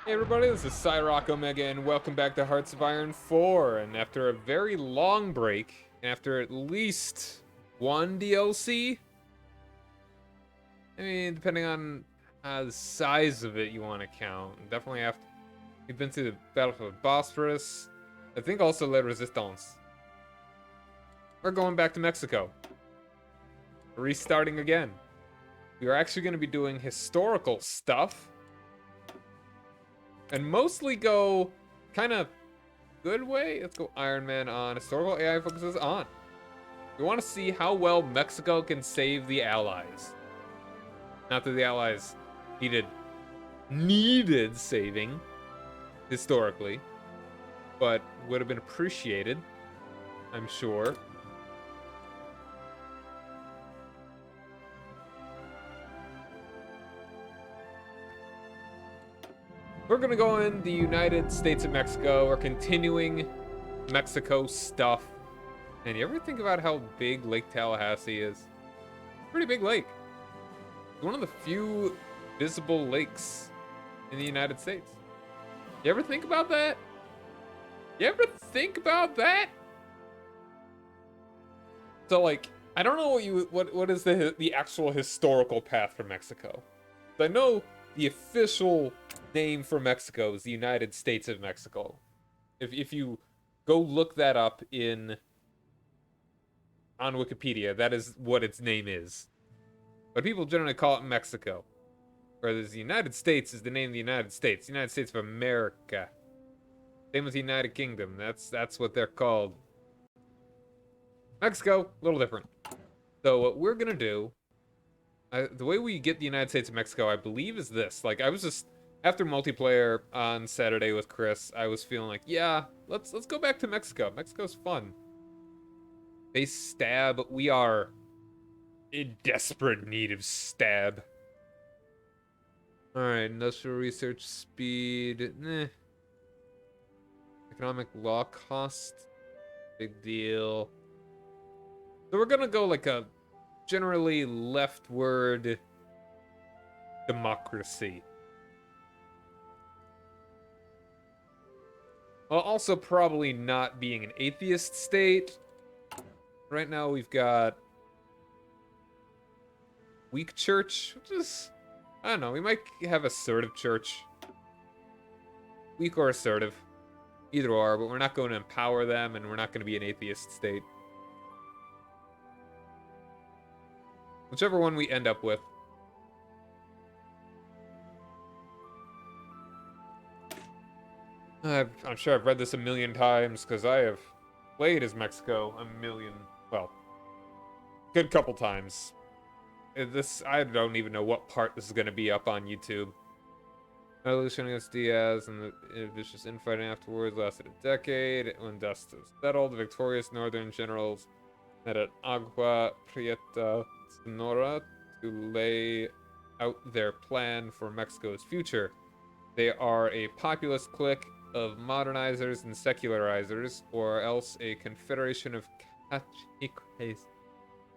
Hey everybody, this is Cyrock Omega and welcome back to Hearts of Iron 4. And after a very long break, after at least one DLC, I mean, depending on the size of it you want to count, definitely after we've been through the Battlefield of Bosphorus, I think also La Resistance. We're going back to Mexico. Restarting again. We are actually going to be doing historical stuff. And mostly go kind of good way. Let's go Iron Man on. Historical AI focuses on. We want to see how well Mexico can save the Allies. Not that the Allies needed saving historically, but would have been appreciated, I'm sure. We're gonna go in the United States of Mexico. We're continuing Mexico stuff. And you ever think about how big Lake Tallahassee is? Pretty big lake. It's one of the few visible lakes in the United States. You ever think about that? You ever think about that? So like, I don't know what is the actual historical path for Mexico. I know the official name for Mexico is the United States of Mexico. If you go look that up on Wikipedia, that is what its name is. But people generally call it Mexico. Whereas the United States is the name of the United States. The United States of America. Same with the United Kingdom. That's what they're called. Mexico, a little different. So what we're gonna do, the way we get the United States of Mexico, I believe, is this. Like, I was just after multiplayer on Saturday with Chris, I was feeling like, yeah, let's go back to Mexico. Mexico's fun. They stab. We are in desperate need of stab. Alright, industrial research speed. Economic law cost. Big deal. So we're gonna go like a generally leftward democracy. While also probably not being an atheist state. Right now we've got weak church, which is, I don't know, we might have assertive church. Weak or assertive. Either or, but we're not going to empower them and we're not going to be an atheist state. Whichever one we end up with. I'm sure I've read this a million times because I have played as Mexico a million, well, good couple times. I don't even know what part this is going to be up on YouTube. Revolution against Diaz and the vicious infighting afterwards lasted a decade. When dust was settled, the victorious northern generals met at Agua Prieta, Sonora, to lay out their plan for Mexico's future. They are a populist clique of modernizers and secularizers, or else a confederation of caciques.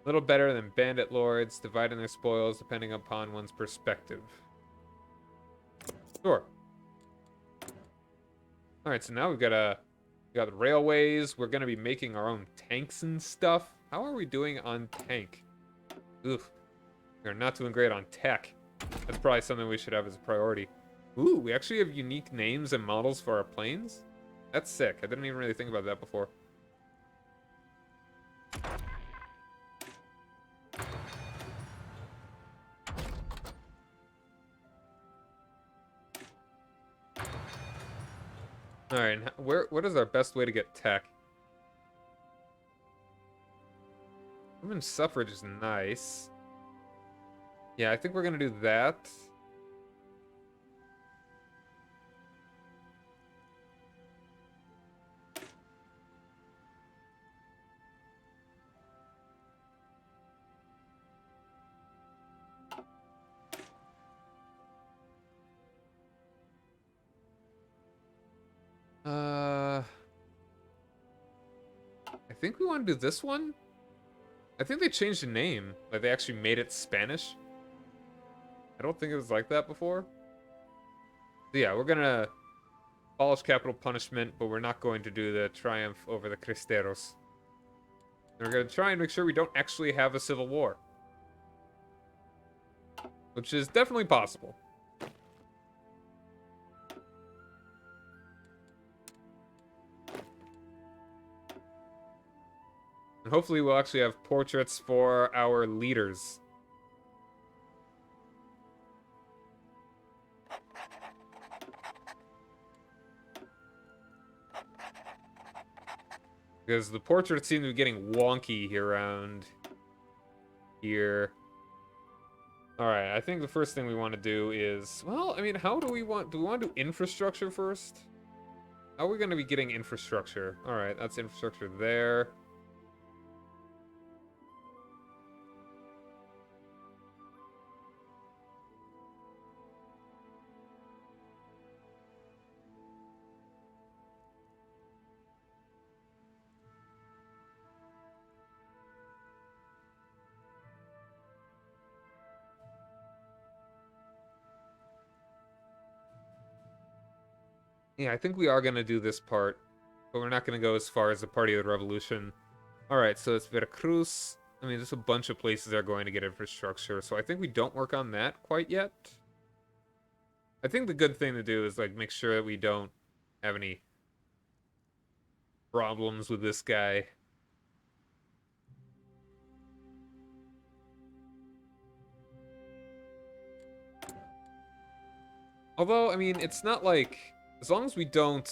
Little better than bandit lords, dividing their spoils depending upon one's perspective. Sure. Alright, so now we got the railways. We're gonna be making our own tanks and stuff. How are we doing on tank? Oof. We're not doing great on tech. That's probably something we should have as a priority. Ooh, we actually have unique names and models for our planes? That's sick. I didn't even really think about that before. Alright, what is our best way to get tech? Women's suffrage is nice. Yeah, I think we're gonna do that. I think we want to do this one. I think they changed the name. Like, they actually made it Spanish. I don't think it was like that before. So yeah, we're gonna abolish capital punishment, but we're not going to do the triumph over the Cristeros. We're gonna try and make sure we don't actually have a civil war. Which is definitely possible. And hopefully we'll actually have portraits for our leaders. Because the portraits seem to be getting wonky here around here. Alright, I think the first thing we want to do is... Well, I mean, how do we want... Do we want to do infrastructure first? How are we going to be getting infrastructure? Alright, that's infrastructure there. Yeah, I think we are going to do this part, but we're not going to go as far as the Party of the Revolution. Alright, so it's Veracruz. I mean, there's a bunch of places that are going to get infrastructure, so I think we don't work on that quite yet. I think the good thing to do is, like, make sure that we don't have any problems with this guy. Although, I mean, it's not like... As long as we don't...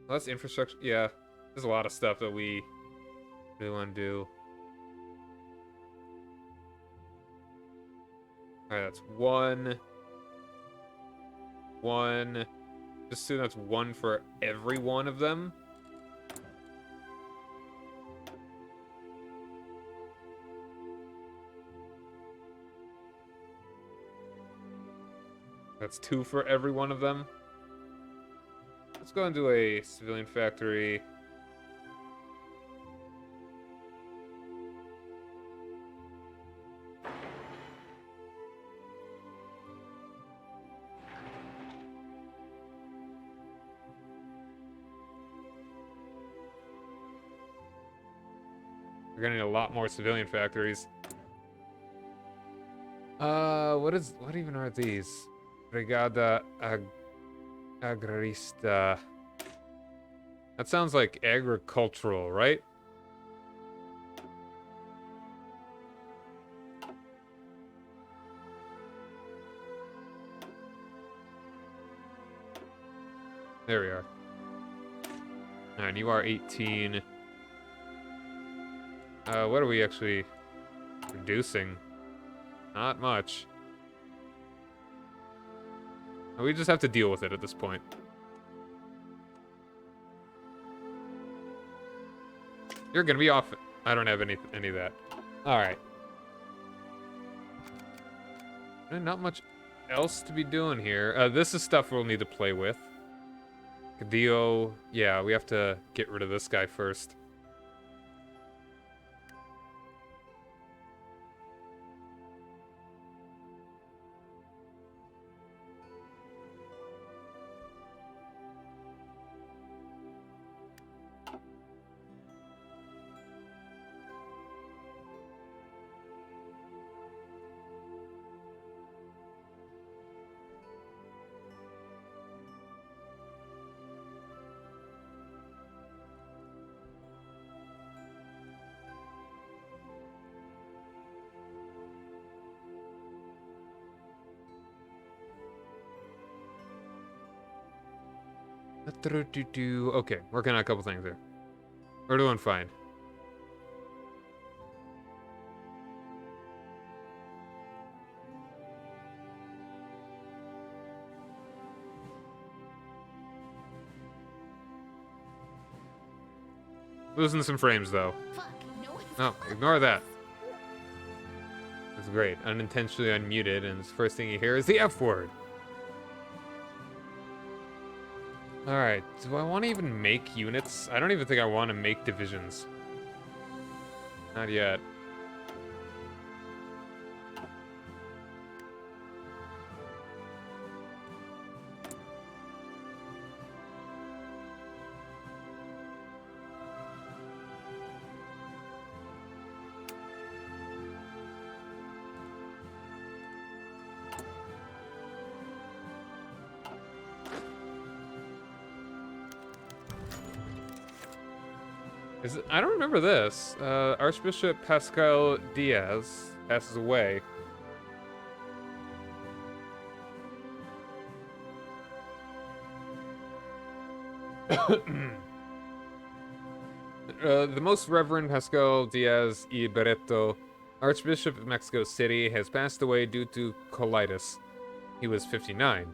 Well, that's infrastructure. Yeah, there's a lot of stuff that we really want to do. Alright, that's one. One. Just assume that's one for every one of them. That's two for every one of them. Let's go and do a civilian factory. We're gonna need a lot more civilian factories. What even are these? Brigada Agrarista. That sounds like agricultural, right? There we are. And you are 18. What are we actually reducing? Not much. We just have to deal with it at this point. You're gonna be off. I don't have any of that. Alright. Not much else to be doing here. This is stuff we'll need to play with. Cadillo. Yeah, we have to get rid of this guy first. Okay, working on a couple things here. We're doing fine. Losing some frames, though. No, ignore that. That's great. Unintentionally unmuted, and the first thing you hear is the F word. Alright, do I want to even make units? I don't even think I want to make divisions. Not yet. I don't remember this. Archbishop Pascal Diaz passes away. The Most Reverend Pascal Diaz y Barreto, Archbishop of Mexico City, has passed away due to colitis. He was 59.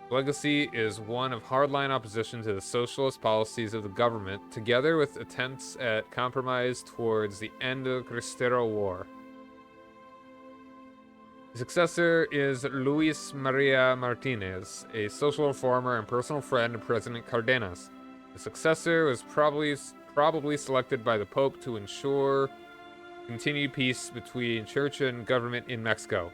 His legacy is one of hardline opposition to the socialist policies of the government, together with attempts at compromise towards the end of the Cristero War. His successor is Luis Maria Martinez, a social reformer and personal friend of President Cardenas. The successor was probably selected by the Pope to ensure continued peace between church and government in Mexico.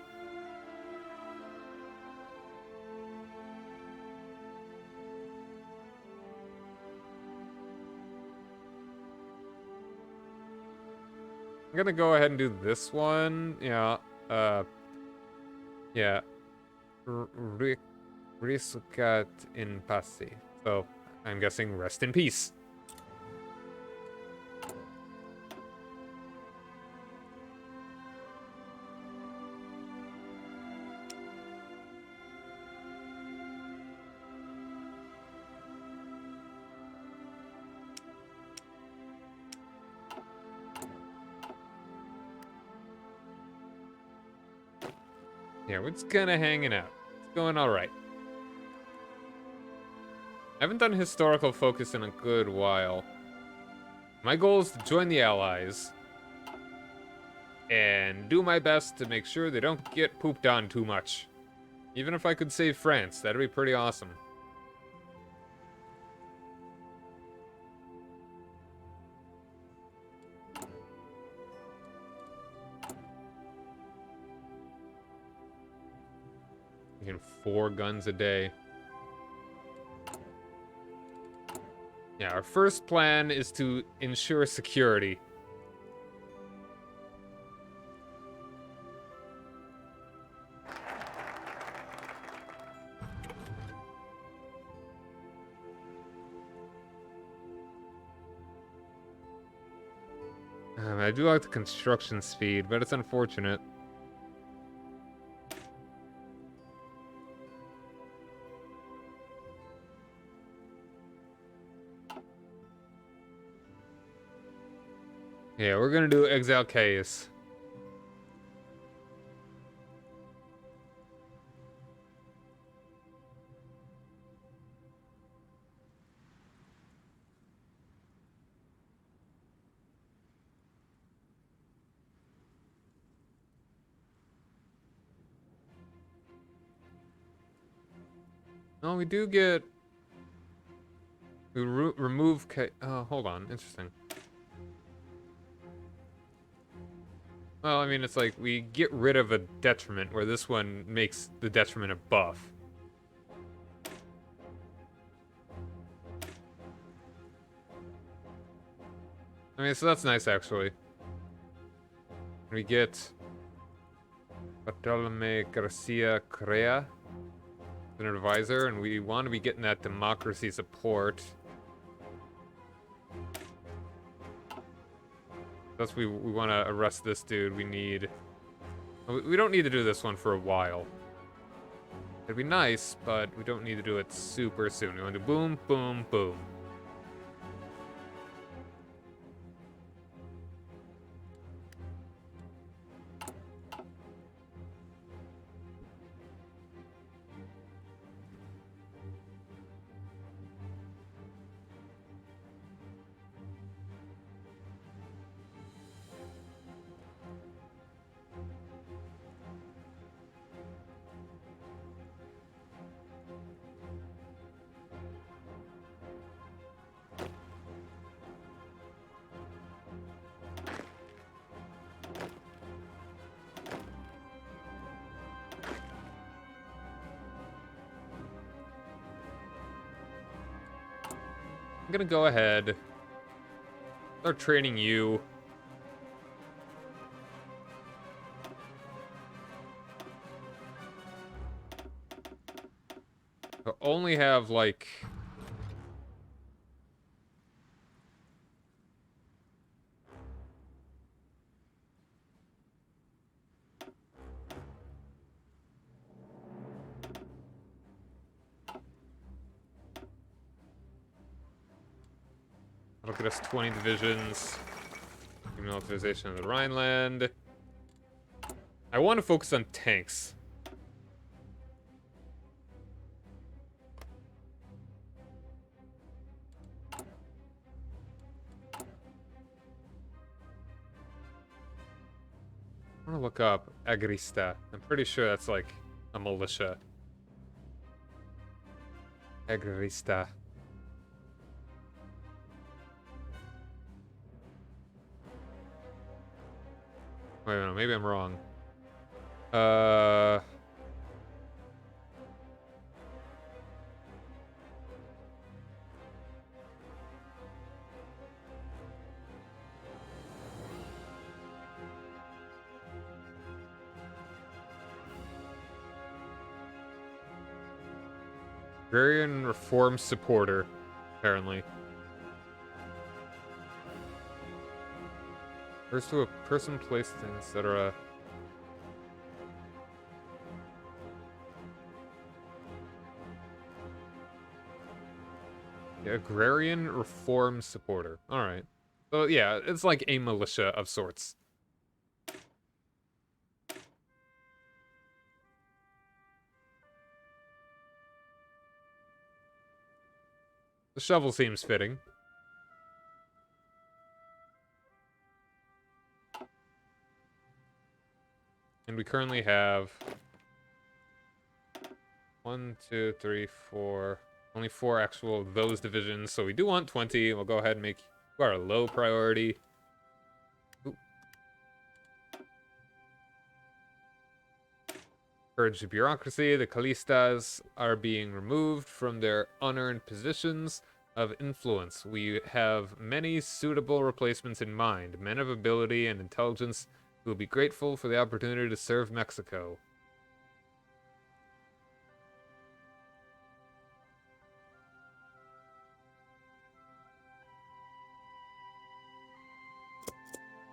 I'm gonna go ahead and do this one. Yeah. Yeah. Risukat in pace. So, I'm guessing rest in peace. Yeah, we're just kinda hanging out. It's going alright. I haven't done historical focus in a good while. My goal is to join the Allies and do my best to make sure they don't get pooped on too much. Even if I could save France, that'd be pretty awesome. Making 4 guns a day. Yeah, our first plan is to ensure security. I do like the construction speed, but it's unfortunate. Yeah, we're gonna do Exile Case. Oh, we do get... We remove... Oh, hold on. Interesting. Well, I mean, it's like we get rid of a detriment, where this one makes the detriment a buff. I mean, so that's nice, actually. We get... Bartolome Garcia Correa, an advisor, and we want to be getting that democracy support. That's we want to arrest this dude. We need... We don't need to do this one for a while. It'd be nice, but we don't need to do it super soon. We want to do boom, boom, boom. I'm gonna go ahead, start training you. I'll only have like That'll get us 20 divisions. Demilitarization of the Rhineland. I want to focus on tanks. I want to look up Agrista. I'm pretty sure that's like a militia. Agrista. Wait a minute, maybe I'm wrong. Agrarian reform supporter, apparently. Refers to a person, place, thing, etc. Yeah, agrarian reform supporter. Alright. So yeah, it's like a militia of sorts. The shovel seems fitting. And we currently have 1, 2, 3, 4. Only 4 actual of those divisions, so we do want 20. We'll go ahead and make our low priority. Ooh. Purge the bureaucracy. The Callistas are being removed from their unearned positions of influence. We have many suitable replacements in mind. Men of ability and intelligence who will be grateful for the opportunity to serve Mexico.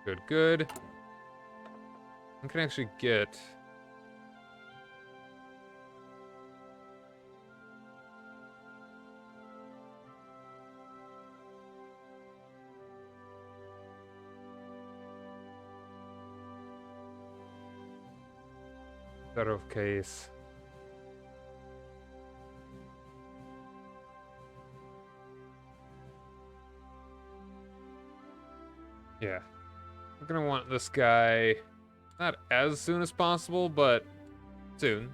Good, good. I can actually get... Out of case. Yeah. I'm gonna want this guy not as soon as possible, but soon.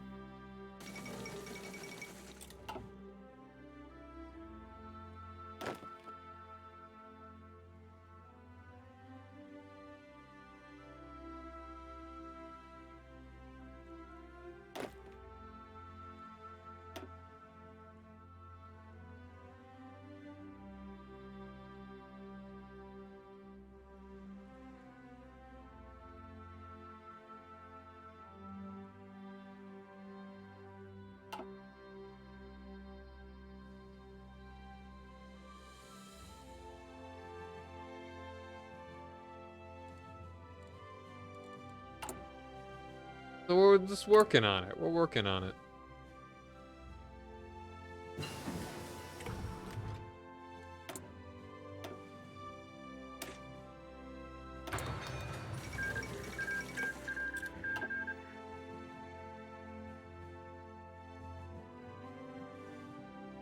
So we're just working on it. We're working on it.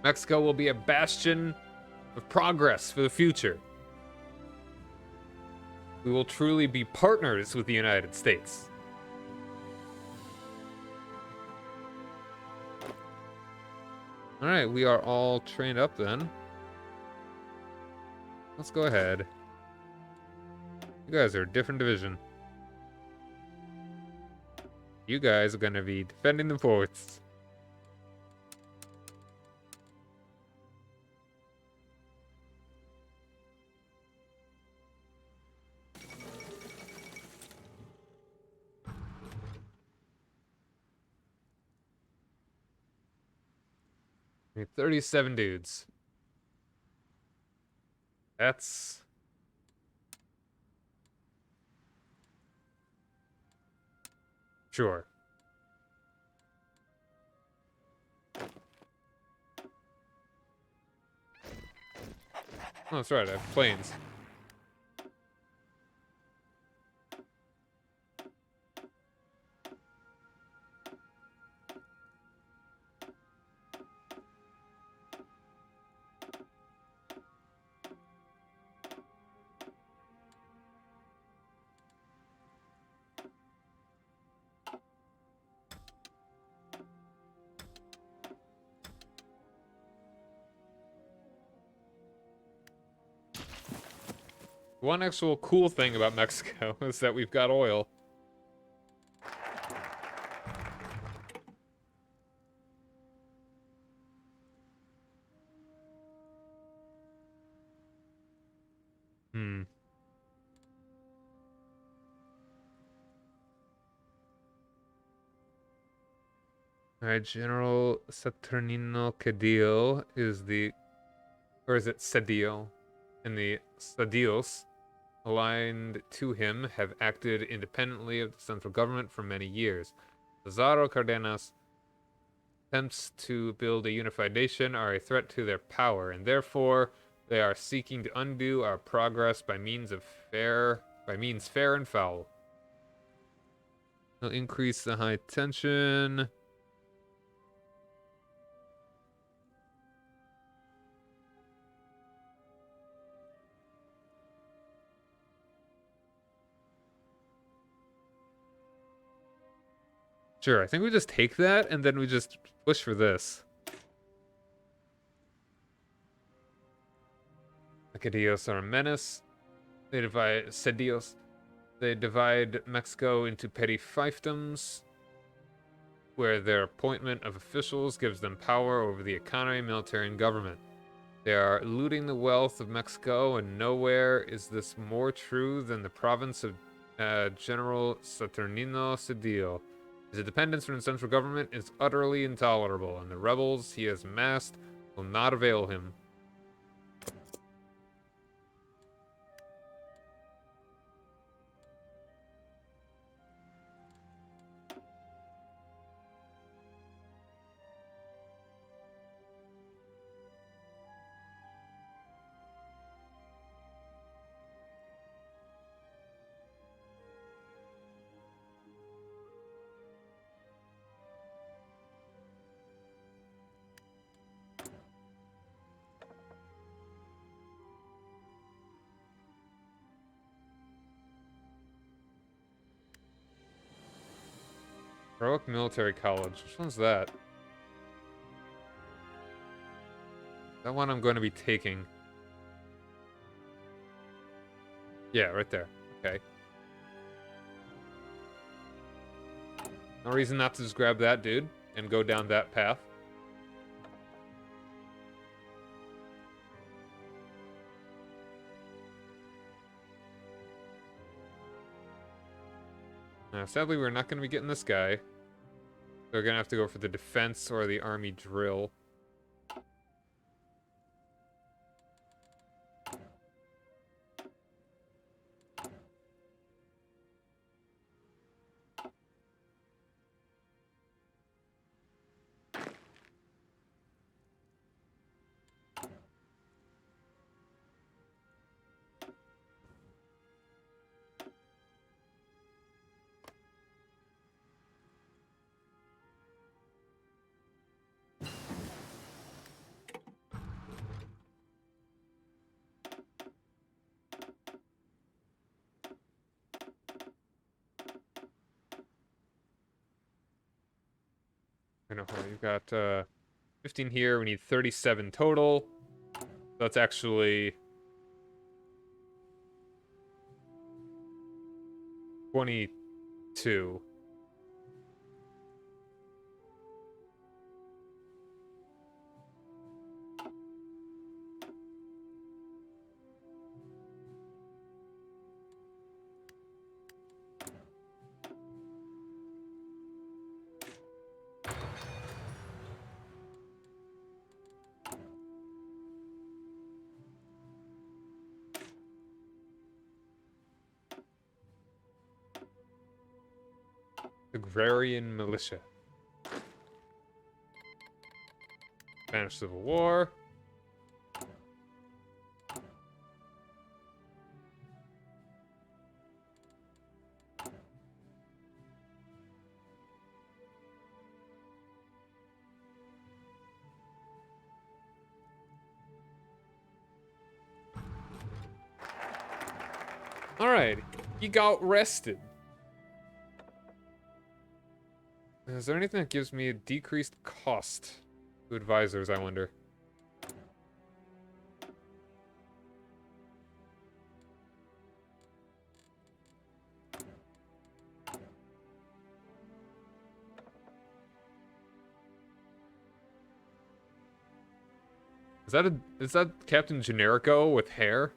Mexico will be a bastion of progress for the future. We will truly be partners with the United States. Alright, we are all trained up then. Let's go ahead. You guys are a different division. You guys are gonna be defending the forts. We have 37 dudes. That's... Sure. Oh, that's right, I have planes. One actual cool thing about Mexico is that we've got oil. Hmm. Alright, General Saturnino Cedillo is the... Or is it Cedillo? And the Cedillos, aligned to him, have acted independently of the central government for many years. Lazaro Cardenas attempts to build a unified nation are a threat to their power, and therefore they are seeking to undo our progress by means fair and foul. They'll increase the high tension. Sure, I think we just take that and then we just push for this. Acadios are a menace. They divide Cedillos. They divide Mexico into petty fiefdoms, where their appointment of officials gives them power over the economy, military, and government. They are looting the wealth of Mexico, and nowhere is this more true than the province of General Saturnino Cedillo. His independence from the central government is utterly intolerable, and the rebels he has amassed will not avail him. Heroic Military College. Which one's that? That one I'm going to be taking. Yeah, right there. Okay. No reason not to just grab that dude and go down that path. Sadly, we're not going to be getting this guy. We're going to have to go for the defense or the army drill. I know, you've got 15 here. We need 37 total. That's actually 22. Agrarian Militia. Spanish Civil War. Alright, he got rested. Is there anything that gives me a decreased cost to advisors, I wonder? Is that Captain Generico with hair?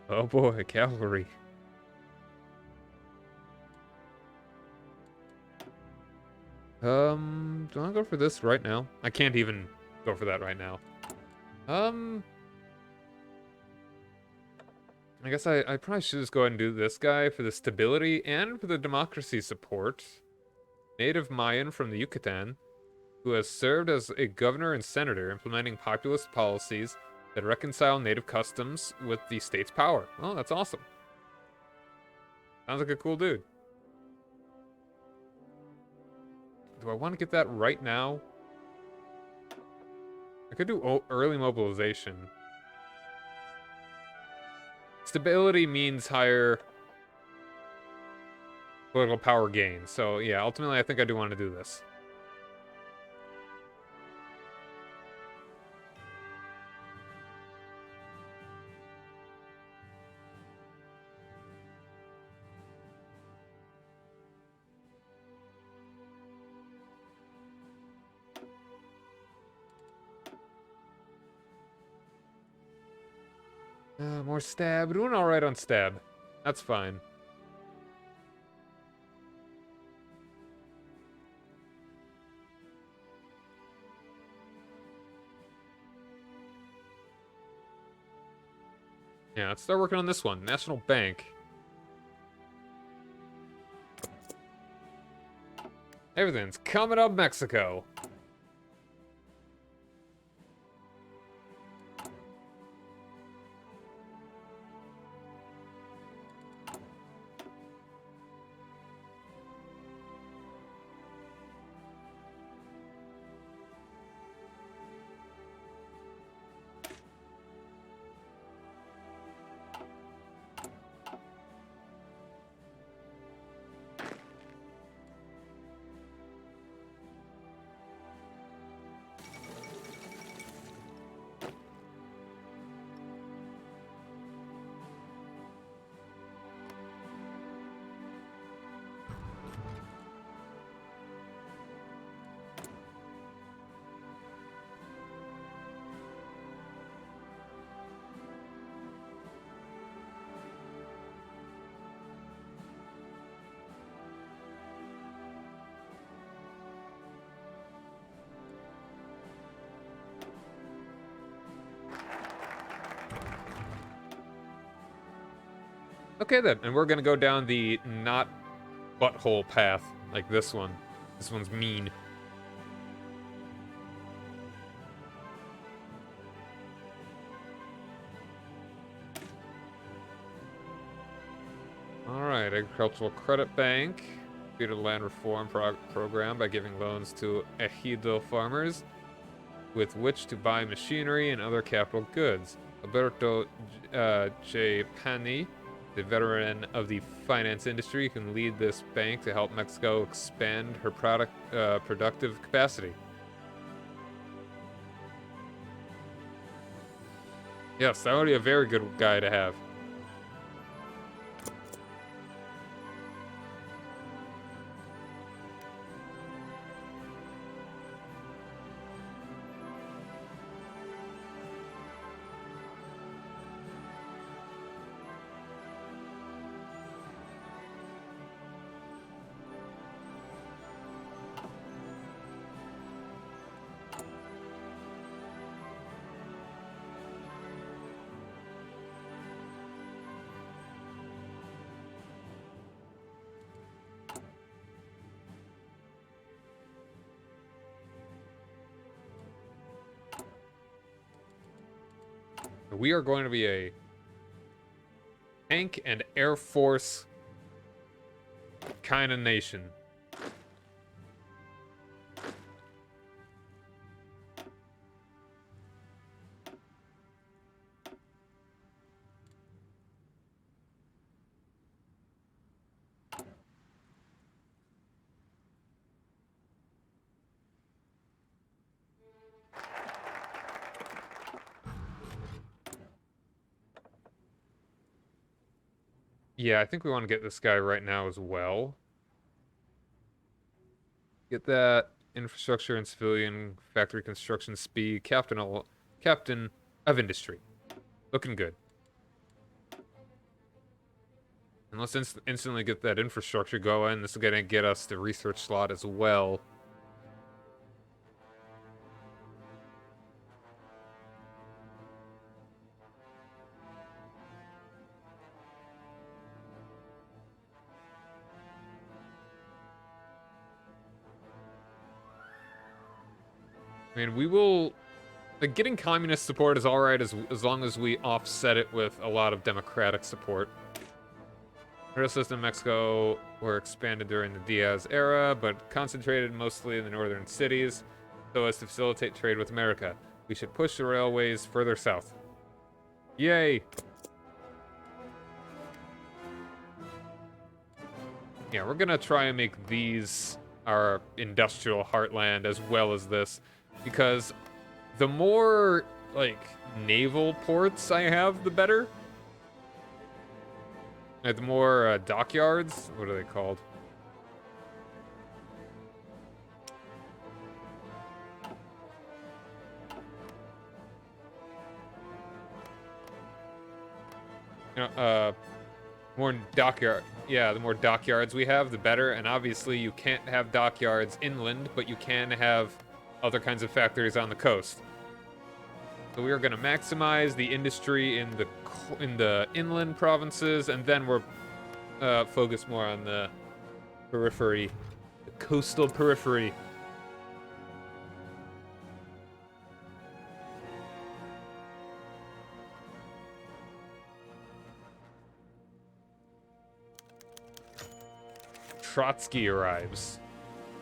Oh boy, cavalry. Do I want to go for this right now? I can't even go for that right now. I guess I probably should just go ahead and do this guy for the stability and for the democracy support. Native Mayan from the Yucatan, who has served as a governor and senator implementing populist policies that reconcile native customs with the state's power. Oh, that's awesome. Sounds like a cool dude. Do I want to get that right now? I could do early mobilization. Stability means higher political power gain. So yeah, ultimately I think I do want to do this. More stab. We're doing alright on stab. That's fine. Yeah, let's start working on this one. National Bank. Everything's coming up Mexico. Okay then, and we're gonna go down the not butthole path, like this one. This one's mean. Alright, Agricultural Credit Bank. Due to land reform program by giving loans to ejido farmers with which to buy machinery and other capital goods. Alberto J. Pani, the veteran of the finance industry, can lead this bank to help Mexico expand her productive capacity. Yes, that would be a very good guy to have. We are going to be a tank and Air Force kind of nation. Yeah, I think we want to get this guy right now as well. Get that infrastructure and civilian factory construction speed, captain of industry. Looking good. And let's instantly get that infrastructure going. This is gonna get us the research slot as well. I mean, we will... Like, getting communist support is alright as long as we offset it with a lot of democratic support. Rail system in Mexico were expanded during the Diaz era, but concentrated mostly in the northern cities so as to facilitate trade with America. We should push the railways further south. Yay! Yeah, we're gonna try and make these our industrial heartland as well as this, because the more, like, naval ports I have, the better. The more dockyards. What are they called? You know, more dockyard. Yeah, the more dockyards we have, the better. And obviously, you can't have dockyards inland, but you can have other kinds of factories on the coast. So we are going to maximize the industry in the inland provinces, and then we're focused more on the periphery, the coastal periphery. Trotsky arrives.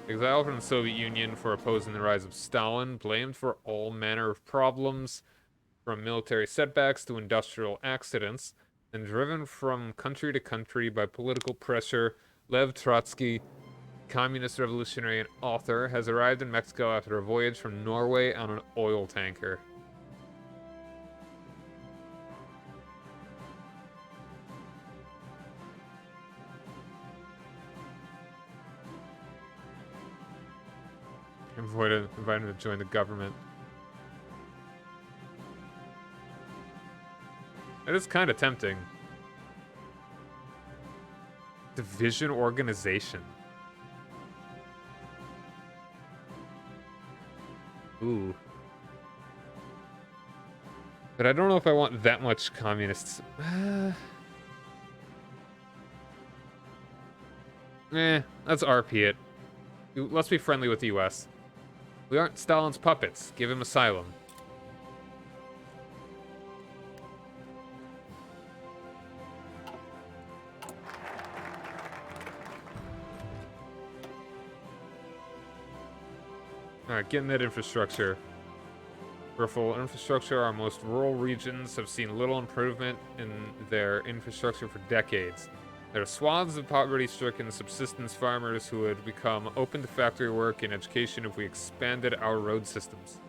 Exiled from the Soviet Union for opposing the rise of Stalin, blamed for all manner of problems, from military setbacks to industrial accidents, and driven from country to country by political pressure, Lev Trotsky, communist revolutionary and author, has arrived in Mexico after a voyage from Norway on an oil tanker. Invited him to join the government. It is kind of tempting. Division organization. Ooh. But I don't know if I want that much communists. Let's RP it. Let's be friendly with the US. We aren't Stalin's puppets. Give him asylum. Alright, getting that infrastructure. Peripheral infrastructure, our most rural regions have seen little improvement in their infrastructure for decades. There are swaths of poverty-stricken subsistence farmers who would become open to factory work and education if we expanded our road systems.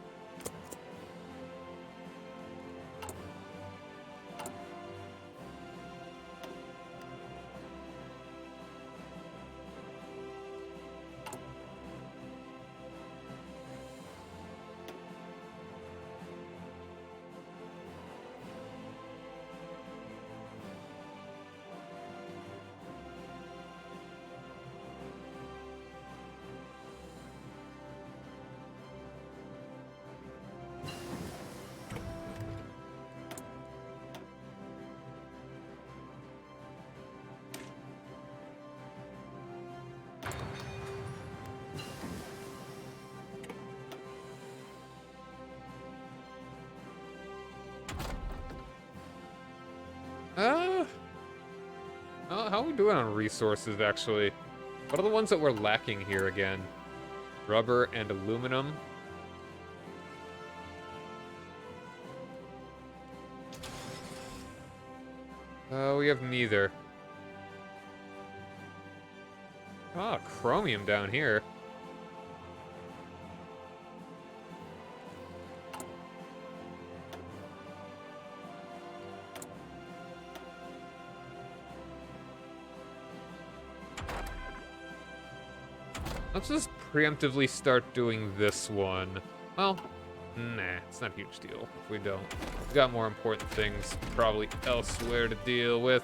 How are we doing on resources, actually? What are the ones that we're lacking here again? Rubber and aluminum. We have neither. Ah, chromium down here. Let's just preemptively start doing this one. Well, nah, it's not a huge deal if we don't. We've got more important things probably elsewhere to deal with.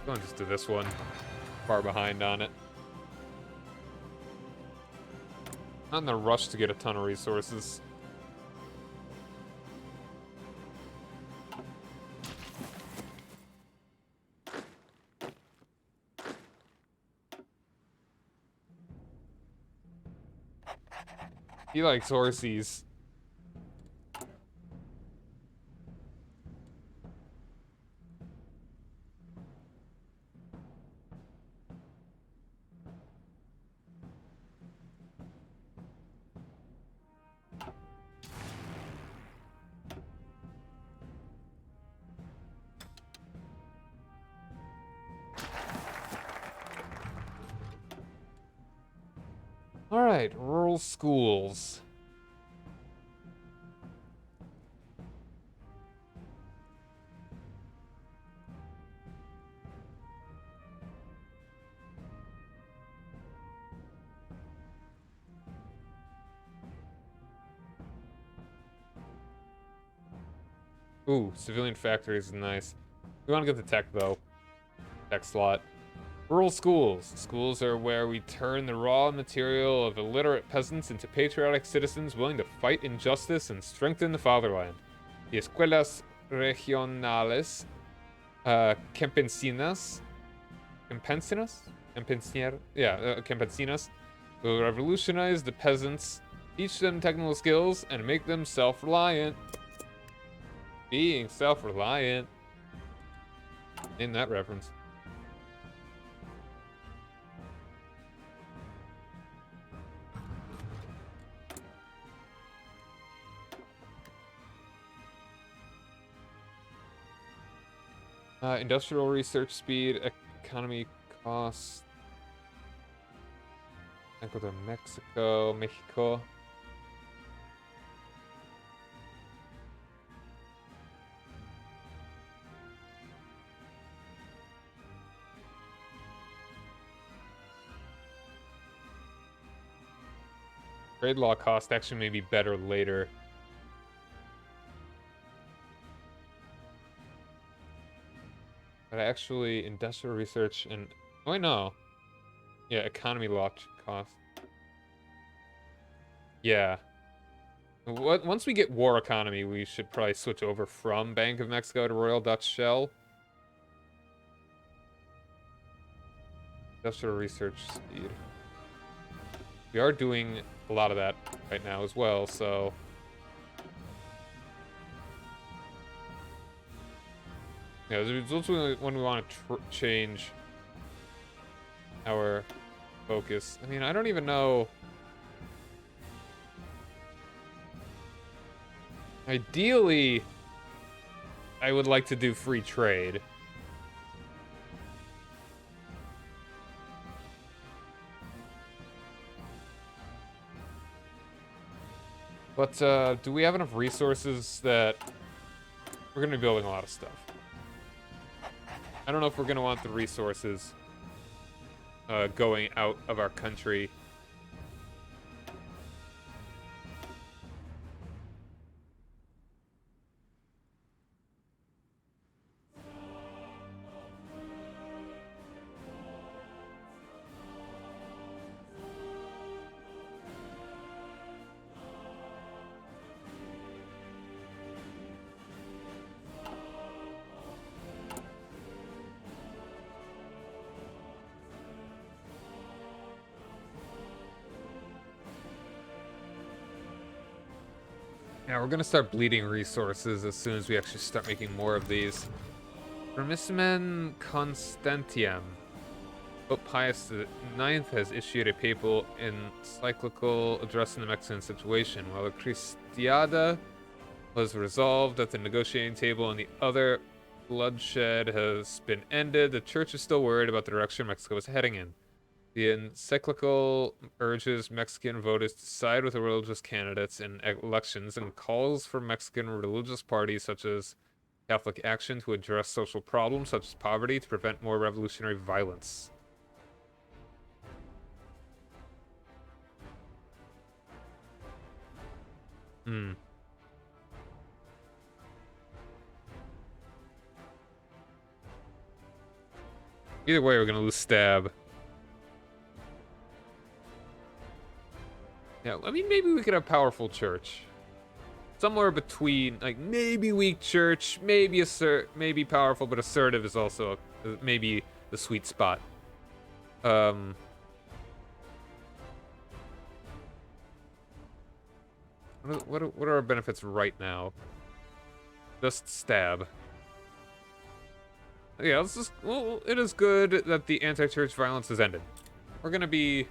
Going just to this one. Far behind on it. Not in a rush to get a ton of resources. He likes horsies. All right, rural schools. Ooh, civilian factories is nice. We want to get the tech, though. Tech slot. Rural schools. Schools are where we turn the raw material of illiterate peasants into patriotic citizens willing to fight injustice and strengthen the fatherland. The escuelas regionales campesinas. Campesinas will revolutionize the peasants, teach them technical skills, and make them self-reliant. Being self-reliant. Name that reference. Industrial research speed, economy cost. I go to Mexico. Trade law cost actually may be better later. But actually, industrial research and... Oh, wait, no. Yeah, economy law cost. Yeah. Once we get war economy, we should probably switch over from Bank of Mexico to Royal Dutch Shell. Industrial research speed. We are doing a lot of that right now as well, so... Yeah, it's also when we want to change our focus. I mean, I don't even know... Ideally, I would like to do free trade. But, do we have enough resources that we're going to be building a lot of stuff? I don't know if we're going to want the resources going out of our country. Yeah, we're gonna start bleeding resources as soon as we actually start making more of these. Remismen Constantiam. Pope Pius IX has issued a papal encyclical addressing the Mexican situation, while the Cristiada was resolved at the negotiating table and the other bloodshed has been ended. The church is still worried about the direction Mexico is heading in. The encyclical urges Mexican voters to side with the religious candidates in elections and calls for Mexican religious parties such as Catholic Action to address social problems such as poverty to prevent more revolutionary violence. Hmm. Either way, we're gonna lose stab. Yeah, I mean, maybe we could have powerful church. Somewhere between, like, maybe weak church, maybe maybe powerful, but assertive is also maybe the sweet spot. What are our benefits right now? Just stab. Yeah, let's just, well, it is good that the anti-church violence has ended. We're gonna be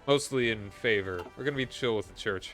mostly in favor. We're gonna be chill with the church.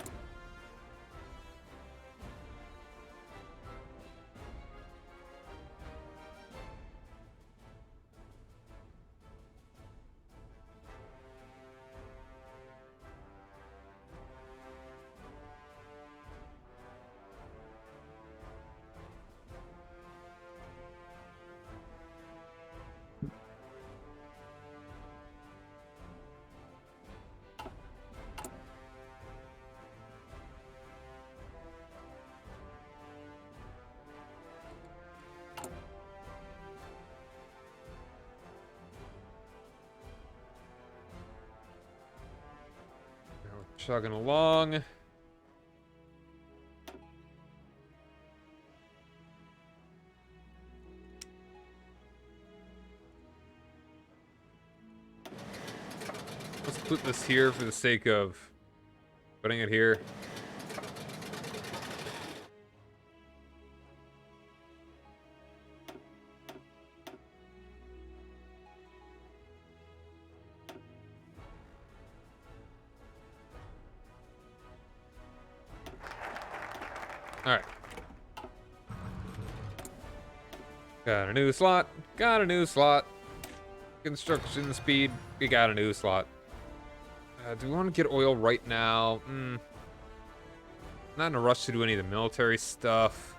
Chugging along. Let's put this here for the sake of putting it here. Alright. Got a new slot. Got a new slot. Construction speed. We got a new slot. Do we want to get oil right now? Not in a rush to do any of the military stuff.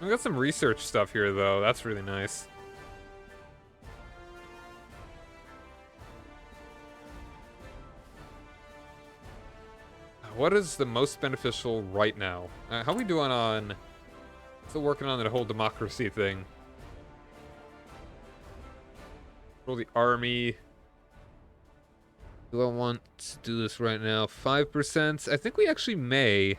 We got some research stuff here, though. That's really nice. What is the most beneficial right now? How are we doing on... Still working on that whole democracy thing. Control the army. Do I want to do this right now? 5%? I think we actually may.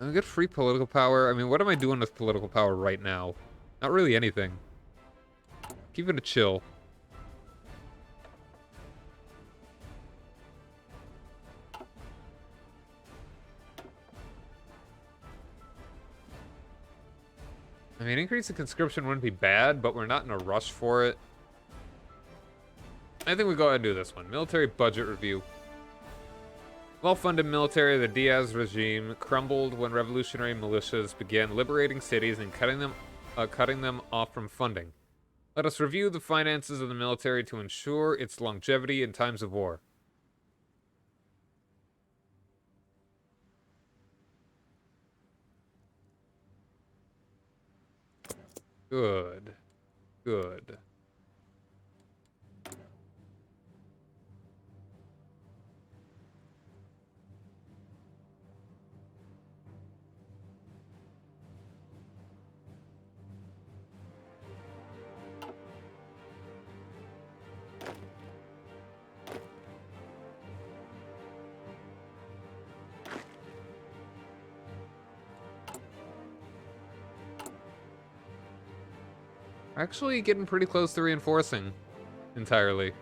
I get free political power. I mean, what am I doing with political power right now? Not really anything. Keep it a chill. I mean, increasing conscription wouldn't be bad, but we're not in a rush for it. I think we go ahead and do this one. Military budget review. Well-funded military of the Diaz regime crumbled when revolutionary militias began liberating cities and cutting them off from funding. Let us review the finances of the military to ensure its longevity in times of war. Good. Good. Actually getting pretty close to reinforcing entirely.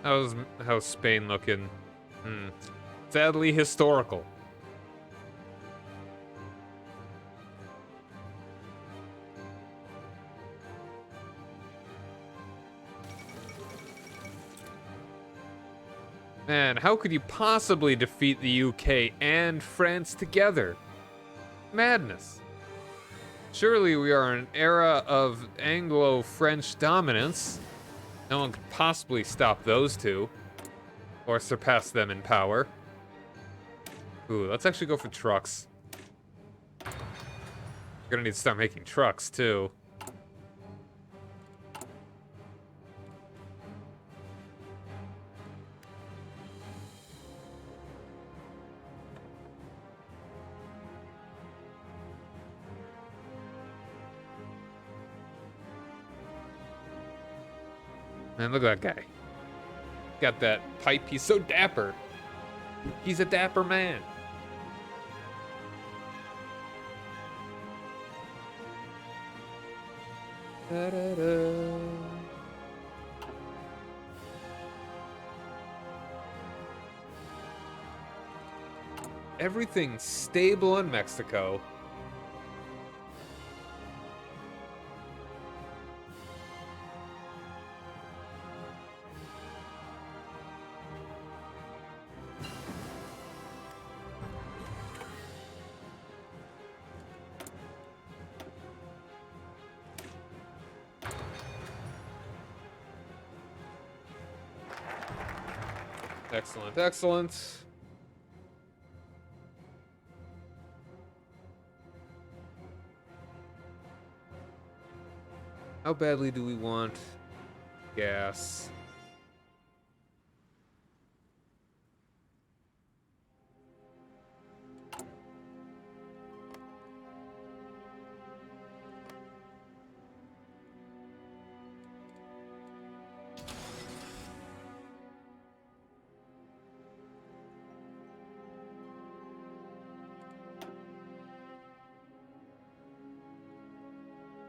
How's Spain looking? Sadly historical. Man, how could you possibly defeat the UK and France together? Madness. Surely we are in an era of Anglo-French dominance. No one could possibly stop those two. Or surpass them in power. Ooh, let's actually go for trucks. We're gonna need to start making trucks, too. Man, look at that guy. Got that pipe. He's so dapper. He's a dapper man. Da-da-da. Everything's stable in Mexico. Excellent, excellent. How badly do we want gas?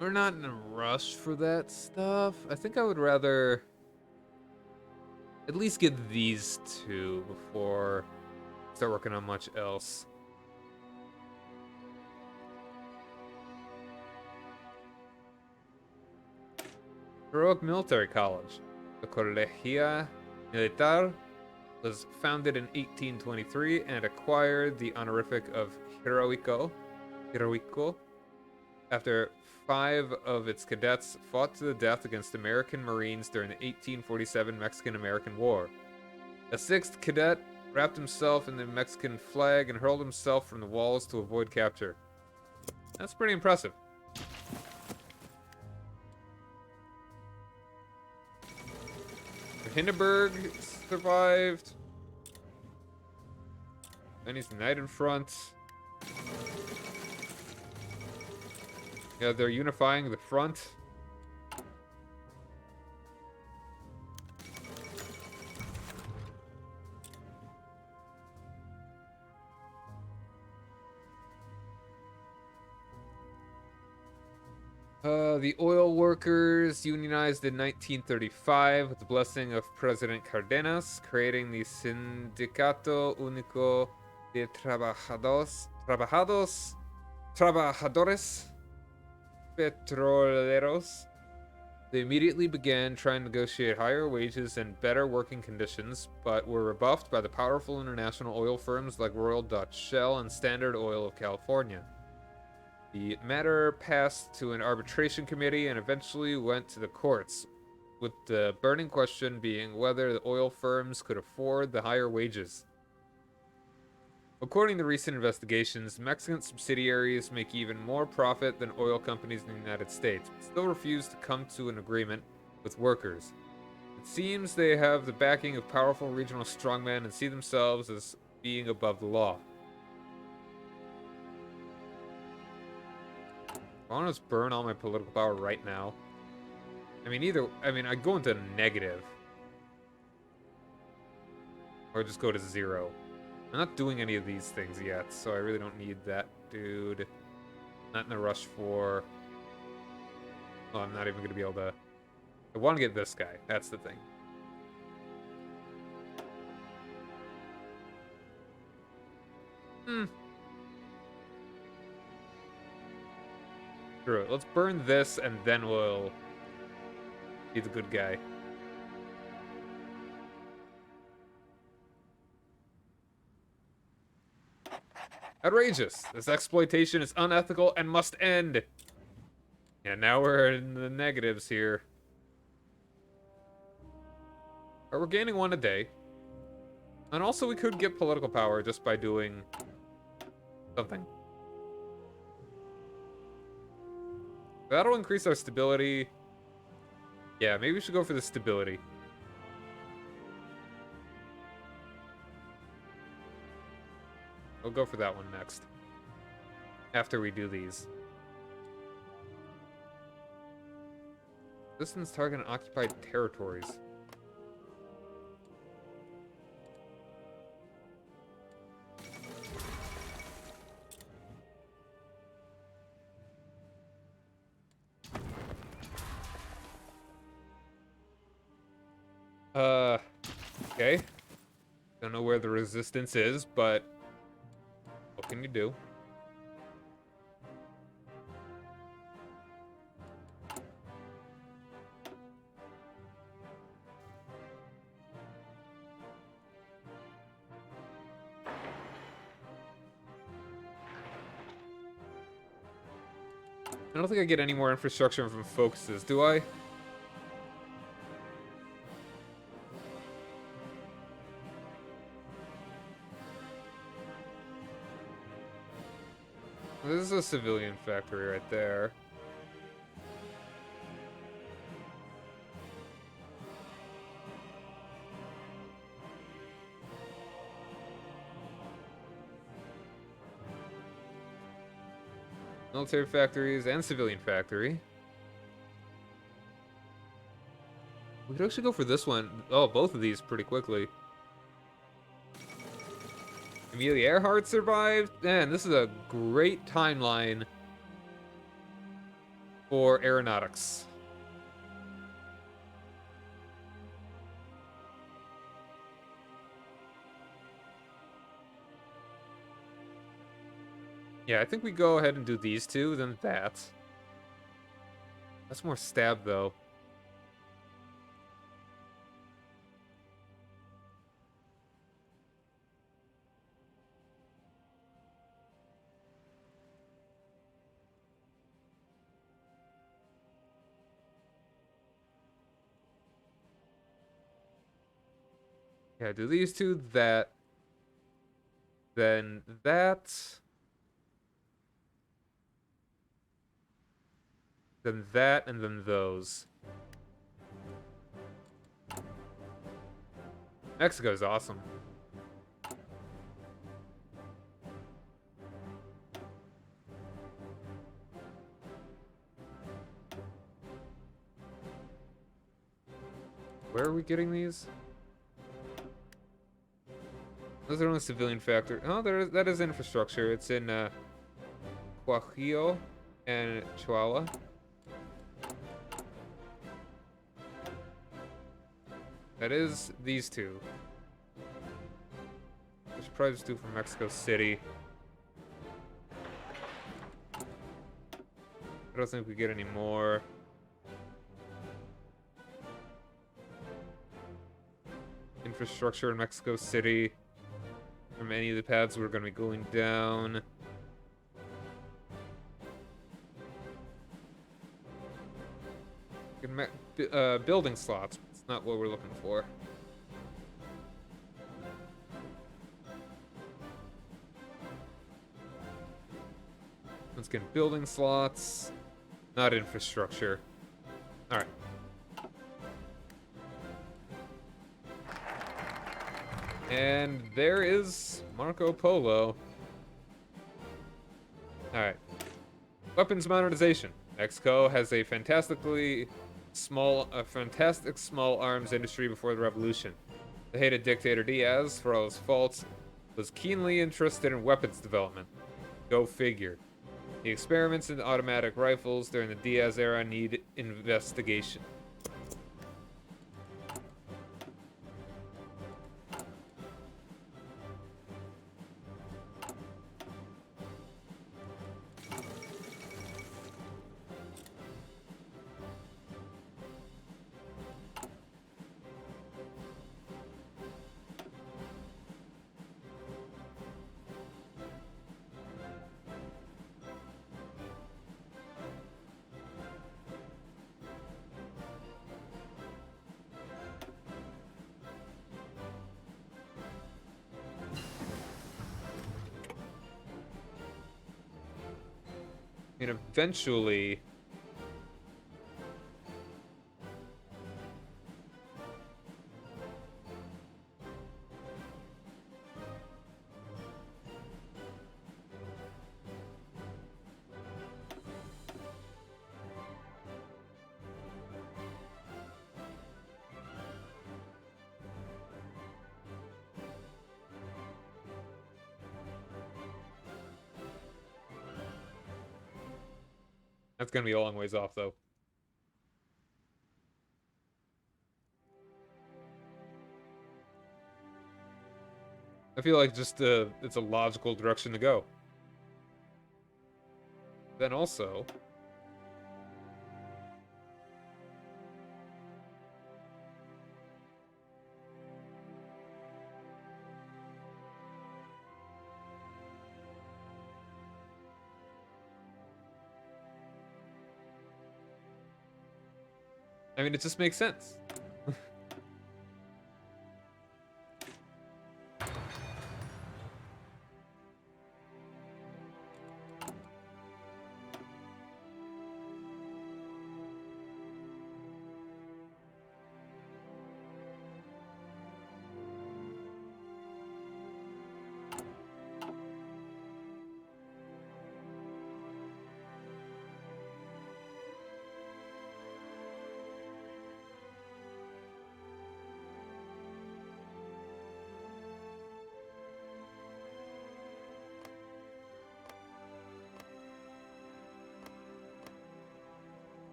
We're not in a rush for that stuff. I think I would rather at least get these two before I start working on much else. Heroic Military College. The Colegio Militar was founded in 1823 and acquired the honorific of Heroico after 5 of its cadets fought to the death against American Marines during the 1847 Mexican-American War. A 6th cadet wrapped himself in the Mexican flag and hurled himself from the walls to avoid capture. That's pretty impressive. Hindenburg survived. Then he's the knight in front. Yeah, they're unifying the front. The oil workers unionized in 1935 with the blessing of President Cardenas, creating the Sindicato Único de Trabajadores Petroleros. They immediately began trying to negotiate higher wages and better working conditions, but were rebuffed by the powerful international oil firms like Royal Dutch Shell and Standard Oil of California. The matter passed to an arbitration committee and eventually went to the courts, with the burning question being whether the oil firms could afford the higher wages. According to recent investigations, Mexican subsidiaries make even more profit than oil companies in the United States, but still refuse to come to an agreement with workers. It seems they have the backing of powerful regional strongmen and see themselves as being above the law. I want to just burn all my political power right now. I go into negative. Or just go to 0. I'm not doing any of these things yet, so I really don't need that dude. Not in a rush for... Well, I'm not even going to be able to... I want to get this guy. That's the thing. Screw it. Let's burn this, and then we'll be the good guy. Outrageous! This exploitation is unethical and must end! Yeah, now we're in the negatives here. But we're gaining one a day. And also we could get political power just by doing something. That'll increase our stability. Yeah, maybe we should go for the stability. We'll go for that one next. After we do these. Distance target occupied territories. Okay. Don't know where the resistance is, but what can you do? I don't think I get any more infrastructure from focuses, do I? This is a civilian factory right there. Military factories and civilian factory. We could actually go for this one. Oh, both of these pretty quickly. Amelia Earhart survived. Man, this is a great timeline for aeronautics. Yeah, I think we go ahead and do these two, then that. That's more stab, though. Yeah, do these two, that. Then that. Then that, and then those. Mexico's awesome. Where are we getting these? Those are only civilian factor. Oh, that is infrastructure. It's in Guajillo and Chihuahua. That is these two. I should probably just do for Mexico City. I don't think we get any more. Infrastructure in Mexico City. From any of the paths we're going to be going down. Building slots. It's not what we're looking for. Let's get building slots. Not infrastructure. Alright. And there is Marco Polo. Alright. Weapons modernization. Mexico has a fantastic small arms industry before the revolution. The hated dictator Diaz, for all his faults, was keenly interested in weapons development. Go figure. The experiments in automatic rifles during the Diaz era need investigation. mean, eventually... That's gonna be a long ways off, though. I feel like just it's a logical direction to go. Then also... I mean, it just makes sense.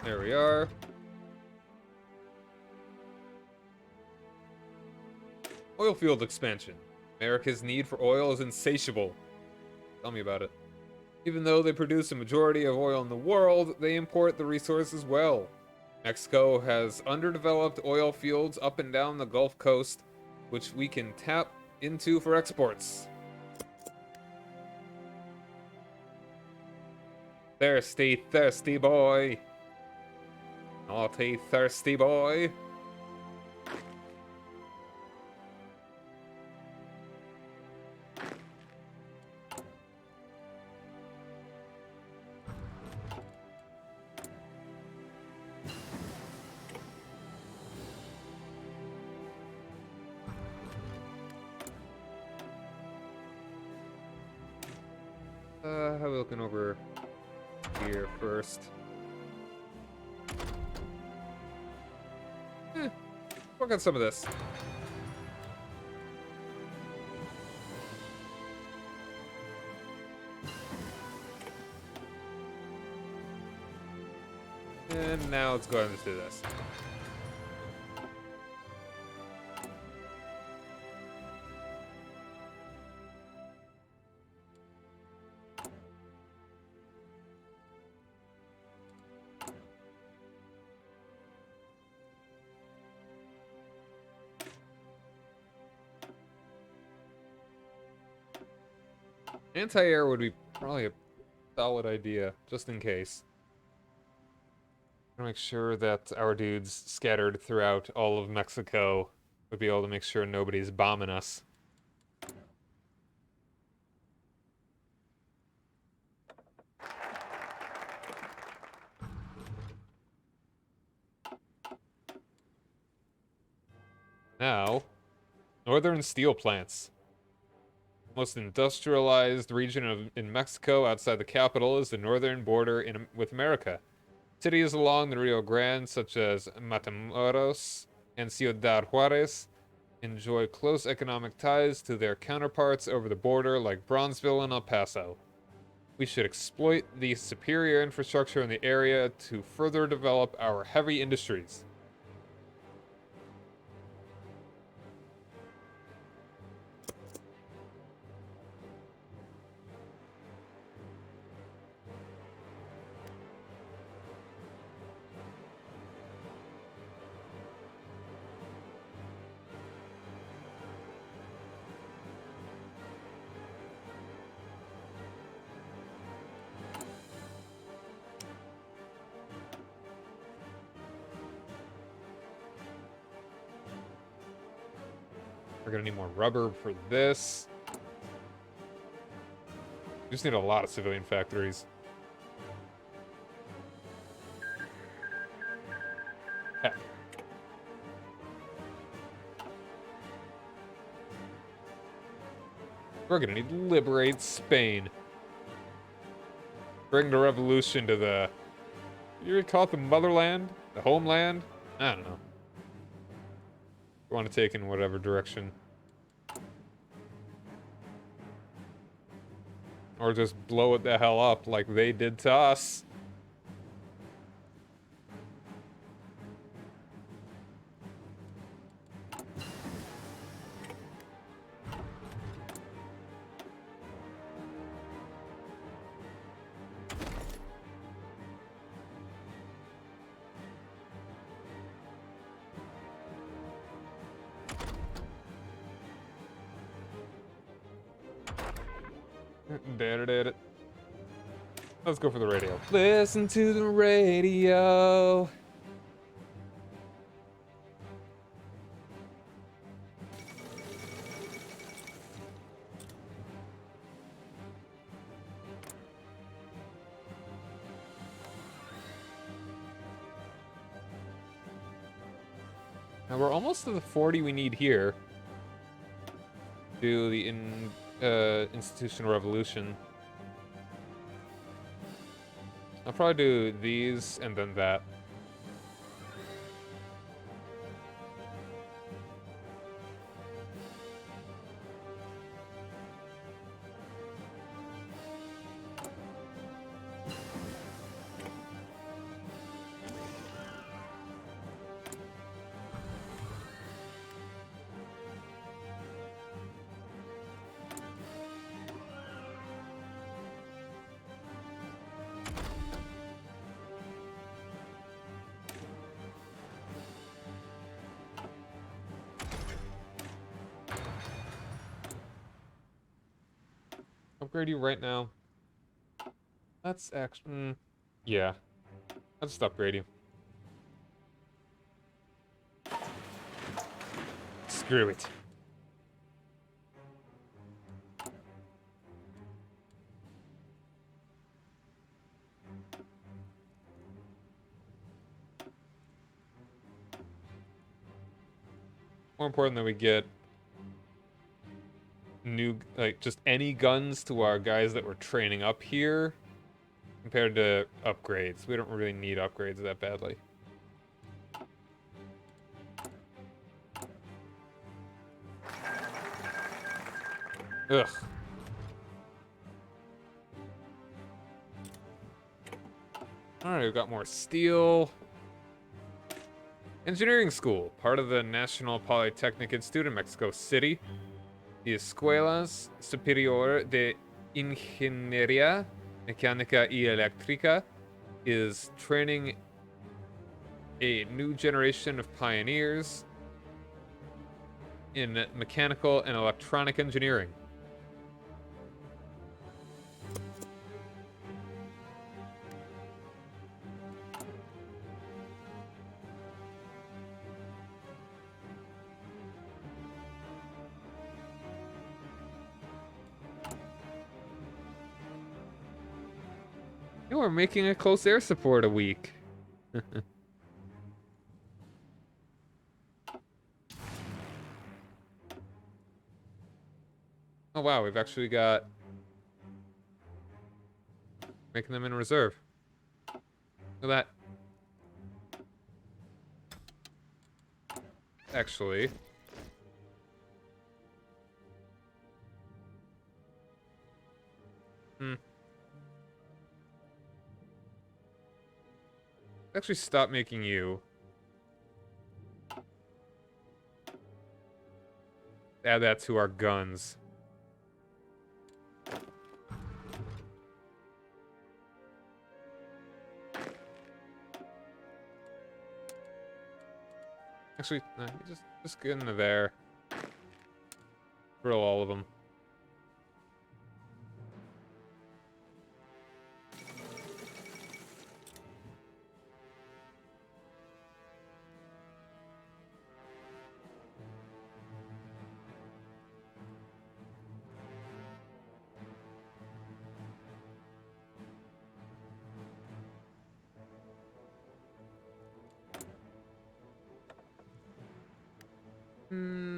There we are. Oil field expansion. America's need for oil is insatiable. Tell me about it. Even though they produce a majority of oil in the world, they import the resource as well. Mexico has underdeveloped oil fields up and down the Gulf Coast, which we can tap into for exports. Thirsty, thirsty boy. Naughty, thirsty boy. How are we looking over here first? Work on some of this. And now let's go ahead and just do this. Anti-air would be probably a solid idea, just in case. Make sure that our dudes scattered throughout all of Mexico would be able to make sure nobody's bombing us. Now, northern steel plants. Most industrialized region in Mexico outside the capital is the northern border with America. Cities along the Rio Grande, such as Matamoros and Ciudad Juarez, enjoy close economic ties to their counterparts over the border like Bronzeville and El Paso. We should exploit the superior infrastructure in the area to further develop our heavy industries. We're gonna need more rubber for this. We just need a lot of civilian factories. Heck. We're gonna need to liberate Spain. Bring the revolution to the... You would call it the motherland? The homeland? I don't know. We want to take in whatever direction. Or just blow it the hell up like they did to us. Did it. Let's go for the radio. Listen to the radio. Now we're almost to the 40 we need here. Do the institutional revolution. I'll probably do these and then that. Upgrade you right now. That's actually... yeah. I'll just upgrade you. Screw it. More important that we get new, like, just any guns to our guys that we're training up here compared to upgrades. We don't really need upgrades that badly. Ugh. Alright, we've got more steel. Engineering school, part of the National Polytechnic Institute in Mexico City. The Escuelas Superior de Ingeniería Mecánica y Eléctrica is training a new generation of pioneers in mechanical and electronic engineering. We're making a close air support a week. wow, we've actually got... Making them in reserve. Look at that. Actually... Actually stop making you. Add that to our guns. Actually, no, just get into there. Drill all of them.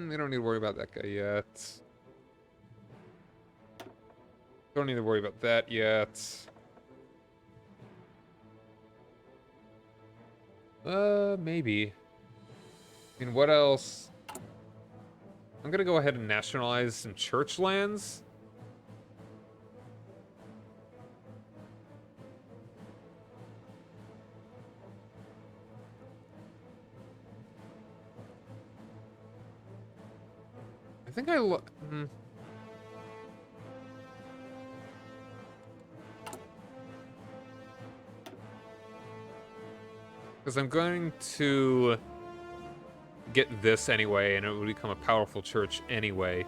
We don't need to worry about that guy yet. Don't need to worry about that yet. Maybe. I mean, what else? I'm gonna go ahead and nationalize some church lands. I think because I'm going to get this anyway, and it will become a powerful church anyway.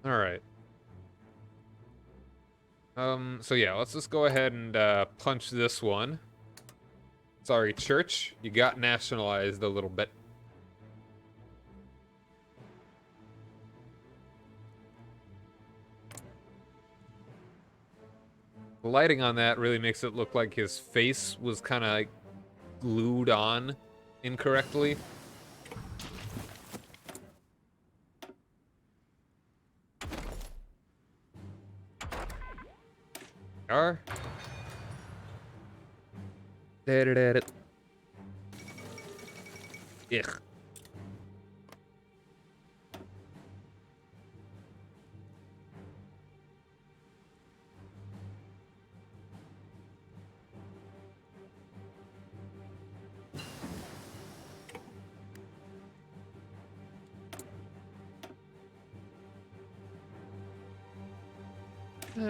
All right. So yeah, let's just go ahead and punch this one. Sorry, church, you got nationalized a little bit. The lighting on that really makes it look like his face was kind of like glued on incorrectly. Are. Ugh.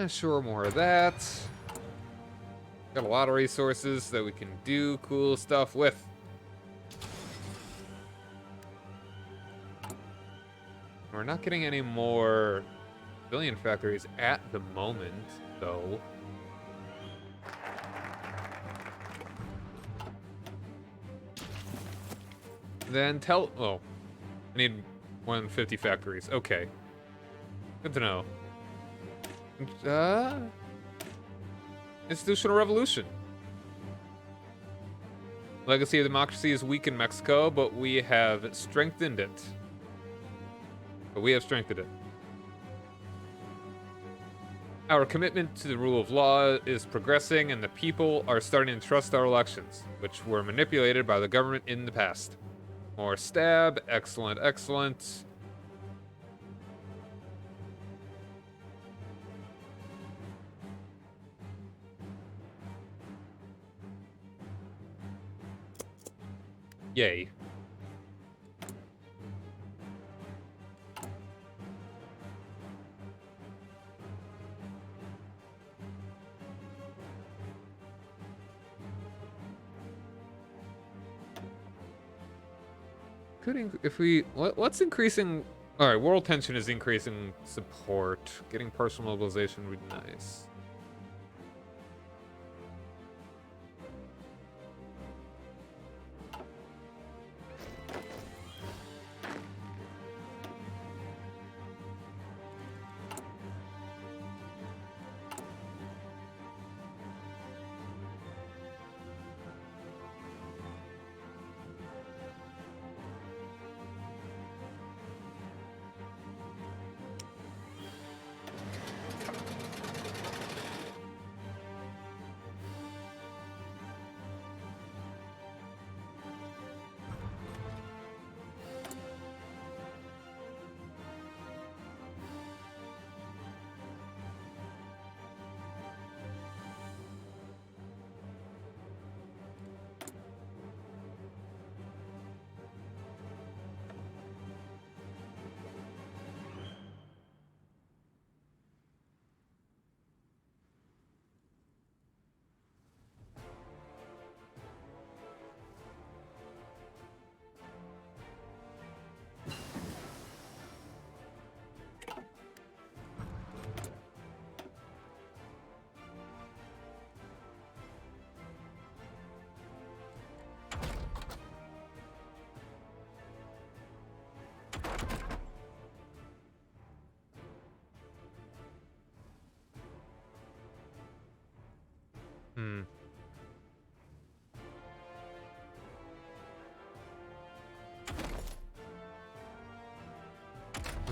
Sure, more of that. Got a lot of resources that we can do cool stuff with. We're not getting any more civilian factories at the moment, though. Then oh, I need more than 50 factories. Okay. Good to know. Institutional revolution. Legacy of democracy is weak in Mexico, but we have strengthened it. Our commitment to the rule of law is progressing, and the people are starting to trust our elections, which were manipulated by the government in the past. More stab. Excellent, excellent. Yay. If we, what's increasing? All right, world tension is increasing support. Getting personal mobilization would be nice.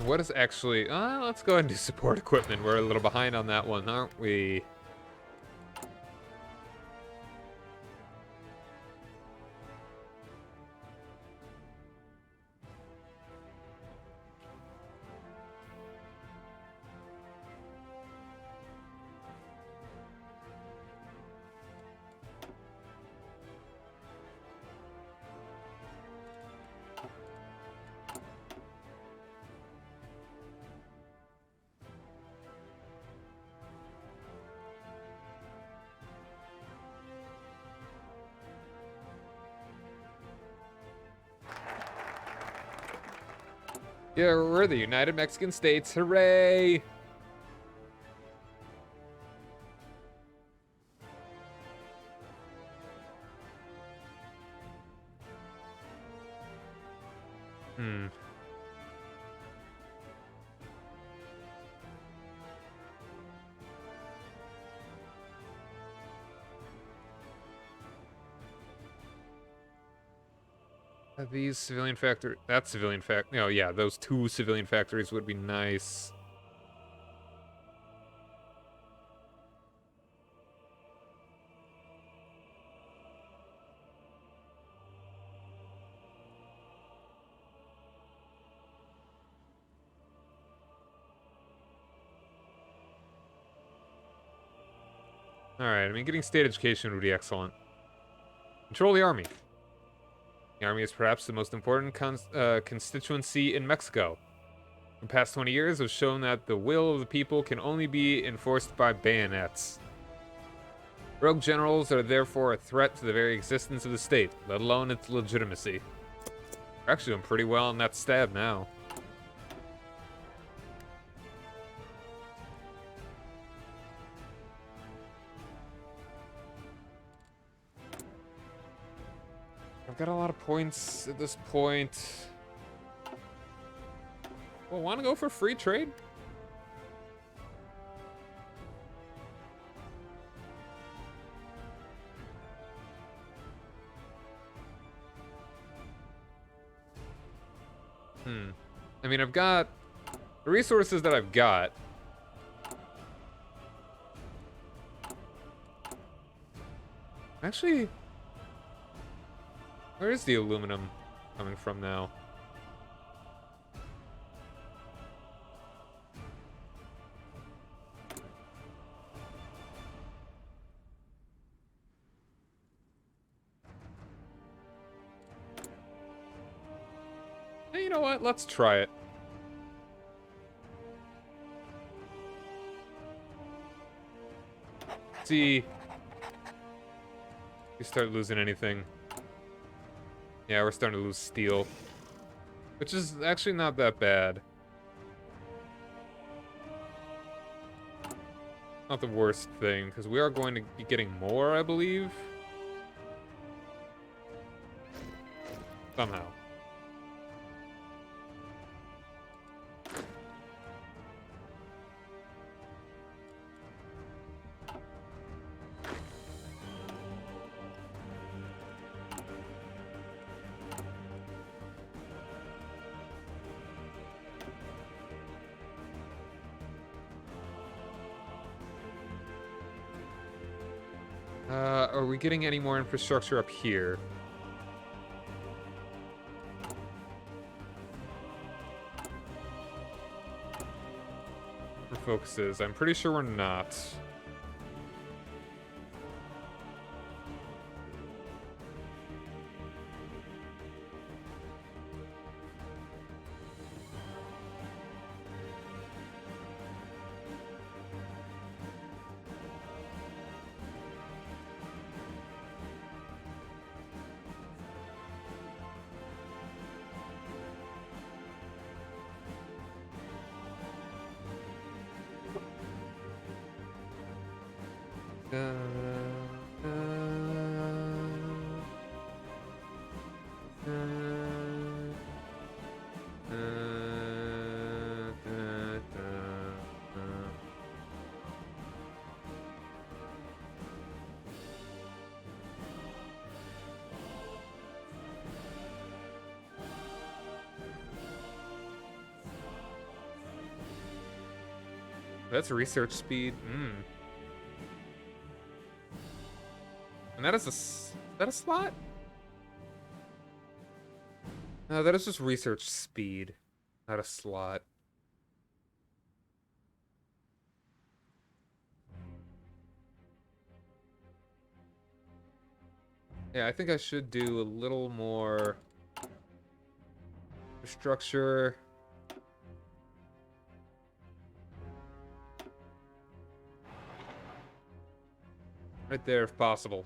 What is actually... let's go ahead and do support equipment. We're a little behind on that one, aren't we? Yeah, we're the United Mexican States. Hooray! These civilian factory... That civilian factory... Oh, yeah, those 2 civilian factories would be nice. Alright, I mean, getting state education would be excellent. Control the army. The army is perhaps the most important constituency in Mexico. The past 20 years have shown that the will of the people can only be enforced by bayonets. Rogue generals are therefore a threat to the very existence of the state, let alone its legitimacy. We're actually doing pretty well on that stab now. I've got a lot of points at this point. Well, want to go for free trade? I mean, I've got the resources that I've got. Actually, where is the aluminum coming from now? Hey, you know what? Let's try it. See, we start losing anything. Yeah, we're starting to lose steel, which is actually not that bad. Not the worst thing, because we are going to be getting more, I believe. Somehow. Are we getting any more infrastructure up here? For focuses, I'm pretty sure we're not. That's research speed. And that is is that a slot? No, that is just research speed, not a slot. Yeah, I think I should do a little more structure. Right there, if possible.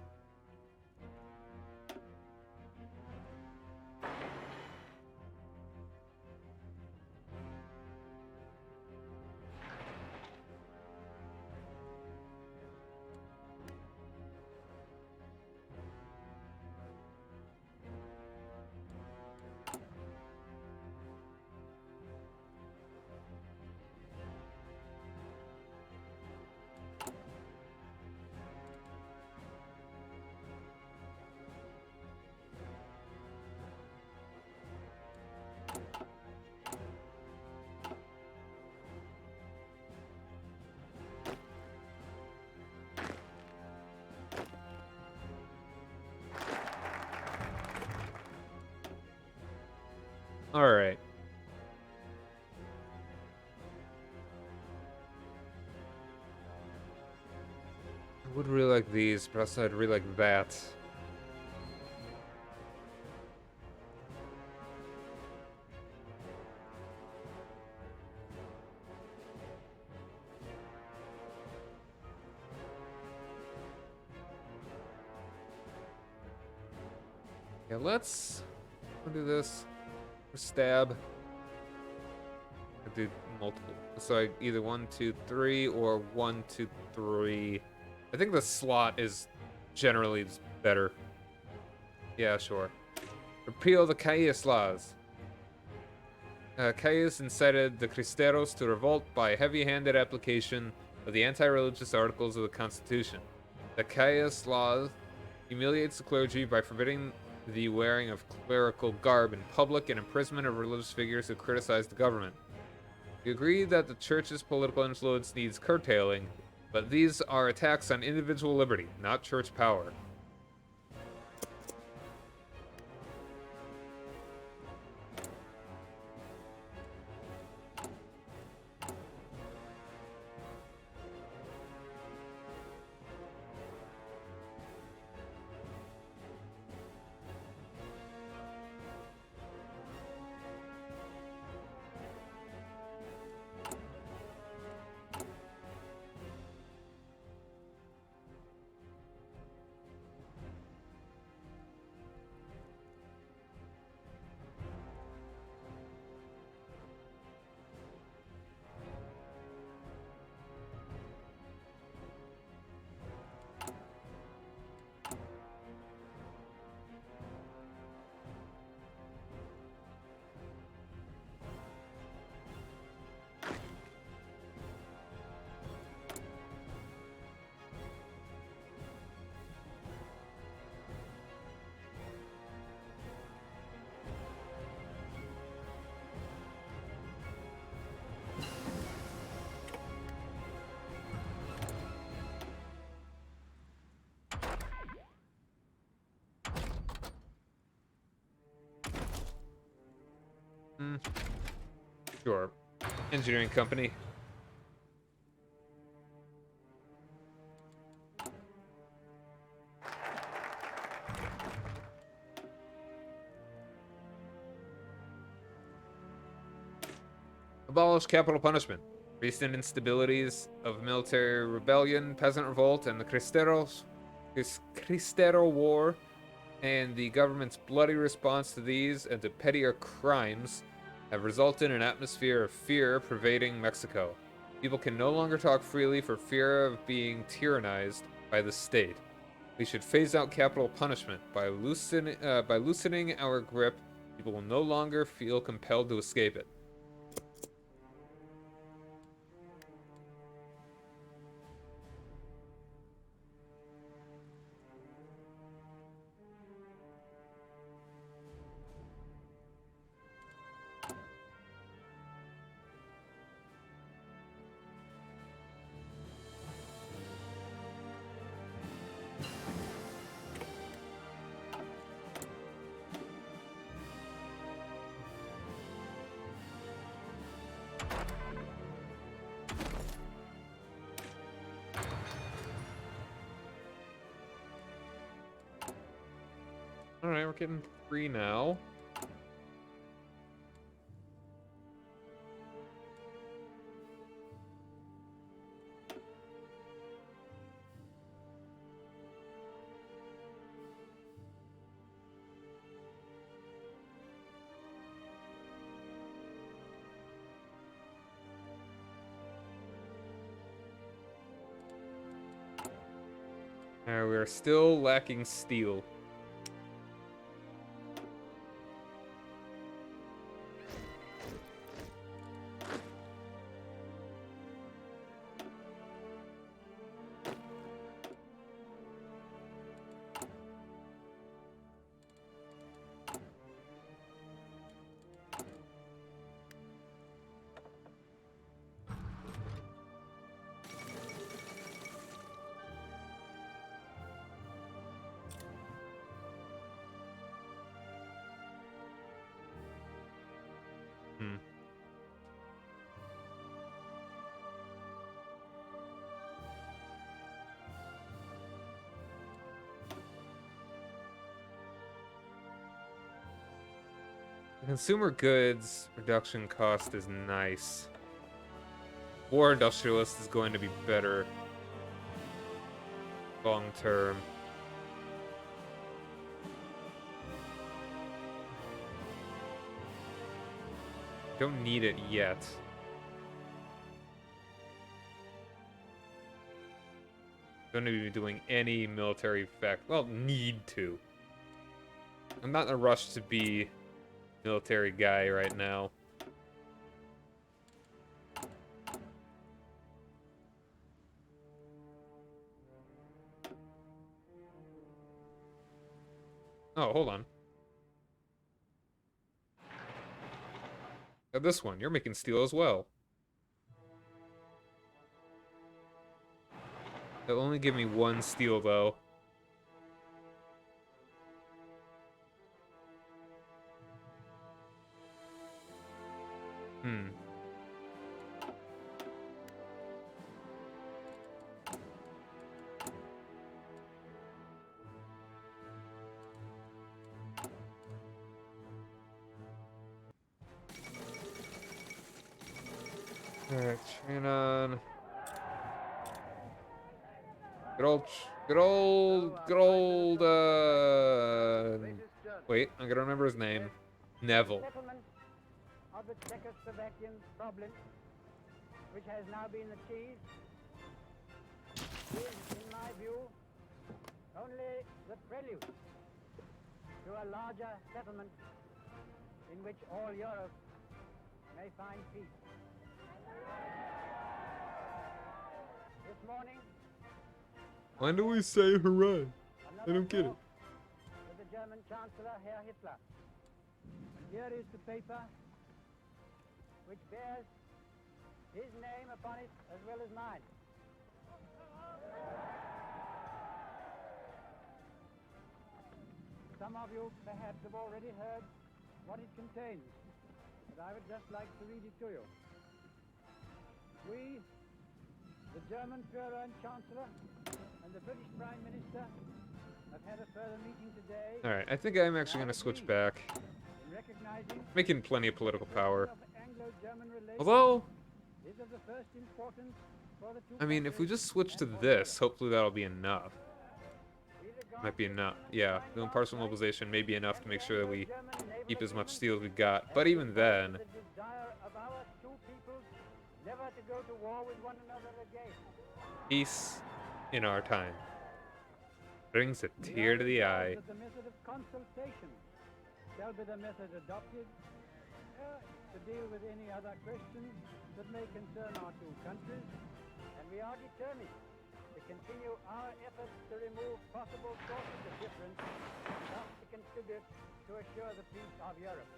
All right. I would really like these, but also I'd really like that. Yeah, let's do this. Stab. I do multiple. So I either 1, 2, 3 or 1, 2, 3. I think the slot is generally better. Yeah, sure. Repeal the Caius laws. Caius incited the Cristeros to revolt by heavy-handed application of the anti-religious articles of the Constitution. The Caius law humiliates the clergy by forbidding the wearing of clerical garb in public and imprisonment of religious figures who criticize the government. We agree that the church's political influence needs curtailing, but these are attacks on individual liberty, not church power. Sure. Engineering company. Abolish capital punishment. Recent instabilities of military rebellion, peasant revolt, and the Cristero War, and the government's bloody response to these and to pettier crimes have resulted in an atmosphere of fear pervading Mexico. People can no longer talk freely for fear of being tyrannized by the state. We should phase out capital punishment. By loosening our grip, people will no longer feel compelled to escape it. Alright, we're getting 3 now. We are still lacking steel. Consumer goods reduction cost is nice. War industrialist is going to be better long term. Don't need it yet. Don't need to be doing any military effect. Well, need to. I'm not in a rush to be military guy right now. Oh, hold on. Now this one, you're making steel as well. They'll only give me 1 steel though. Alright, train on. Good old, wait, I'm gonna remember his name. Neville. Of the Czechoslovakian problem, which has now been achieved, is, in my view, only the prelude to a larger settlement in which all Europe may find peace. This morning, Why do we say hooray? I don't get it. with the German Chancellor, Herr Hitler. And here is the paper which bears his name upon it as well as mine. Some of you perhaps have already heard what it contains, but I would just like to read it to you. We, the German Führer and Chancellor, and the British Prime Minister have had a further meeting today. Alright, I think I'm actually gonna switch back. Making plenty of political power. Although, I mean, if we just switch to this, hopefully that'll be enough. Might be enough. Yeah, doing partial mobilization may be enough to make sure that we keep as much steel as we got. But even then, peace in our time brings a tear to the eye. The method of consultation shall be the method adopted to deal with any other questions that may concern our two countries, and we are determined to continue our efforts to remove possible sources of difference and thus to contribute to assure the peace of Europe.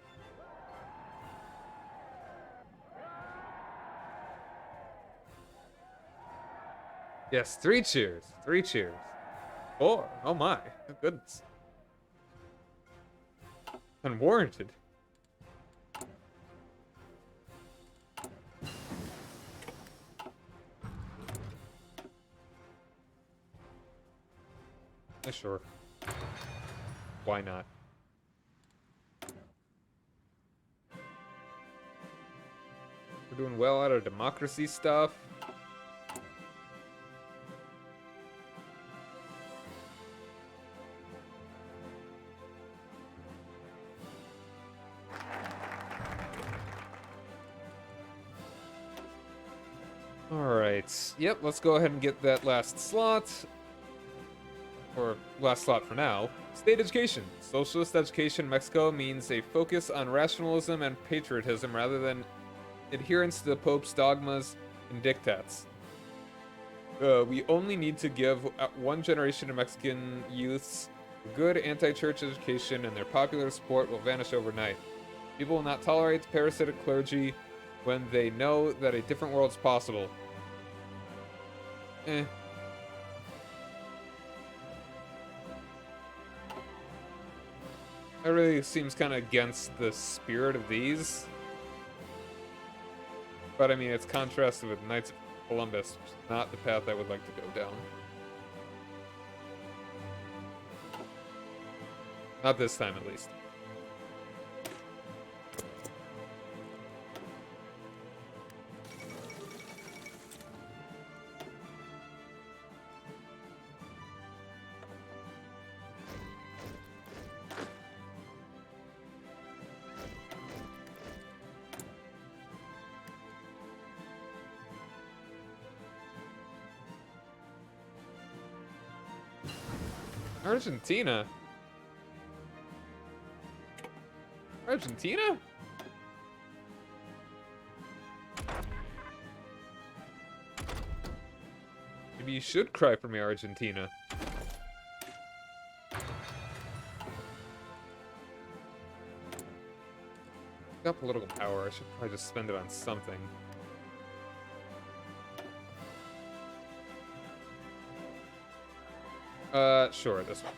Yes, 3 cheers. 3 cheers. 4. Oh my. Goodness. Unwarranted. Sure. Why not? We're doing well out of democracy stuff. Alright. Yep, let's go ahead and get that last slot. Or last slot for now. State education. Socialist education in Mexico means a focus on rationalism and patriotism rather than adherence to the Pope's dogmas and diktats. We only need to give one generation of Mexican youths a good anti-church education and their popular support will vanish overnight. People will not tolerate the parasitic clergy when they know that a different world is possible. That really seems kind of against the spirit of these. But I mean, it's contrasted with Knights of Columbus, which is not the path I would like to go down. Not this time, at least. Argentina? Argentina? Maybe you should cry for me, Argentina. Got political power. I should probably just spend it on something. Sure, this one.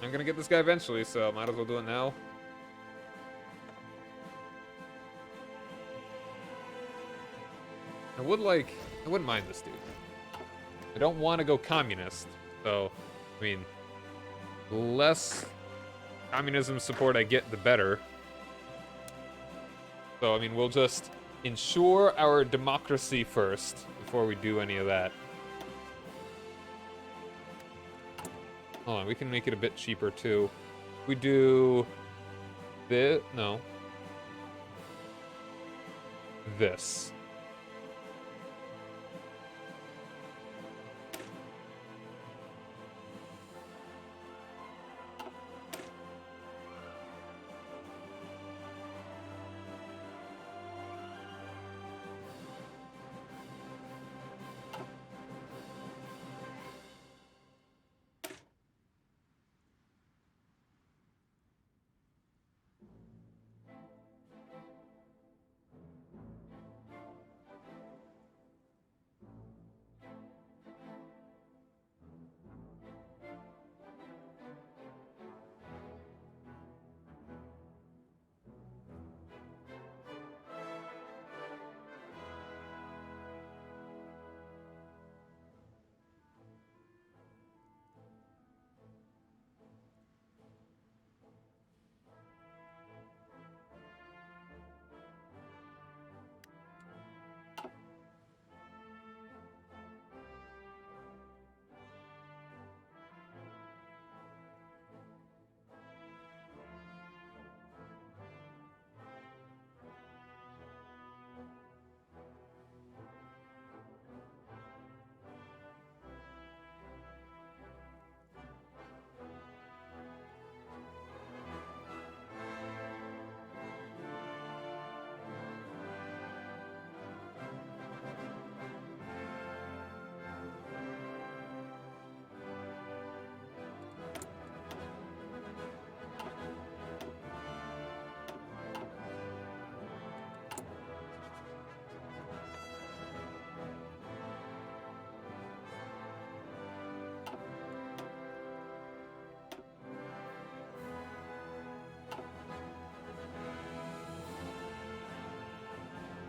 I'm gonna get this guy eventually, so might as well do it now. I wouldn't mind this dude. I don't want to go communist, so, I mean, the less communism support I get, the better. So, I mean, we'll just ensure our democracy first before we do any of that. Hold on, we can make it a bit cheaper, too. We do this, no. This.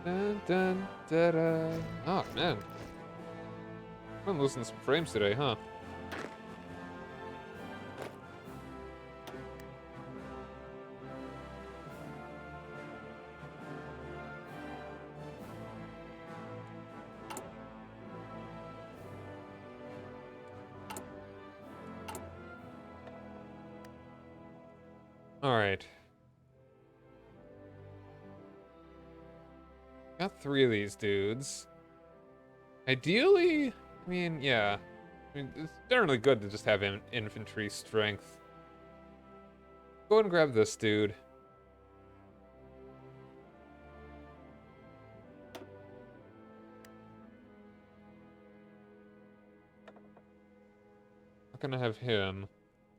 Dun, dun, da, da. Oh, man. I'm losing some frames today, huh? Alright. Got 3 of these dudes. Ideally, I mean, yeah. I mean, it's generally good to just have infantry strength. Go ahead and grab this dude. Not gonna have him.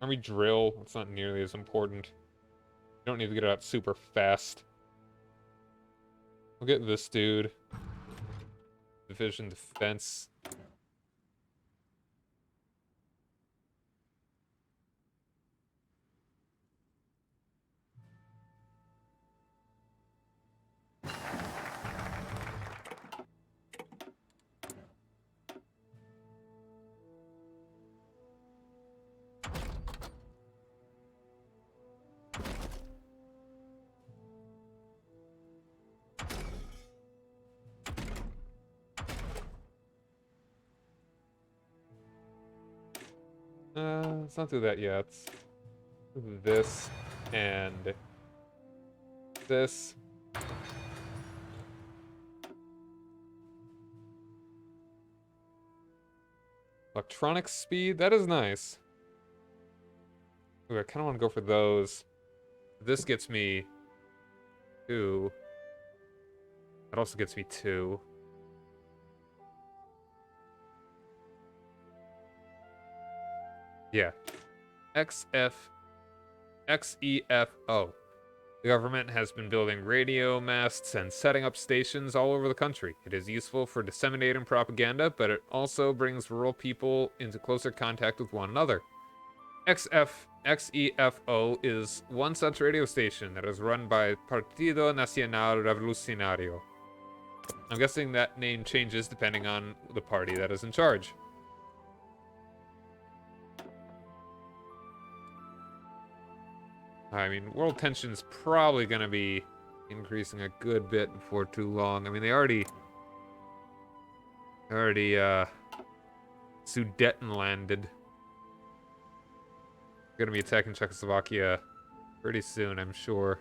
Army drill, it's not nearly as important. You don't need to get it out super fast. We'll get this dude. Division defense. Let's not do that yet. This and this. Electronic speed, that is nice. Ooh, I kind of want to go for those. This gets me 2. That also gets me 2. Yeah. XEFO. The government has been building radio masts and setting up stations all over the country. It is useful for disseminating propaganda, but it also brings rural people into closer contact with one another. XEFO is one such radio station that is run by Partido Nacional Revolucionario. I'm guessing that name changes depending on the party that is in charge. I mean, world tension's probably gonna be increasing a good bit before too long. I mean, they already Sudetenlanded. Gonna be attacking Czechoslovakia pretty soon, I'm sure.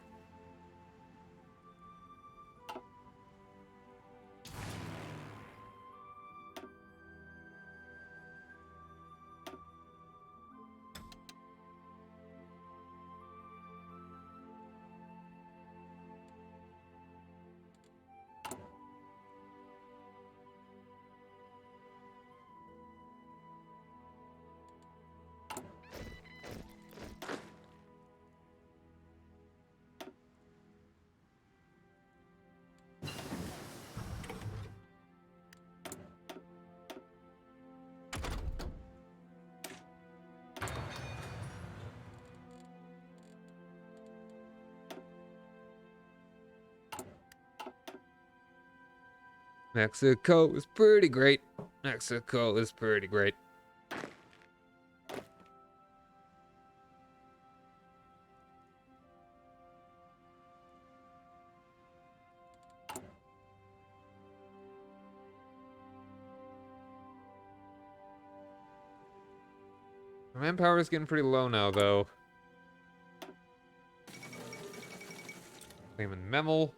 Mexico is pretty great. Mexico is pretty great. Manpower is getting pretty low now, though. Claiming Memel.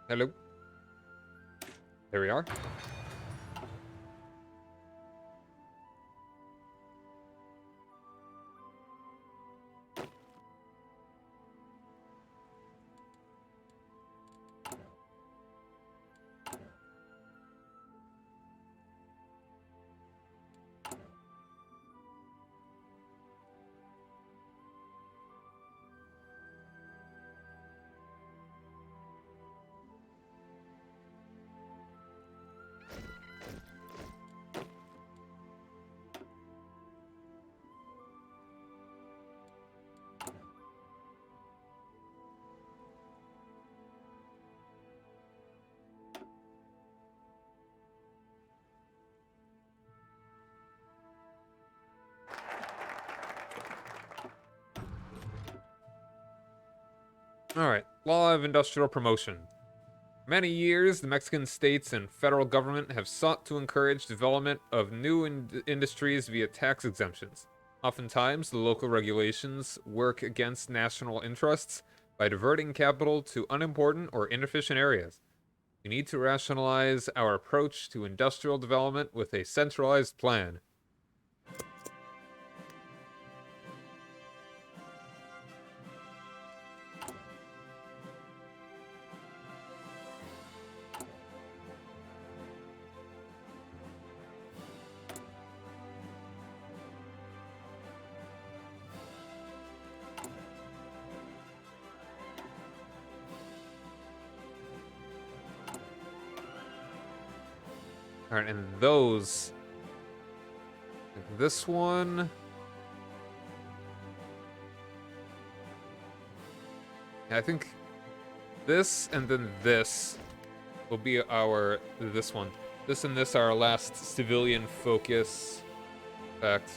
Hello. There we are. Alright, law of industrial promotion. For many years, the Mexican states and federal government have sought to encourage development of new industries via tax exemptions. Oftentimes, the local regulations work against national interests by diverting capital to unimportant or inefficient areas. We need to rationalize our approach to industrial development with a centralized plan. Alright, and those... This one... I think this and then this will be our... This one. This and this are our last civilian focus... Fact...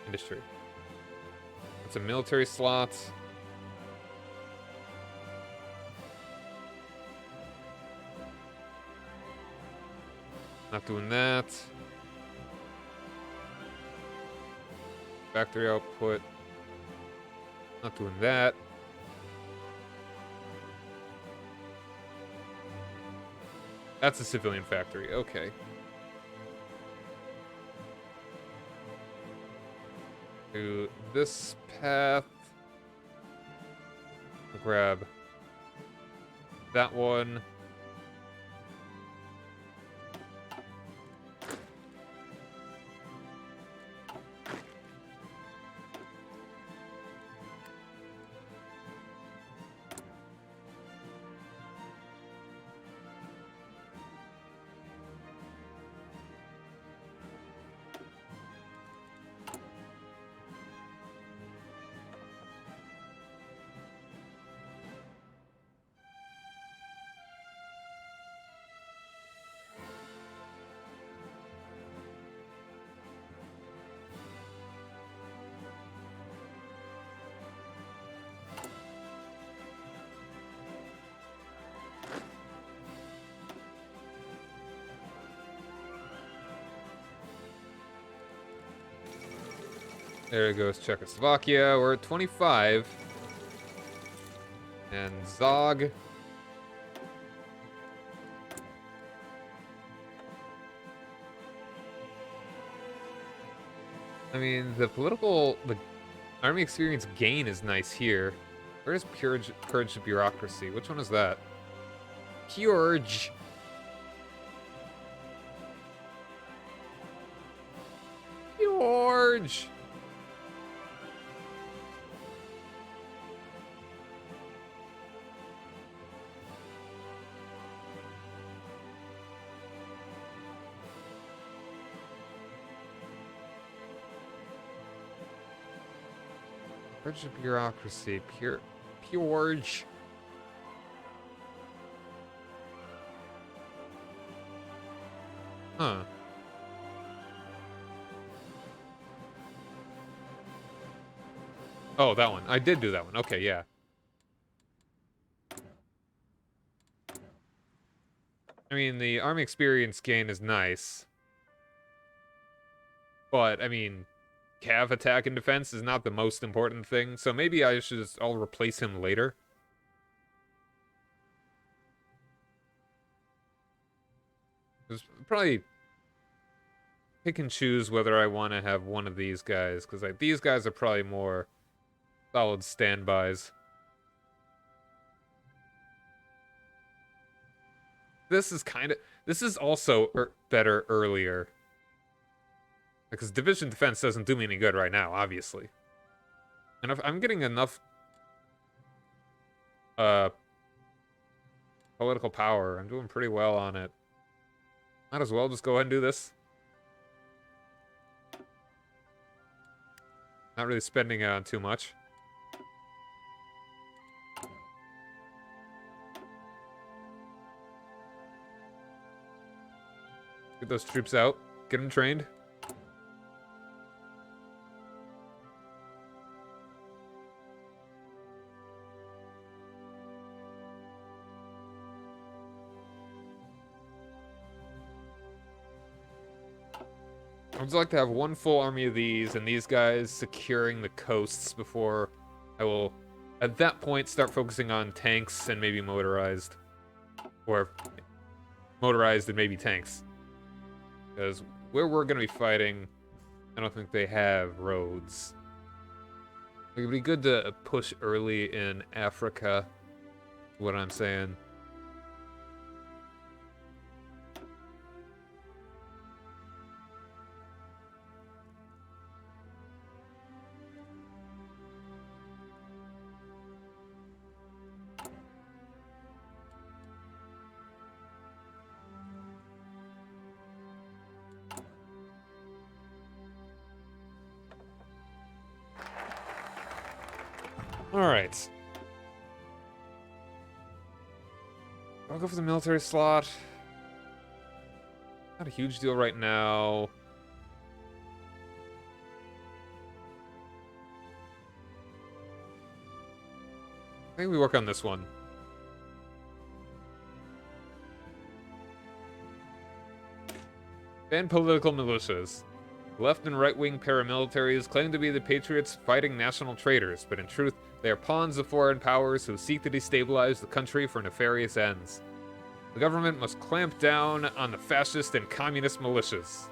Industry. It's a military slot. Not doing that. Factory output. Not doing that. That's a civilian factory. Okay. Do this path. Grab that one. There goes Czechoslovakia. We're at 25. And Zog. I mean, the army experience gain is nice here. Where's Purge Bureaucracy? Which one is that? Purge. Purge. Purge Bureaucracy. Purge. Huh. Oh, that one. I did do that one. Okay, yeah. I mean, the army experience gain is nice. But, I mean, Cav attack and defense is not the most important thing, so maybe I'll replace him later. Just probably pick and choose whether I want to have one of these guys, because like, these guys are probably more solid standbys. This is also better earlier. Because division defense doesn't do me any good right now, obviously. And if I'm getting enough political power, I'm doing pretty well on it. Might as well just go ahead and do this. Not really spending on too much. Get those troops out. Get them trained. I would like to have one full army of these, and these guys securing the coasts before I will, at that point, start focusing on tanks and maybe motorized. Or motorized and maybe tanks. Because where we're going to be fighting, I don't think they have roads. It would be good to push early in Africa, what I'm saying. Alright. I'll go for the military slot. Not a huge deal right now. I think we work on this one. Ban political militias. Left and right-wing paramilitaries claim to be the patriots fighting national traitors, but in truth, they are pawns of foreign powers who seek to destabilize the country for nefarious ends. The government must clamp down on the fascist and communist militias.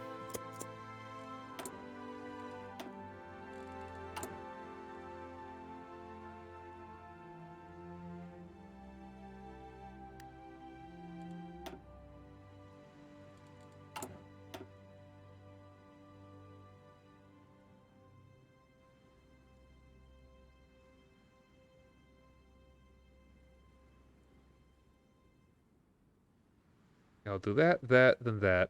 I'll do that, then that.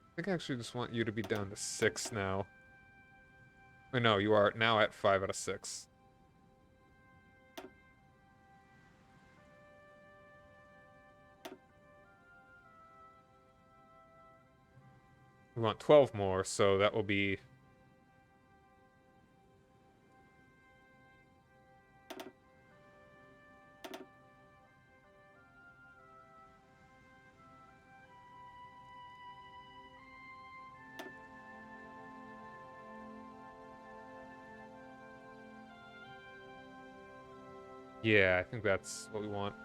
I think I actually just want you to be down to 6 now. Wait, no, you are now at 5 out of 6. We want 12 more, so that will be... Yeah, I think that's what we want.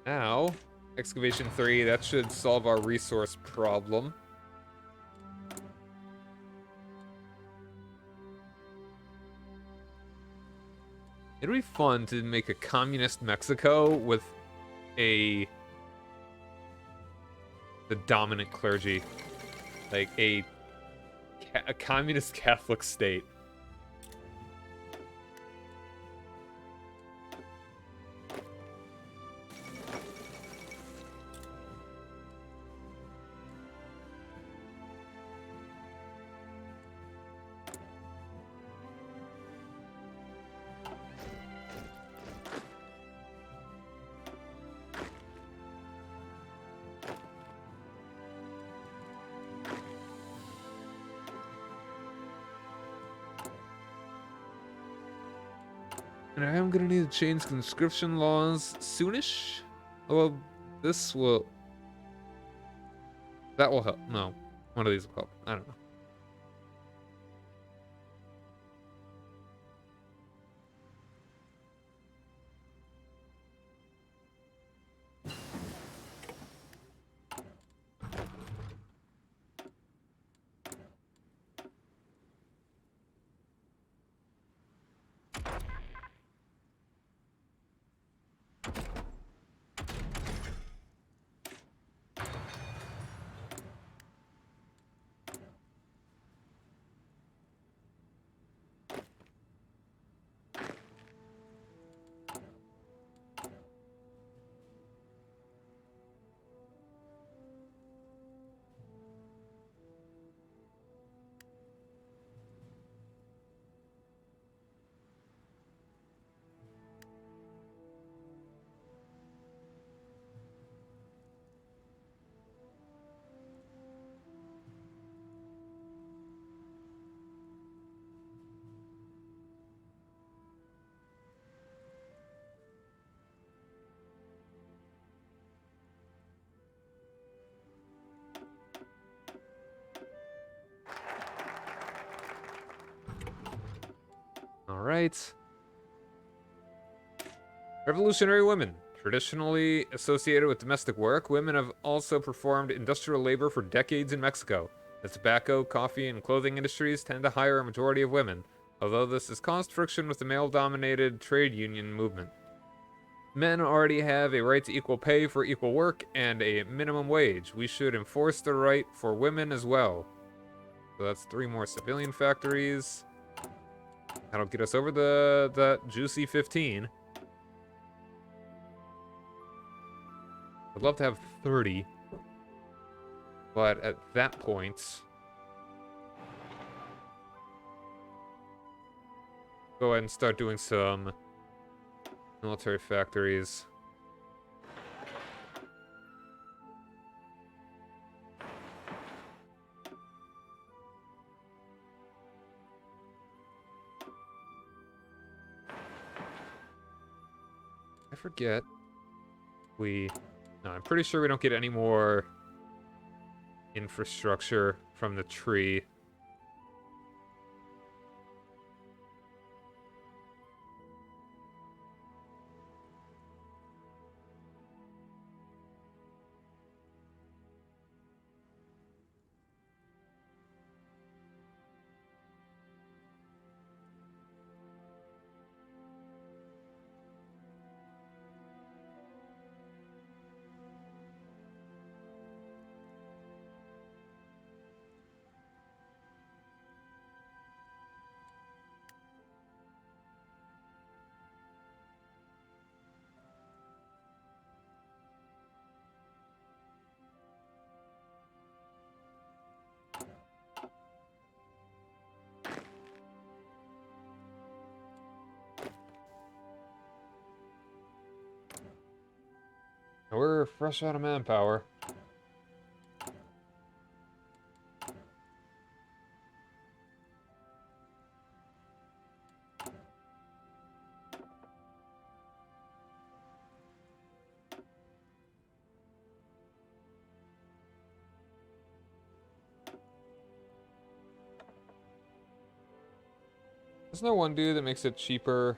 Now, excavation 3, that should solve our resource problem. It'd be fun to make a communist Mexico with the dominant clergy. Like a communist Catholic state. And I am gonna need to change conscription laws soonish. Well, this will... That will help. No, one of these will help. I don't know. All right. Revolutionary women. Traditionally associated with domestic work, women have also performed industrial labor for decades in Mexico. The tobacco, coffee, and clothing industries tend to hire a majority of women, although this has caused friction with the male-dominated trade union movement. Men already have a right to equal pay for equal work and a minimum wage. We should enforce the right for women as well. So that's 3 more civilian factories. That'll get us over the juicy 15. I'd love to have 30. But at that point... Go ahead and start doing some military factories. I forget. No, I'm pretty sure we don't get any more infrastructure from the tree. We're fresh out of manpower. Isn't there one dude that makes it cheaper?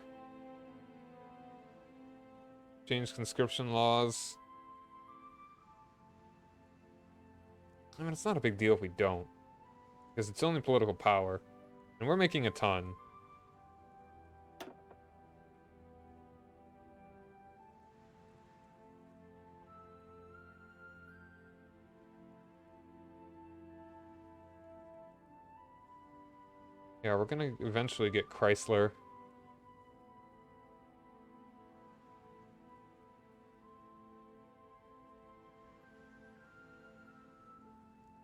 Change conscription laws. I mean, it's not a big deal if we don't. Because it's only political power. And we're making a ton. Yeah, we're gonna eventually get Chrysler.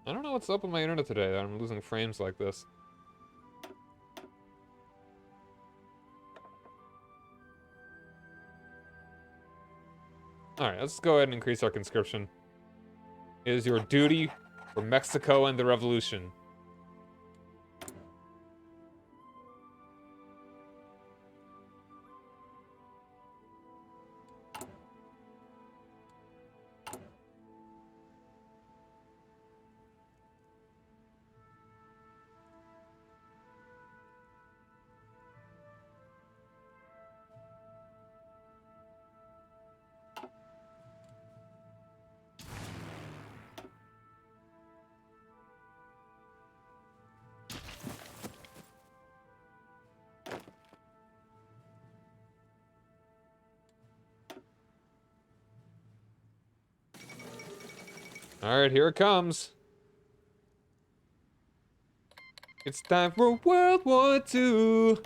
I don't know what's up with my internet today that I'm losing frames like this. Alright, let's go ahead and increase our conscription. It is your duty for Mexico and the revolution. Alright, here it comes. It's time for World War II.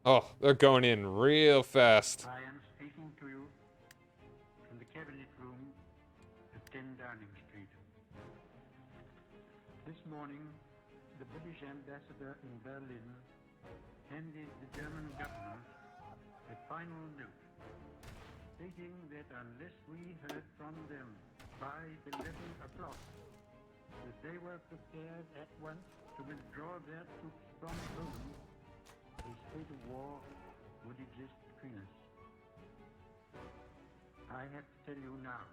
Oh, they're going in real fast. I am speaking to you from the cabinet room at 10 Downing Street. This morning, the British ambassador in Berlin handed the German government a final note, stating that unless we heard from them by 11 o'clock, that they were prepared at once to withdraw their troops from Poland, a state of war would exist between us. I have to tell you now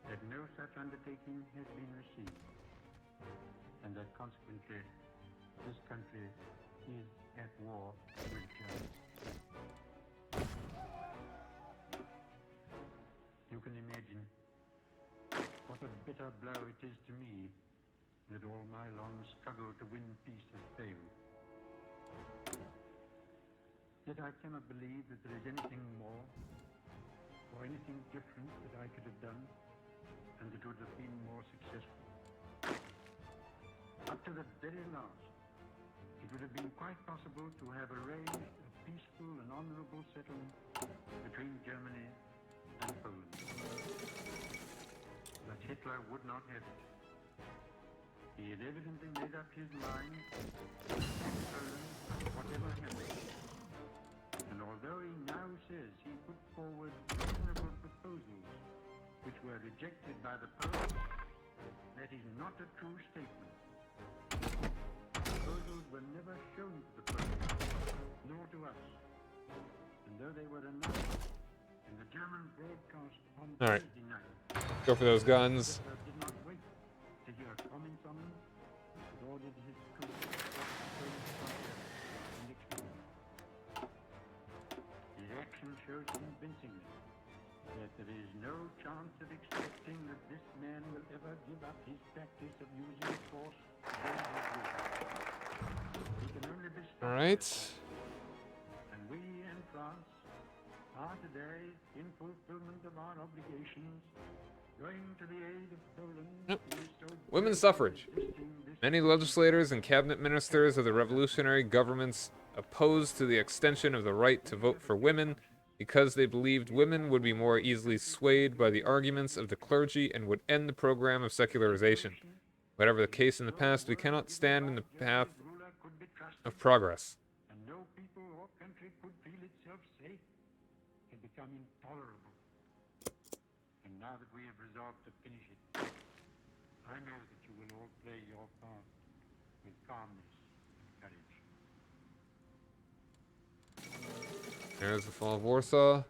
that no such undertaking has been received, and that consequently this country is at war with Germany. You can imagine what a bitter blow it is to me that all my long struggle to win peace has failed. Yet I cannot believe that there is anything more or anything different that I could have done and that would have been more successful. Up to the very last, it would have been quite possible to have arranged a peaceful and honorable settlement between Germany and Poland. But Hitler would not have it. He had evidently made up his mind to attack Poland whatever happened. And although he now says he put forward reasonable proposals which were rejected by the Poles, that is not a true statement. Proposals were never shown to the Poles, nor to us. And though they were announced in the German broadcast on Thursday night, Go for those guns. Hitler did not wait to hear comments on them, but ordered his troops to cross the Polish frontier the next morning. His action shows convincingly that there is no chance of expecting that this man will ever give up his practice of using force against his will. He can only be stopped. All right. And we in France are today, in fulfillment of our obligations, going to the aid of Poland. Yep. who is so Women's suffrage. resisting this Many legislators and cabinet ministers of the revolutionary governments opposed to the extension of the right to vote for women because they believed women would be more easily swayed by the arguments of the clergy and would end the program of secularization. Whatever the case in the past, we cannot stand in the path ruler could be trusted, of progress. and no people or country could feel itself safe, had become intolerable. And now that we have resolved to finish it, I know that you will all play your part with calmness and courage. There's the fall of Warsaw.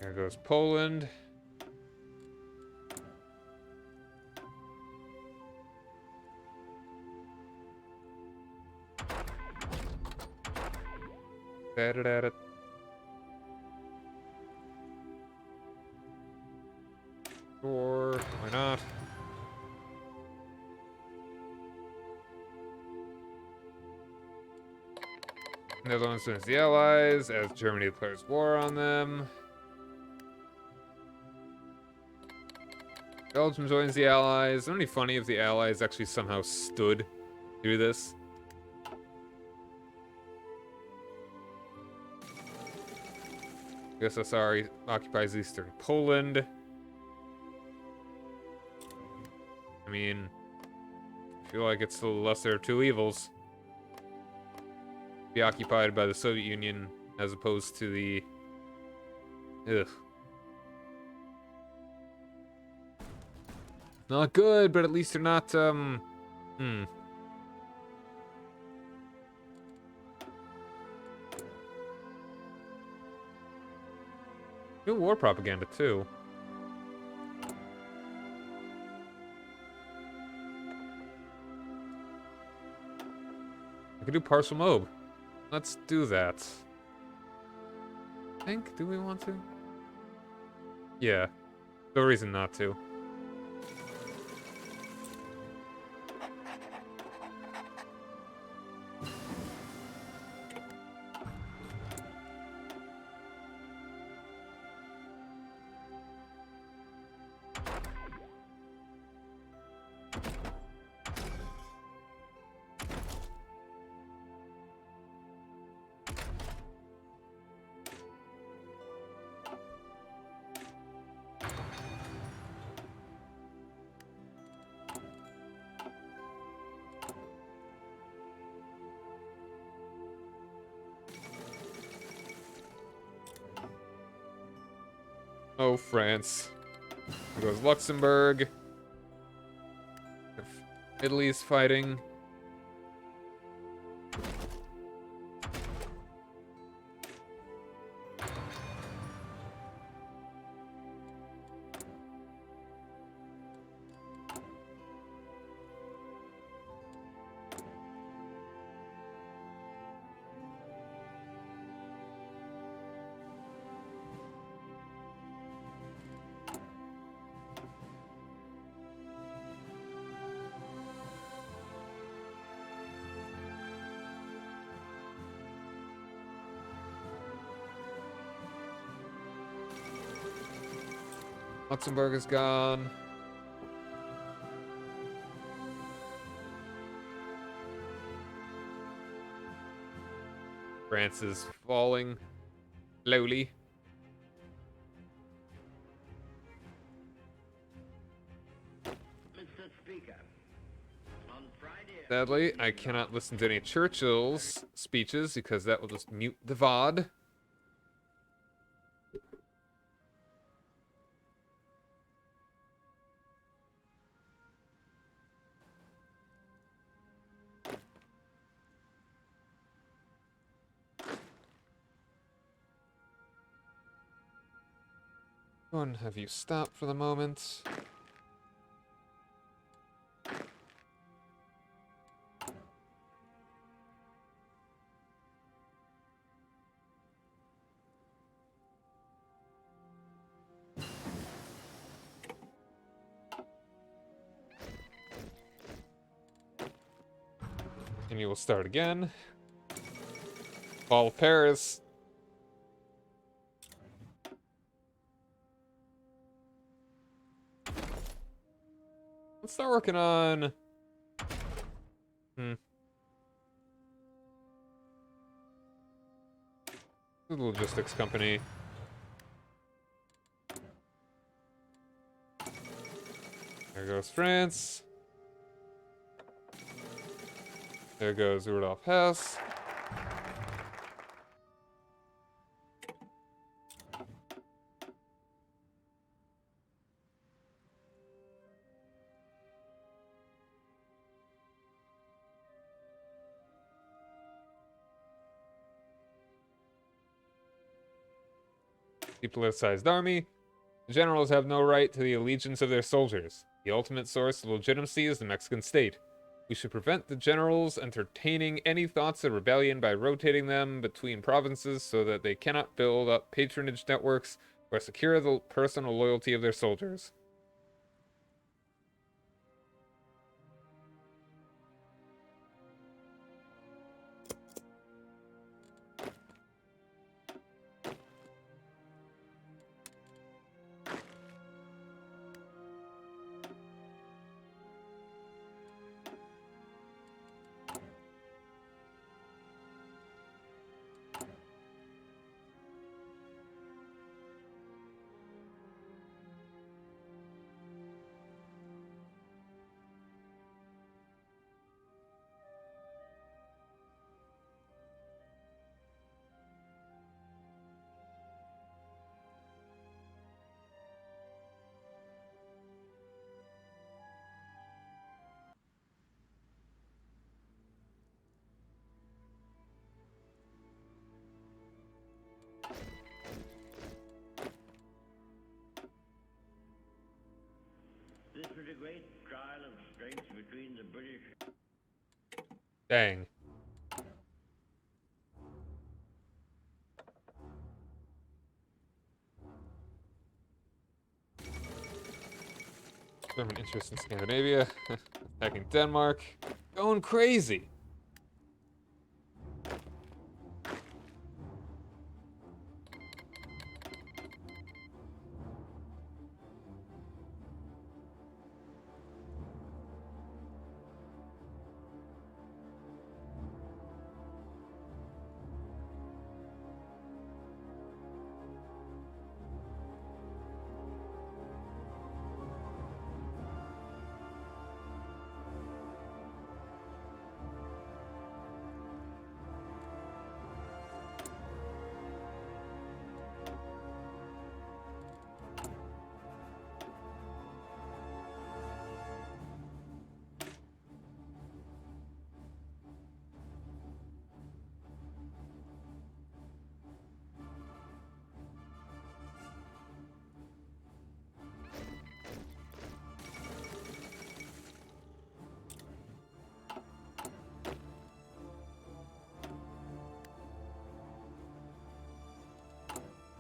There goes Poland. Da-da-da-da. Sure, why not? Netherlands joins the Allies as Germany declares war on them. Belgium joins the Allies. Wouldn't it be funny if the Allies actually somehow stood through this? USSR occupies eastern Poland. I mean, I feel like it's the lesser of two evils. Be occupied by the Soviet Union as opposed to the... Ugh. Not good, but at least they're not, New war propaganda, too. I could do partial mob. Let's do that. think. Do we want to? Yeah. No reason not to. Oh, France. There goes Luxembourg. Italy's fighting. Luxembourg is gone. France is falling slowly. Mr. Speaker, on Friday... Sadly, I cannot listen to any Churchill's speeches because that will just mute the VOD. Go and have you stop for the moment. And you will start again. Fall of Paris. Let's start working on... The logistics company. There goes France. There goes Rudolf Hess. Depoliticized army. The generals have no right to the allegiance of their soldiers. The ultimate source of legitimacy is the Mexican state. We should prevent the generals entertaining any thoughts of rebellion by rotating them between provinces so that they cannot build up patronage networks or secure the personal loyalty of their soldiers. This was a great trial of strength between the British... Dang. German interest in Scandinavia. Attacking Denmark. Going crazy.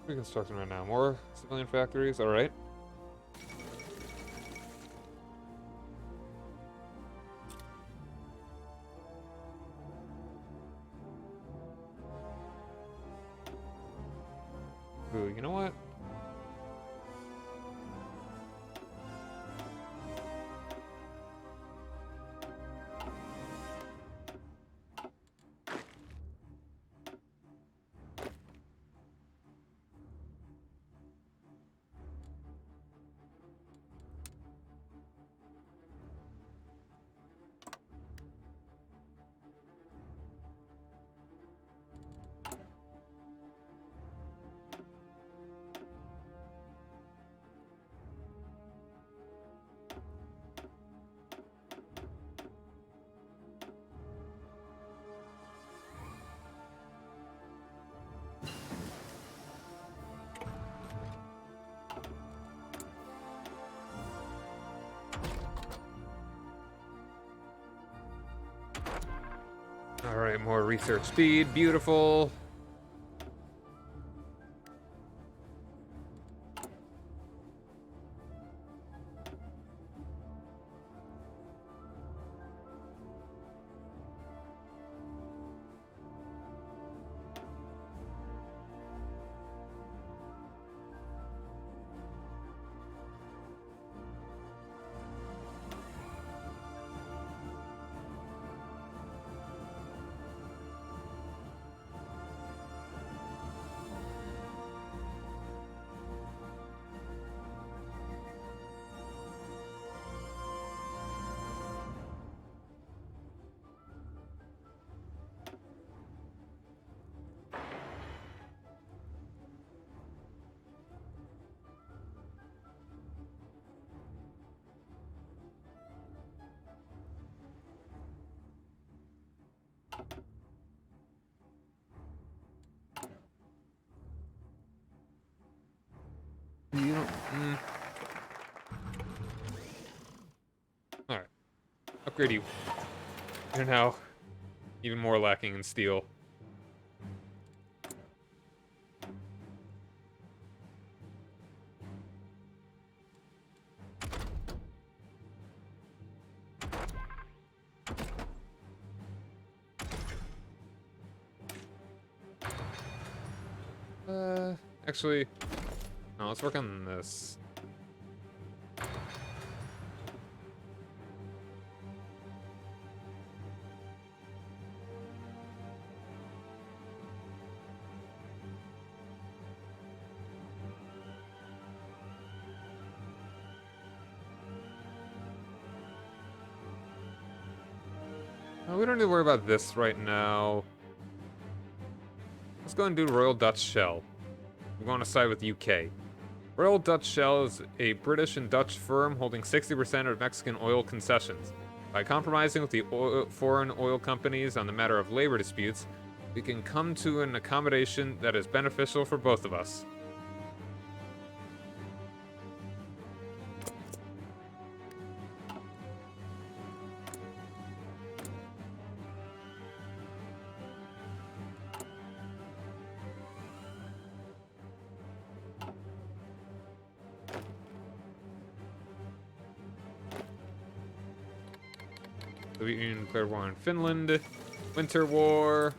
Reconstruction right now. More civilian factories. All right. Ooh, you know what? All right, more research speed. Beautiful. You don't. All right. Upgrade you. You're now even more lacking in steel. Actually, no, let's work on this. We don't need to worry about this right now. Let's go and do Royal Dutch Shell. We're going to side with UK. Royal Dutch Shell is a British and Dutch firm holding 60% of Mexican oil concessions. By compromising with the foreign oil companies on the matter of labor disputes, we can come to an accommodation that is beneficial for both of us. Soviet Union declared war on Finland. Winter War.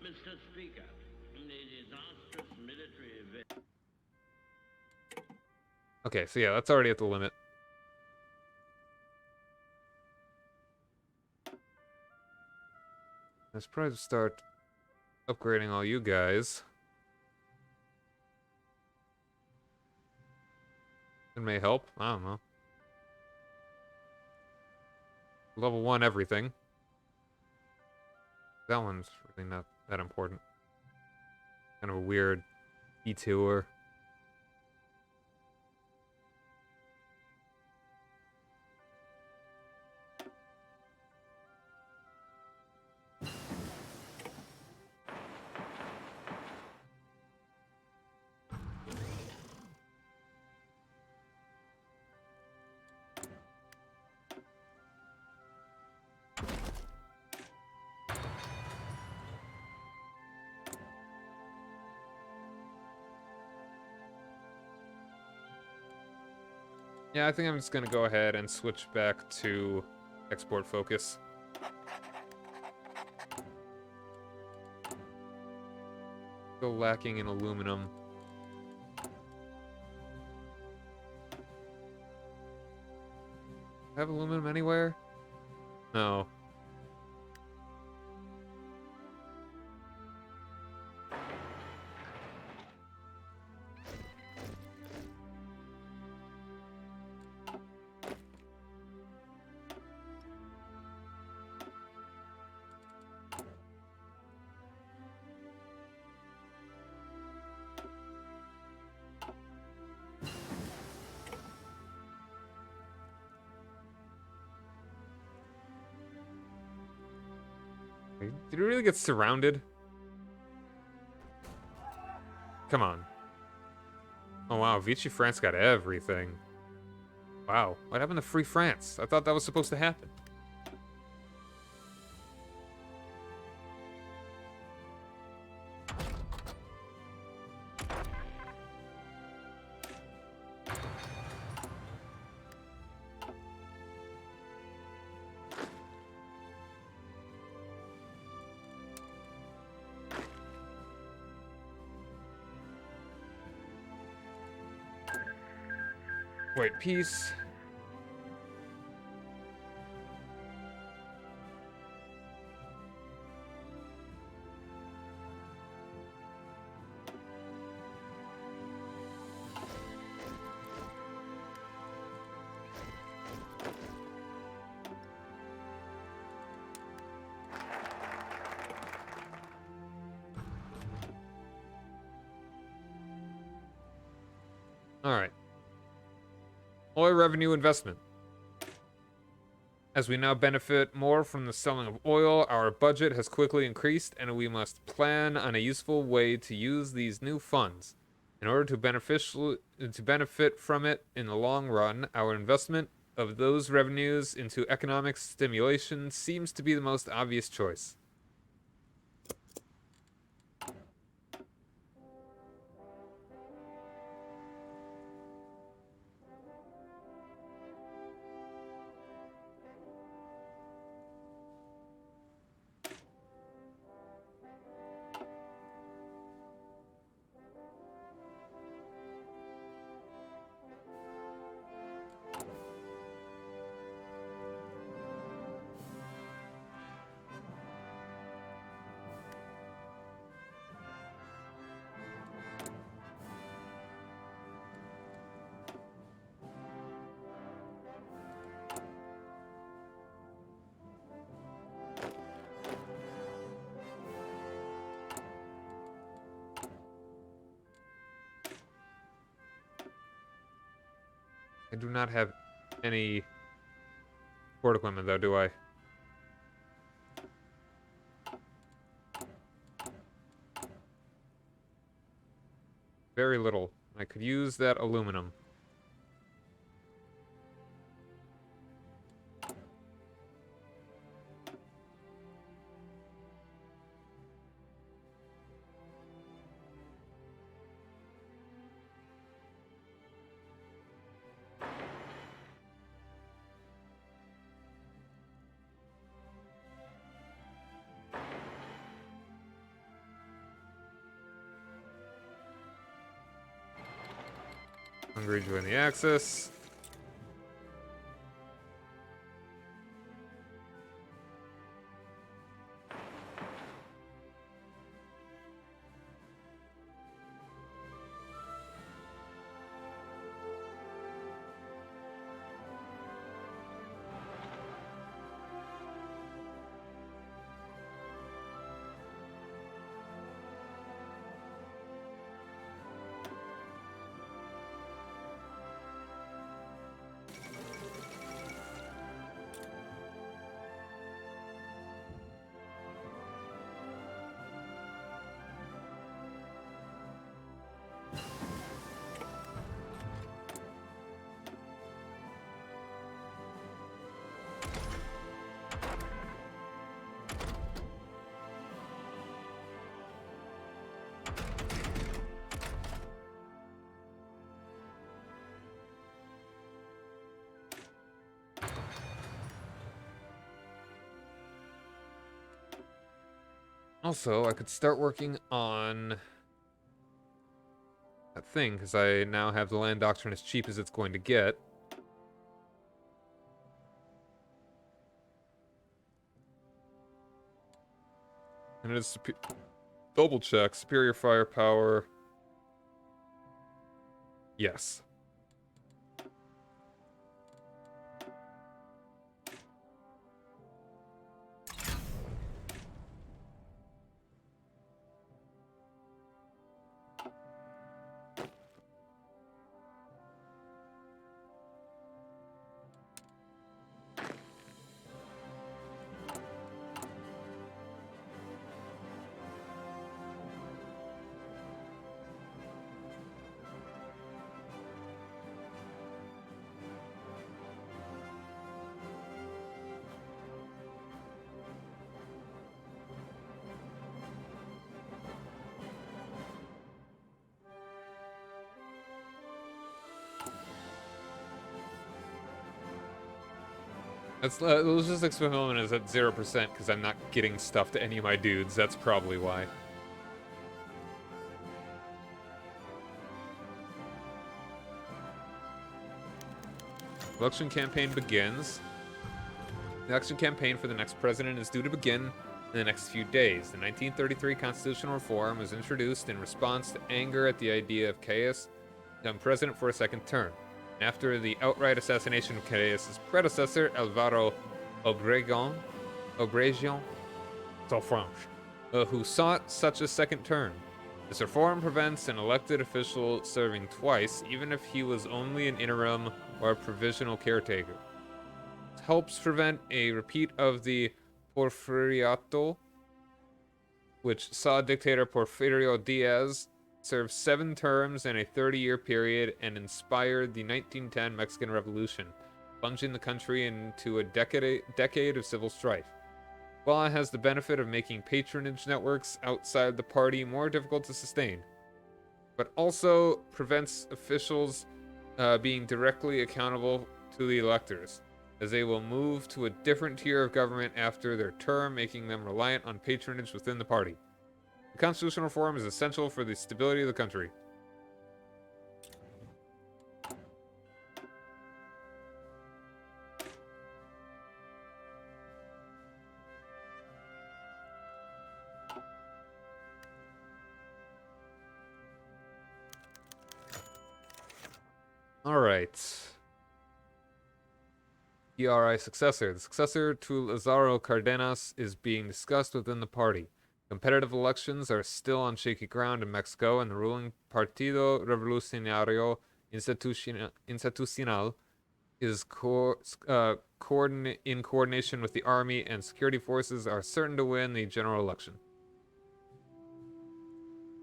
Mr. Speaker, the disastrous military event. Okay, so yeah, that's already at the limit. Let's probably start upgrading all you guys. It may help. I don't know. Level 1 everything. That one's really not that important. Kind of a weird detour. Yeah, I think I'm just gonna go ahead and switch back to export focus. Still lacking in aluminum. Have aluminum anywhere? No. Did he really get surrounded? Come on. Oh wow, Vichy France got everything. Wow, what happened to Free France? I thought that was supposed to happen. Wait, peace. All right. Oil revenue investment. As we now benefit more from the selling of oil, our budget has quickly increased, and we must plan on a useful way to use these new funds. In order to benefit from it in the long run, our investment of those revenues into economic stimulation seems to be the most obvious choice. I do not have any port equipment, though, do I? Very little. I could use that aluminum. Hungary join the Axis. Also, I could start working on that thing, because I now have the land doctrine as cheap as it's going to get. And it is double check, superior firepower. Yes. That's logistics fulfillment is at 0% because I'm not getting stuff to any of my dudes. That's probably why. Election campaign begins. The election campaign for the next president is due to begin in the next few days. The 1933 constitutional reform was introduced in response to anger at the idea of Caius becoming president for a second term. After the outright assassination of Caius' predecessor, Alvaro Obregón, so French, who sought such a second term. This reform prevents an elected official serving twice, even if he was only an interim or a provisional caretaker. It helps prevent a repeat of the Porfiriato, which saw dictator Porfirio Diaz served 7 terms in a 30-year period and inspired the 1910 Mexican Revolution, plunging the country into a decade of civil strife. While it has the benefit of making patronage networks outside the party more difficult to sustain, but also prevents officials being directly accountable to the electors, as they will move to a different tier of government after their term, making them reliant on patronage within the party. The constitutional reform is essential for the stability of the country. Alright. PRI successor. The successor to Lazaro Cardenas is being discussed within the party. Competitive elections are still on shaky ground in Mexico, and the ruling Partido Revolucionario institucional is in coordination with the army and security forces are certain to win the general election.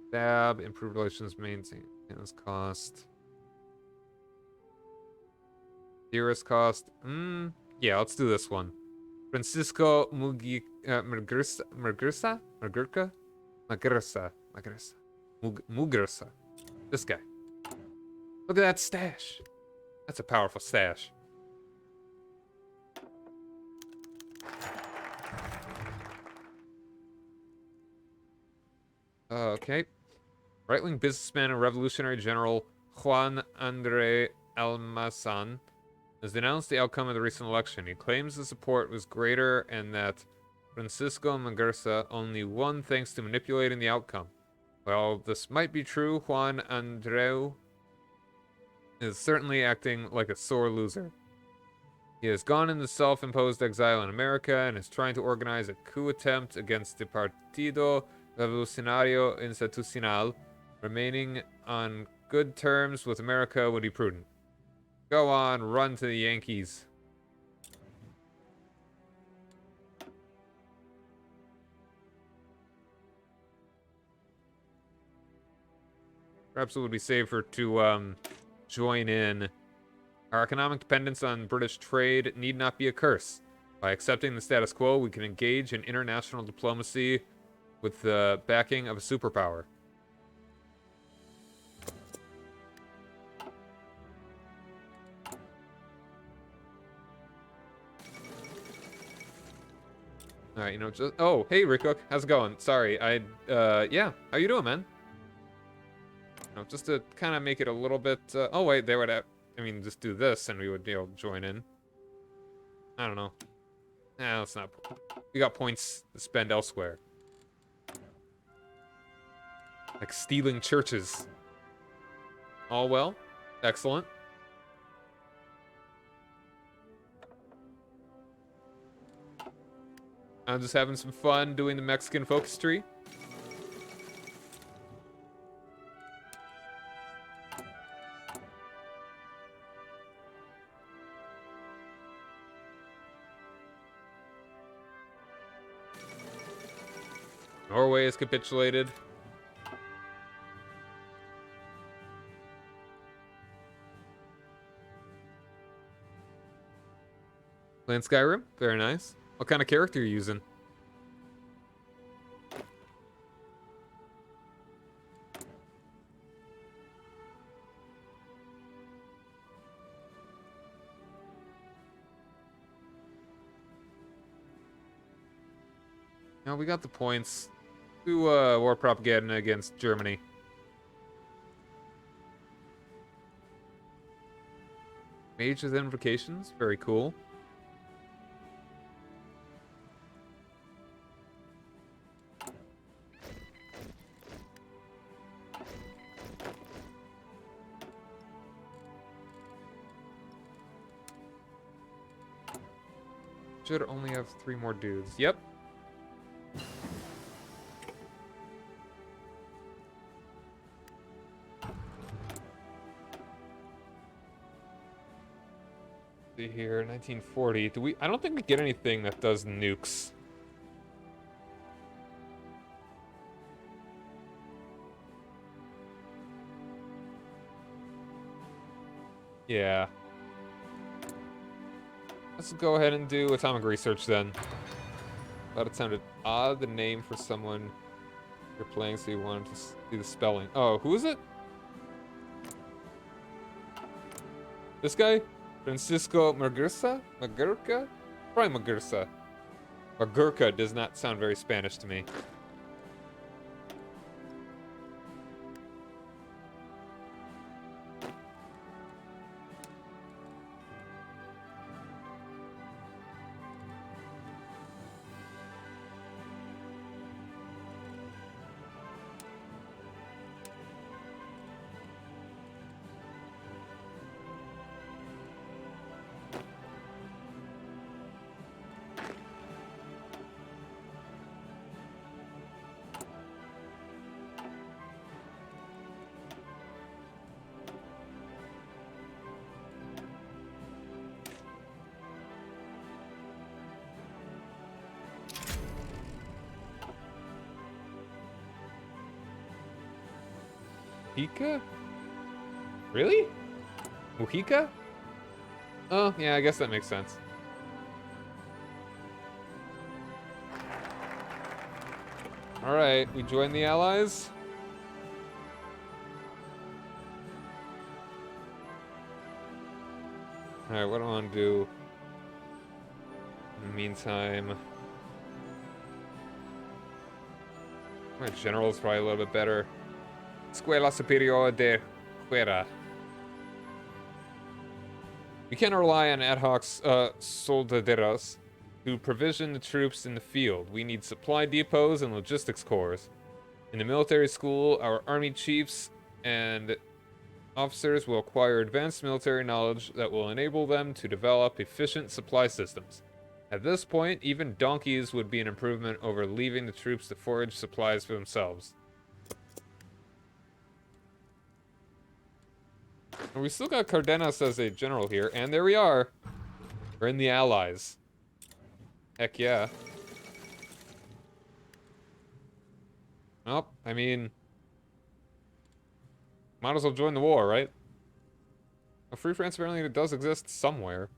Stab, improve relations, maintain cost. Dearest cost. Yeah, let's do this one. Francisco Muguerza? This guy. Look at that stash. That's a powerful stash. Okay. Right-wing businessman and revolutionary general Juan Andre Almazan has denounced the outcome of the recent election. He claims the support was greater and that Francisco Muguerza only won thanks to manipulating the outcome. Well, this might be true. Juan Andreu is certainly acting like a sore loser. He has gone into self-imposed exile in America and is trying to organize a coup attempt against the Partido Revolucionario Institucional. Remaining on good terms with America would be prudent. Go on, run to the Yankees. Perhaps it would be safer to join in. Our economic dependence on British trade need not be a curse. By accepting the status quo, we can engage in international diplomacy with the backing of a superpower. Alright, you know, just... Oh, hey, Rickhook. How's it going? Sorry, yeah. How you doing, man? You know, just to kind of make it a little bit... oh, wait, they would have... I mean, just do this and we would be able to join in. I don't know. Nah, let's not... We got points to spend elsewhere. Like stealing churches. All well. Excellent. I'm just having some fun doing the Mexican focus tree. Norway has capitulated. Playing Skyrim? Very nice. What kind of character are you using? No, we got the points. Do war propaganda against Germany. Mage with invocations? Very cool. Should only have 3 more dudes. Yep. See here, 1940. Do we? I don't think we get anything that does nukes. Yeah. Let's go ahead and do atomic research then. Thought it sounded odd, the name for someone you're playing, so you wanted to see the spelling. Oh, who is it? This guy? Francisco Muguerza? Muguerza? Probably Muguerza. Muguerza does not sound very Spanish to me. Mujica? Really? Mujica? Oh, yeah, I guess that makes sense. Alright, we join the Allies. Alright, what do I want to do? In the meantime... My general's probably a little bit better. Escuela Superior de Fuera. We can't rely on ad hoc soldaderos to provision the troops in the field. We need supply depots and logistics corps. In the military school, our army chiefs and officers will acquire advanced military knowledge that will enable them to develop efficient supply systems. At this point, even donkeys would be an improvement over leaving the troops to forage supplies for themselves. And we still got Cardenas as a general here, and there we are. We're in the Allies. Heck yeah. Well, I mean... might as well join the war, right? A Free France apparently does exist somewhere.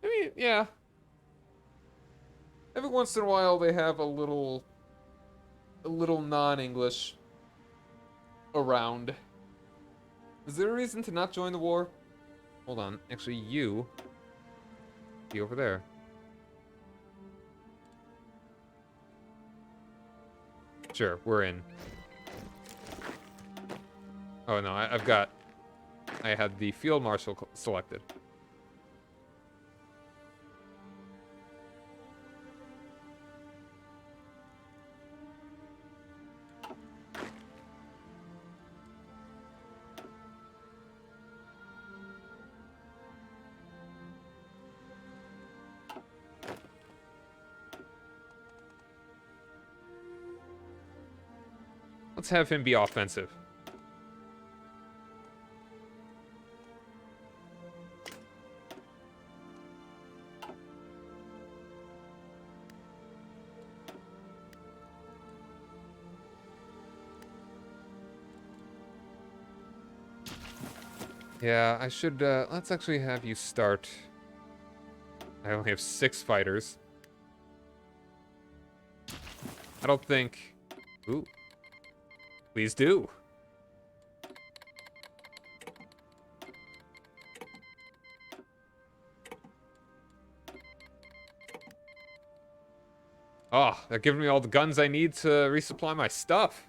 I mean, yeah. Every once in a while they have a little non-English around. Is there a reason to not join the war? Hold on. Actually, you be over there. Sure, we're in. Oh no, I had the field marshal selected. Let's have him be offensive. Yeah, I should, let's actually have you start. I only have 6 fighters. I don't think... Ooh. Please do. Oh, they're giving me all the guns I need to resupply my stuff.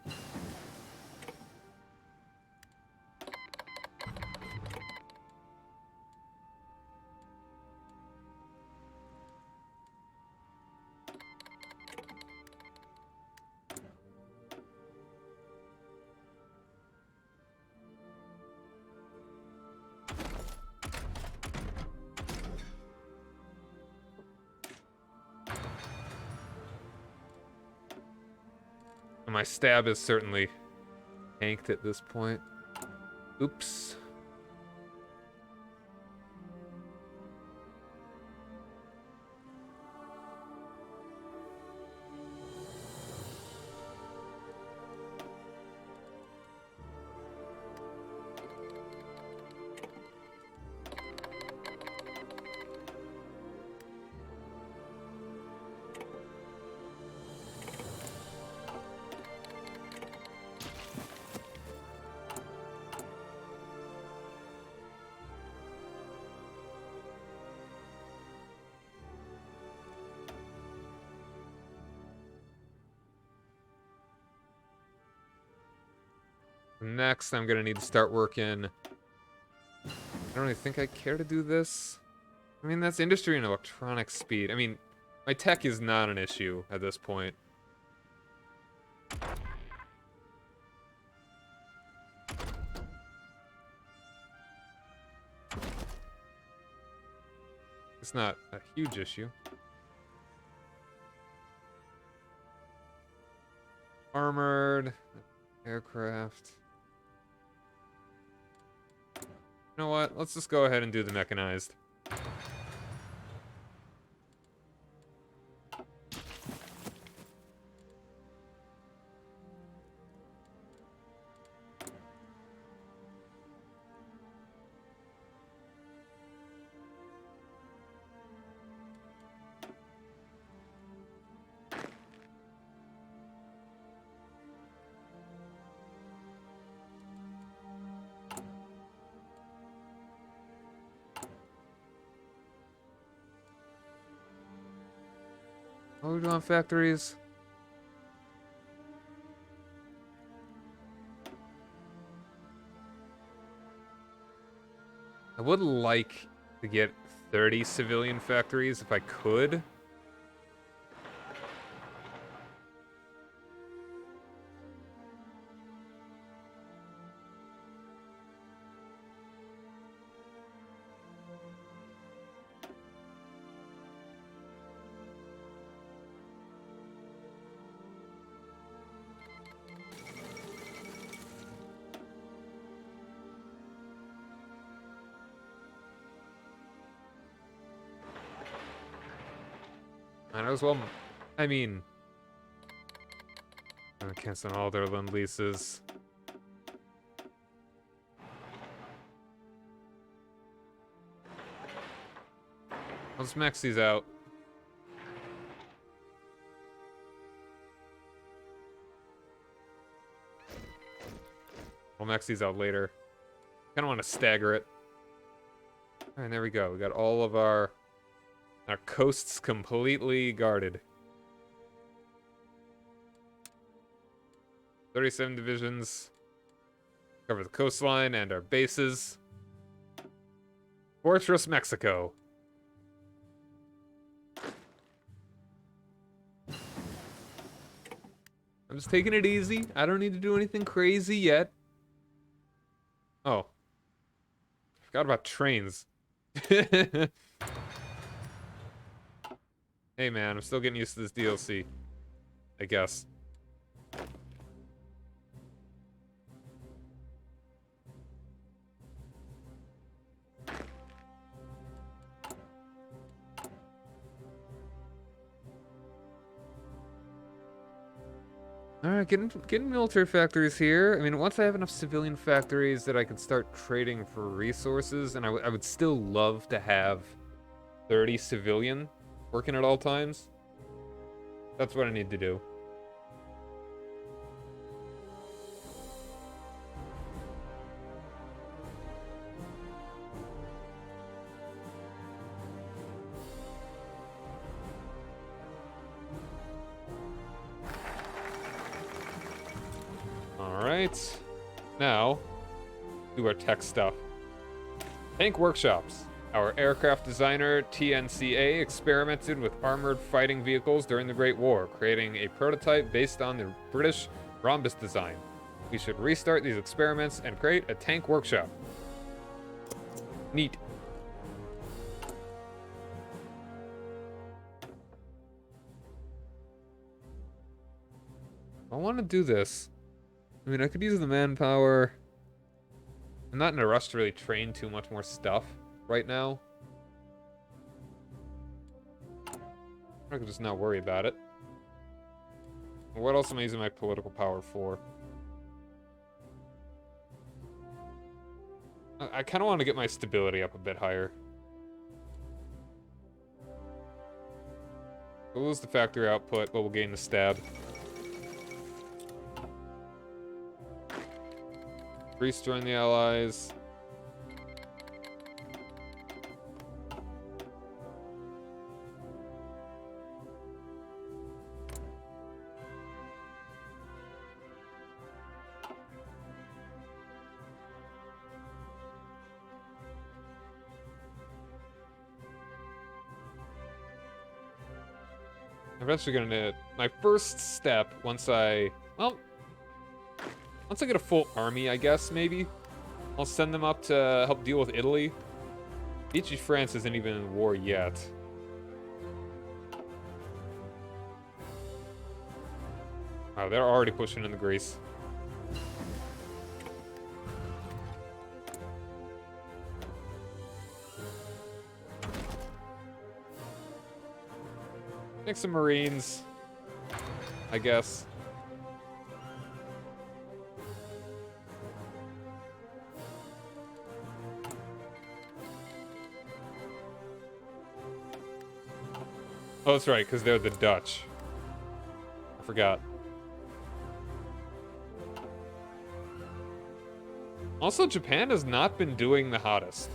My stab is certainly tanked at this point. Oops. Next, I'm gonna need to start working. I don't really think I care to do this. I mean, that's industry and electronic speed. I mean, my tech is not an issue at this point. It's not a huge issue. Armored aircraft. You know what? Let's just go ahead and do the mechanized. What are we doing on factories? I would like to get 30 civilian factories if I could. Might as well. I mean, I'm gonna cancel all their land leases. Let's max these out. We'll max these out later. Kind of want to stagger it. All right, there we go. We got all of our coasts completely guarded. 37 divisions. Cover the coastline and our bases. Fortress Mexico. I'm just taking it easy. I don't need to do anything crazy yet. Oh. Forgot about trains. Hey man, I'm still getting used to this DLC. I guess. Alright, getting military factories here. I mean, once I have enough civilian factories that I can start trading for resources, and I would still love to have 30 civilian working at all times. That's what I need to do. Alright. Now, do our tech stuff. Tank workshops. Our aircraft designer, TNCA, experimented with armored fighting vehicles during the Great War, creating a prototype based on the British rhombus design. We should restart these experiments and create a tank workshop. Neat. I want to do this. I mean, I could use the manpower. I'm not in a rush to really train too much more stuff right now. I could just not worry about it. What else am I using my political power for? I kind of want to get my stability up a bit higher. We'll lose the factory output, but we'll gain the stab. Greece join the Allies. I'm eventually gonna, my first step once I get a full army, I guess, maybe, I'll send them up to help deal with Italy. Vichy France isn't even in war yet. Wow, they're already pushing into Greece. Make some Marines, I guess. Oh, that's right, because they're the Dutch. I forgot. Also, Japan has not been doing the hottest.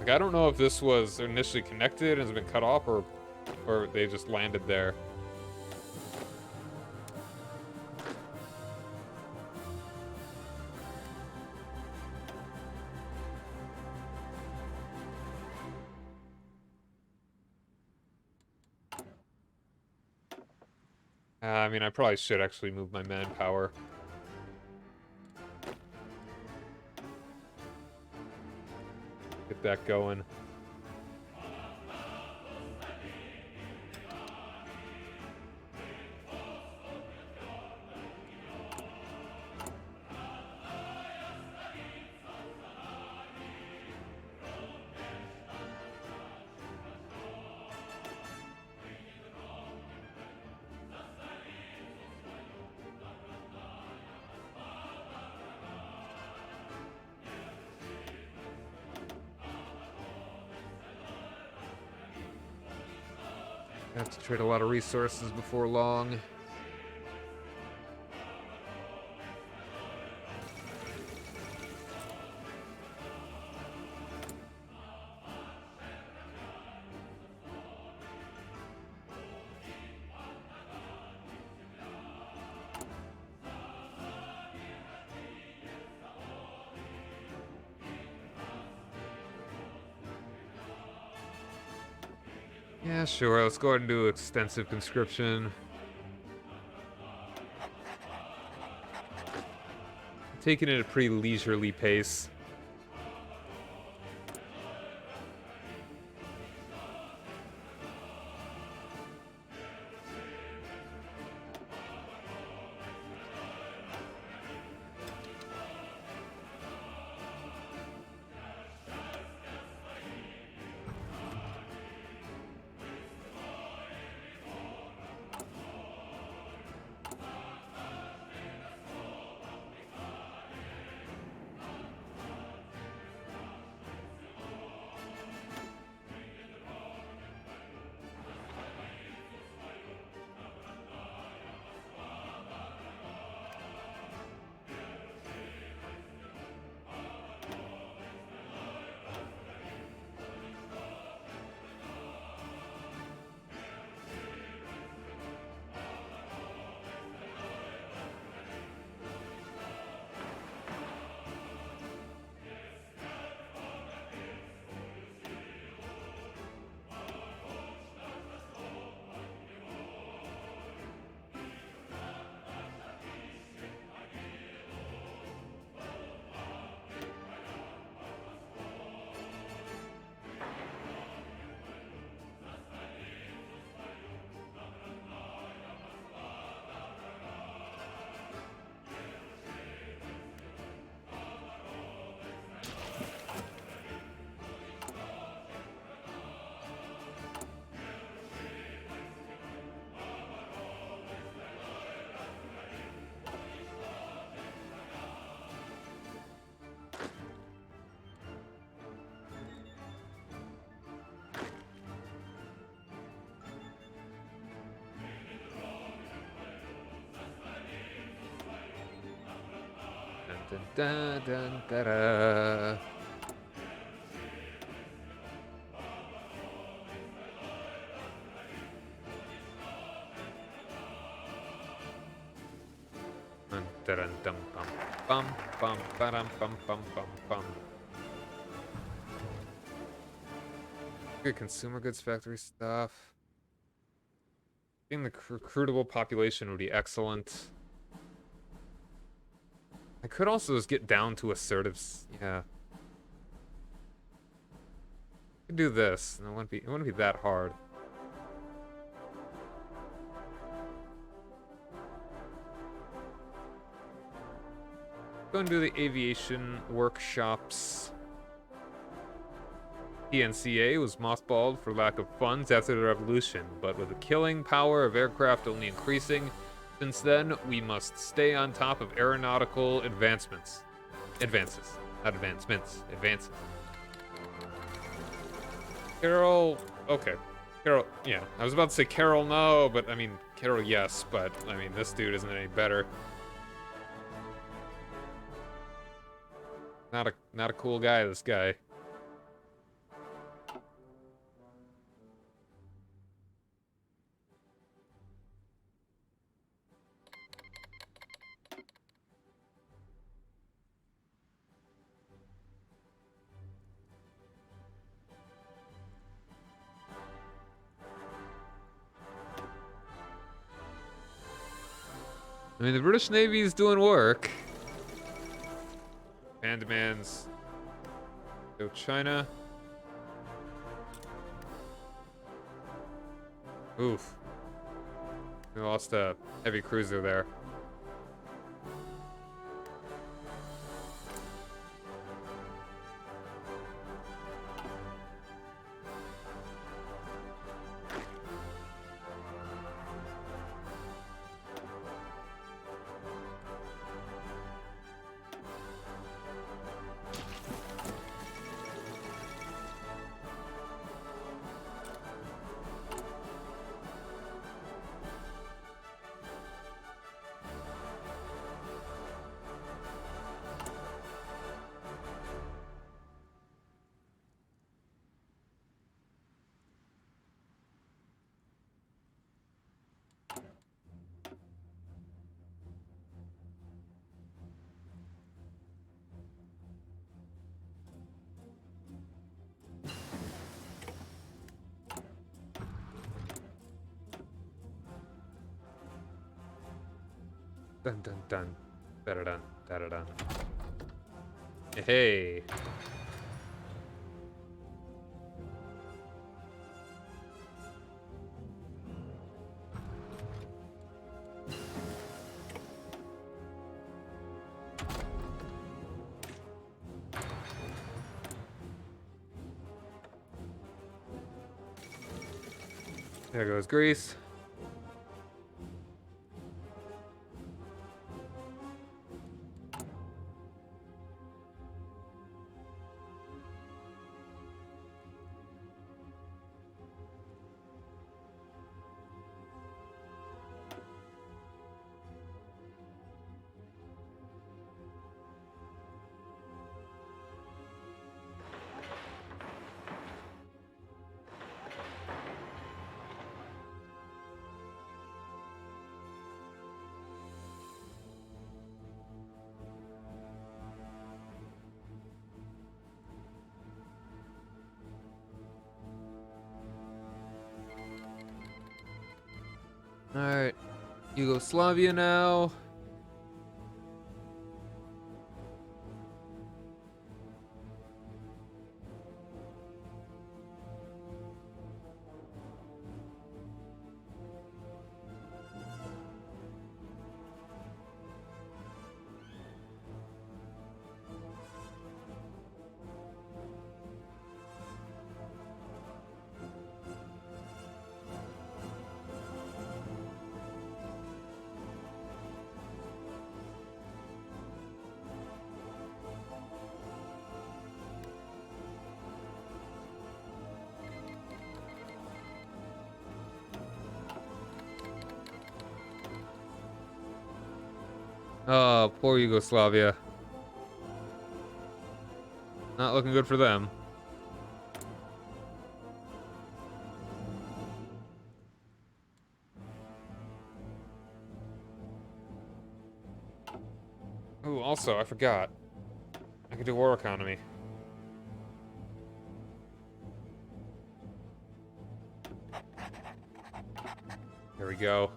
Like, I don't know if this was initially connected and has been cut off, or they just landed there. I mean, I probably should actually move my manpower. Get that going. I have to trade a lot of resources before long. Yeah, sure. Let's go ahead and do extensive conscription. Taking it at a pretty leisurely pace. Dun, dun, dun, dun, da. Dun, dun, dun, bum, bum, bum, ba-dum, bum, bum, bum, bum. Good consumer goods factory stuff. Getting the recruitable population would be excellent. I could also just get down to assertive. Yeah. I could do this, and it wouldn't be that hard. Go and do the aviation workshops. PNCA was mothballed for lack of funds after the revolution, but with the killing power of aircraft only increasing, since then, we must stay on top of aeronautical advances. Not advancements. Advances. Carol... Okay. Carol... Yeah. I was about to say Carol no, but I mean, Carol yes, but I mean, this dude isn't any better. Not a cool guy, this guy. I mean, the British Navy is doing work. Japan demands. Go China. Oof. We lost a heavy cruiser there. Dun dun dun. Da dun da dun. Hey. There goes Greece. Alright. Yugoslavia now. Oh, poor Yugoslavia. Not looking good for them. Oh, also, I forgot. I could do war economy. There we go.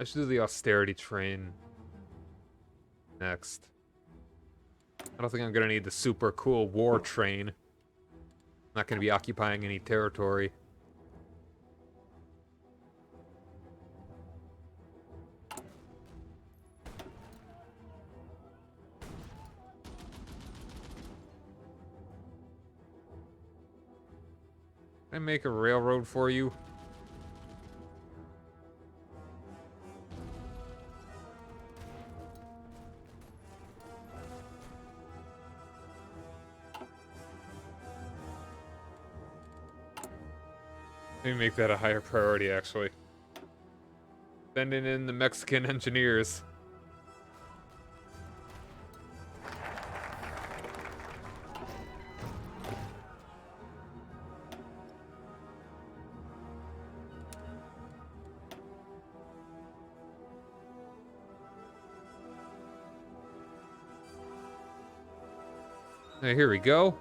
I should do the austerity train next. I don't think I'm gonna need the super cool war train. I'm not gonna be occupying any territory. Can I make a railroad for you? Maybe make that a higher priority, actually. Sending in the Mexican engineers. Hey, here we go.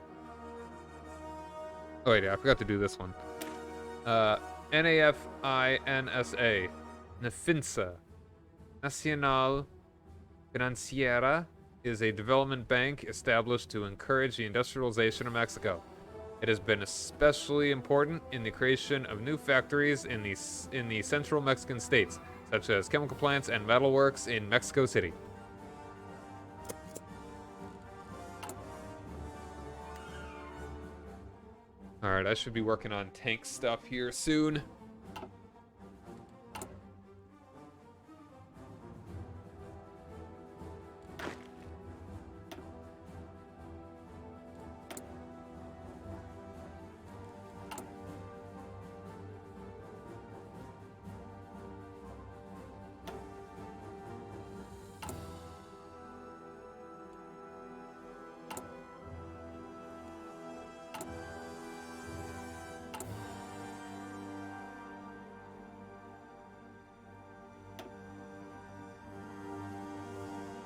Oh wait, I forgot to do this one. NAFINSA. NAFINSA. Nacional Financiera is a development bank established to encourage the industrialization of Mexico. It has been especially important in the creation of new factories in the central Mexican states, such as chemical plants and metalworks in Mexico City. Alright, I should be working on tank stuff here soon.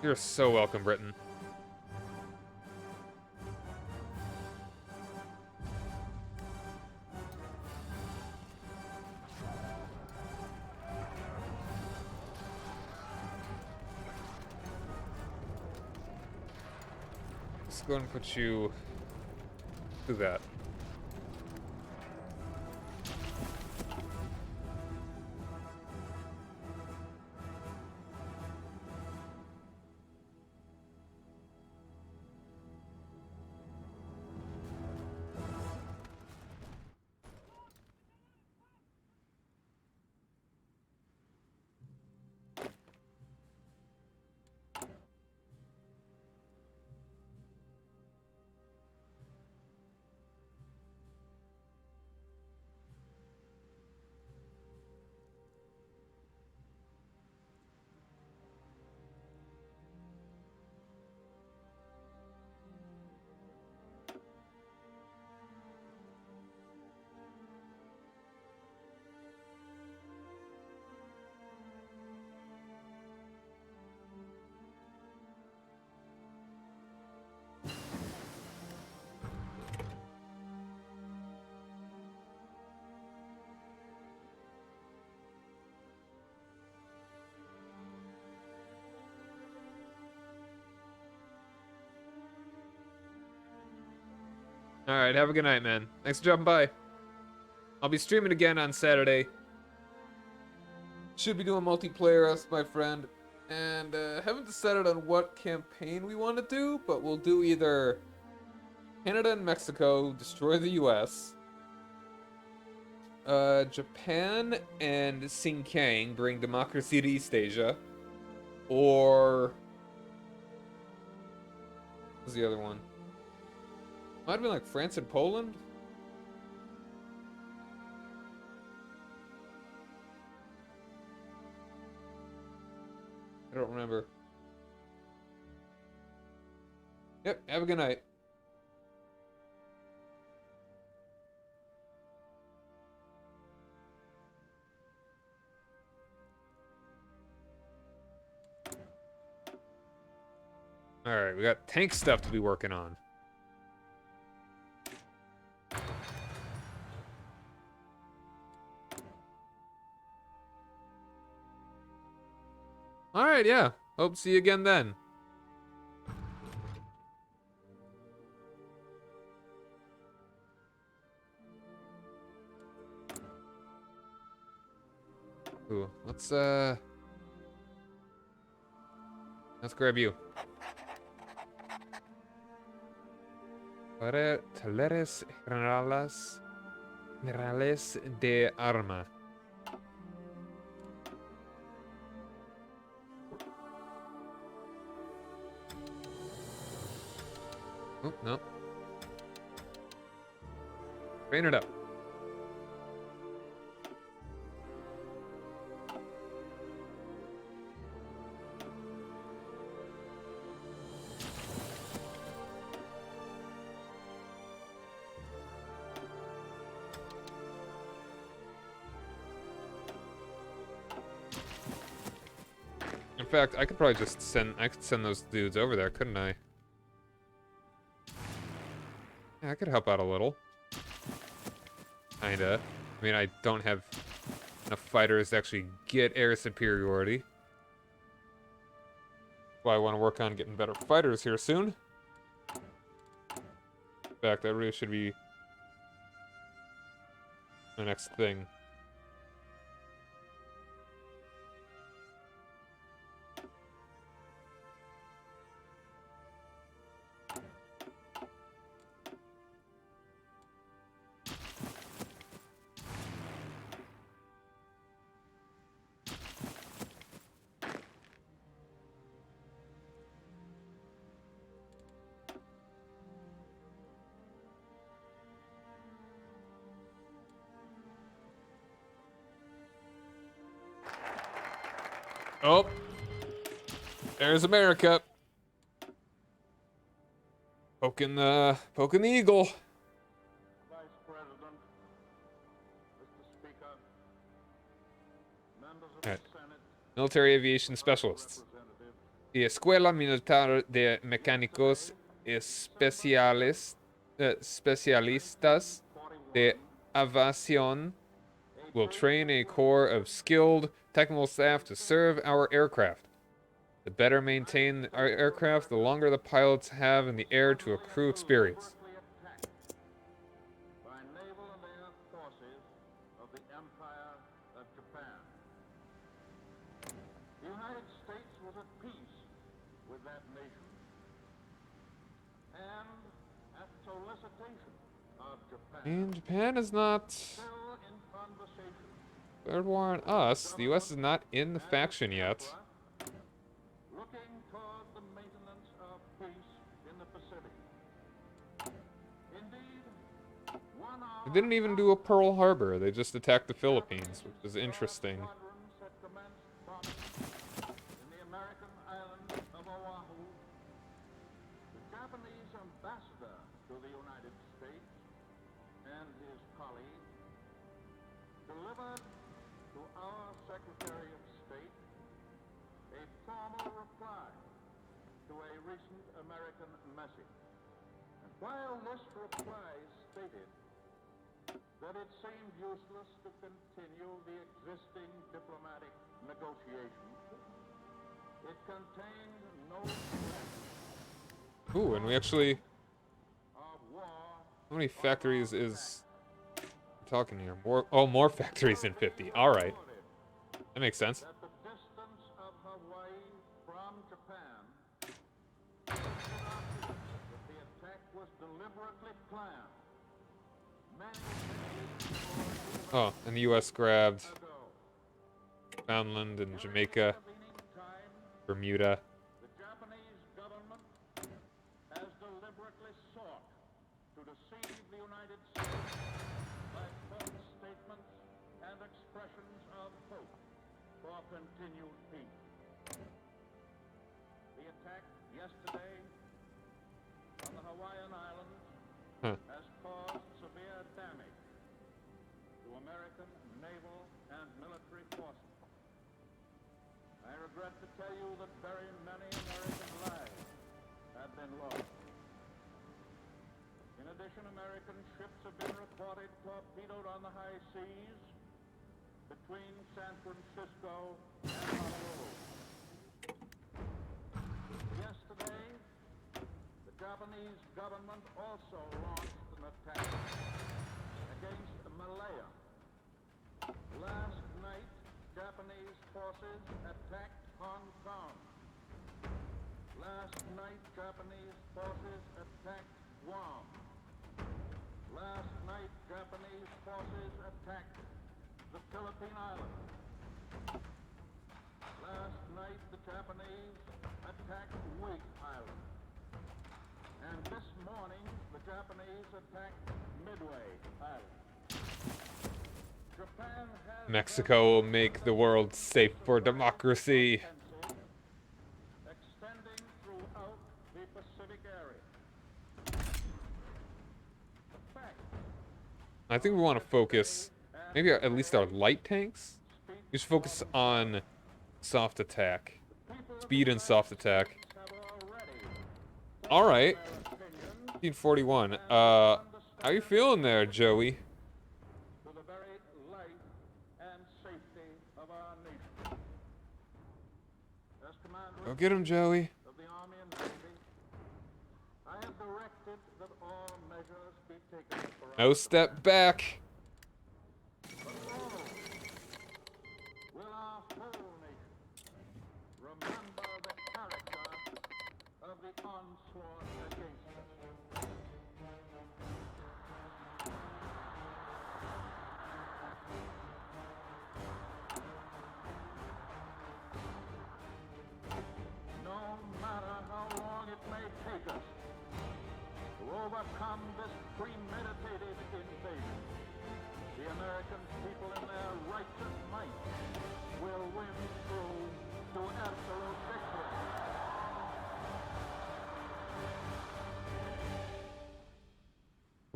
You're so welcome, Britain. Let's go and put you through that. Alright, have a good night, man. Thanks for dropping by. I'll be streaming again on Saturday. Should be doing multiplayer, us, my friend. And haven't decided on what campaign we want to do, but we'll do either Canada and Mexico, destroy the US. Japan and Xinjiang, bring democracy to East Asia. Or... what's the other one? Might have been like France and Poland? I don't remember. Yep, have a good night. Alright, we got tank stuff to be working on. Alright, yeah. Hope to see you again then. Ooh, let's grab you. Talleres Generales Minerales de arma. Oh, no. Train it up. In fact, I could probably just send those dudes over there, couldn't I? Yeah, I could help out a little. Kinda. I mean, I don't have enough fighters to actually get air superiority. That's why I want to work on getting better fighters here soon. In fact, that really should be my next thing. Oh, there's America. Poking the eagle. Vice President, Mr. Speaker, members of Alright. the Senate, Military aviation specialists. The Escuela Militar de Mecánicos Especialistas de Aviación will train a corps of skilled technical staff to serve our aircraft. The better maintain our aircraft, the longer the pilots have in the air to accrue experience. by naval and air forces of the Empire of Japan. The United States was at peace with that nation, and at solicitation of Japan, And Japan is not still in conversation, third war on us. The U.S. is not in the faction yet. looking toward the maintenance of peace in the Pacific. Indeed, one They of didn't even do a Pearl Harbor. They just attacked the Philippines, which is interesting. squadrons had commenced bombing in the American island of Oahu. The Japanese ambassador to the United States and his colleague delivered to our Secretary of State a formal reply to a recent American message. And while this reply stated that it seemed useless to continue the existing diplomatic negotiations, it contained no threat Ooh, and we actually... of war. How many factories is... we're talking here? More factories than 50. Alright. That makes sense. That the distance of Hawaii from Japan makes it obvious that the attack was deliberately planned. Many days Oh, and the U.S. grabbed ago. Foundland and Jamaica, Intervening time, Bermuda. the Japanese government has deliberately sought to deceive the United States by false statements and expressions of hope for continued peace. The attack yesterday on the Hawaiian Islands Huh. has caused severe damage to American naval and military forces. I regret to tell you that very many American lives have been lost. In addition, American ships have been reported torpedoed on the high seas between San Francisco and Honolulu. Yesterday, the Japanese government also launched an attack against Malaya. Last night, Japanese forces attacked Hong Kong. Last night, Japanese forces attacked Guam. Last night, Japanese forces attacked the Philippine Islands. Last night, the Japanese attacked Wake Island. And this morning, the Japanese attacked Midway Island. Japan has Mexico will make the world safe for democracy. extending throughout the Pacific area. The fact I think we want to focus, maybe at least our light tanks. We should focus on soft attack. Speed and soft attack. have already Alright. opinion 1541. How you feeling there, Joey? to the very life and safety of our nation. As Commander Go get him, Joey. of the Army and Navy, I have directed that all measures be taken for No step back. will our whole nation remember the character of the onslaught against us. No matter how long it may take us to overcome this premeditated invasion, the American people in their righteous might will win through to absolute victory.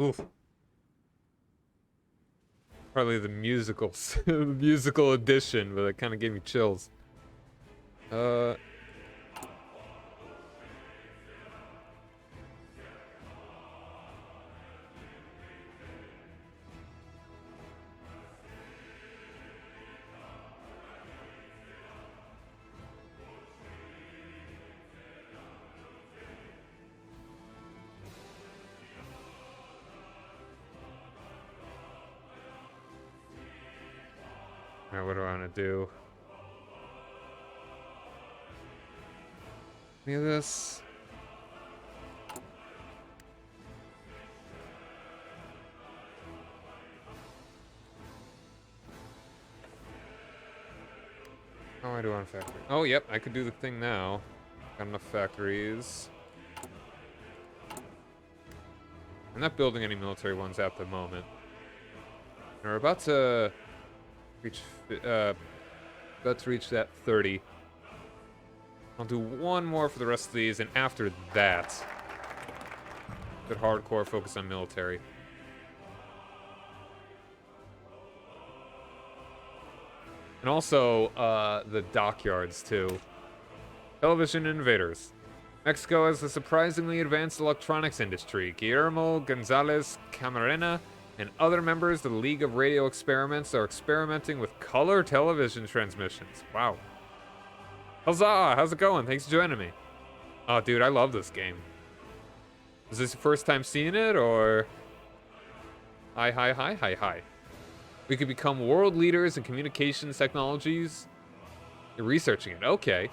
Oof. Probably the musical, musical edition, but it kind of gave me chills. Alright, what do I want to do? Any of this? How do I do on factory? Oh, yep, I could do the thing now. Got enough factories. I'm not building any military ones at the moment. And we're about to reach that 30. I'll do one more for the rest of these, and after that, good hardcore focus on military. And also, the dockyards, too. Television invaders. Mexico has a surprisingly advanced electronics industry. Guillermo Gonzalez Camarena and other members of the League of Radio Experiments are experimenting with color television transmissions. Wow. Huzzah! How's it going? Thanks for joining me. Oh, dude, I love this game. Is this your first time seeing it, or... Hi. We could become world leaders in communications technologies. You're researching it. Okay.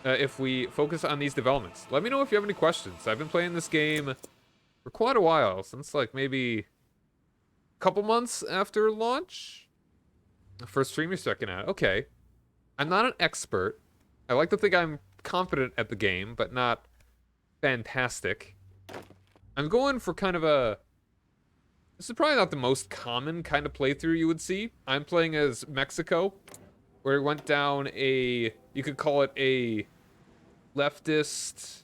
If we focus on these developments. Let me know if you have any questions. I've been playing this game for quite a while, since like maybe a couple months after launch. The first stream you're checking out. Okay. I'm not an expert. I like to think I'm confident at the game, but not fantastic. I'm going for kind of a... This is probably not the most common kind of playthrough you would see. I'm playing as Mexico, where it went down a... You could call it a leftist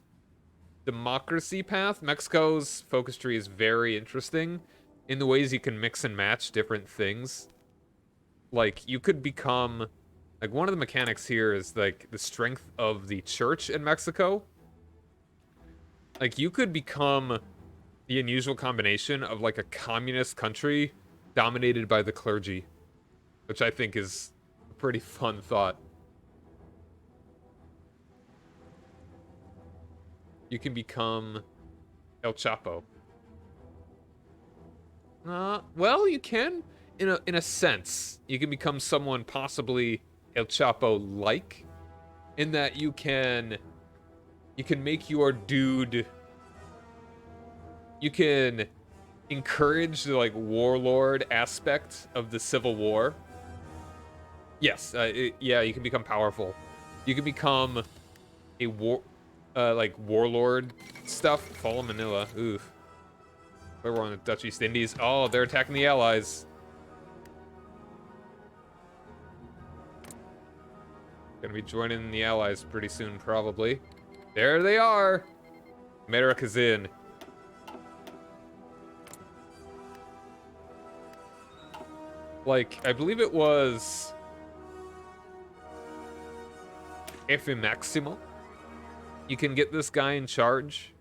democracy path. Mexico's focus tree is very interesting in the ways you can mix and match different things. Like, you could become... Like, one of the mechanics here is, like, the strength of the church in Mexico. Like, you could become the unusual combination of, like, a communist country dominated by the clergy. Which I think is a pretty fun thought. You can become El Chapo. Well, you can, in a sense. You can become someone possibly El Chapo-like, in that you can make your dude... You can encourage the like warlord aspect of the Civil War. Yes, yeah, you can become powerful. You can become a like warlord stuff. Follow Manila. Oof. We're on the Dutch East Indies. Oh, they're attacking the Allies. Gonna be joining the Allies pretty soon, probably. There they are. America's in. Like, I believe it was F Maximo. You can get this guy in charge.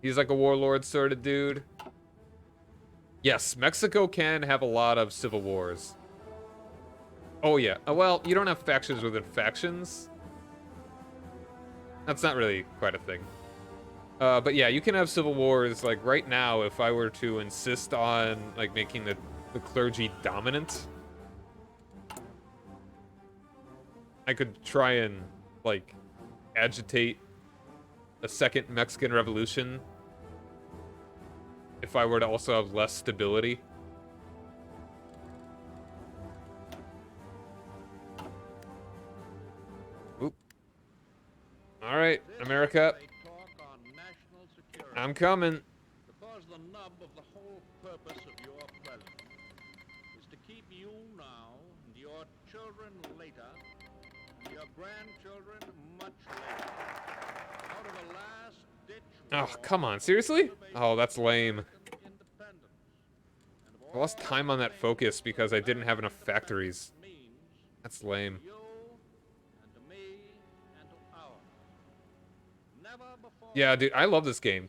He's like a warlord sort of dude. Yes, Mexico can have a lot of civil wars. Oh yeah, well, you don't have factions within factions. That's not really quite a thing. But yeah, you can have civil wars. Like right now, if I were to insist on like making the clergy dominant, I could try and like agitate a second Mexican Revolution if I were to also have less stability. Oop. All right, America. I'm coming. Because the nub of the whole purpose of your presence is to keep you now and your children later and your grandchildren much later out of a last ditch. Oh, come on, seriously? Oh, that's lame. I lost time on that focus because I didn't have enough factories. That's lame. Yeah, dude, I love this game.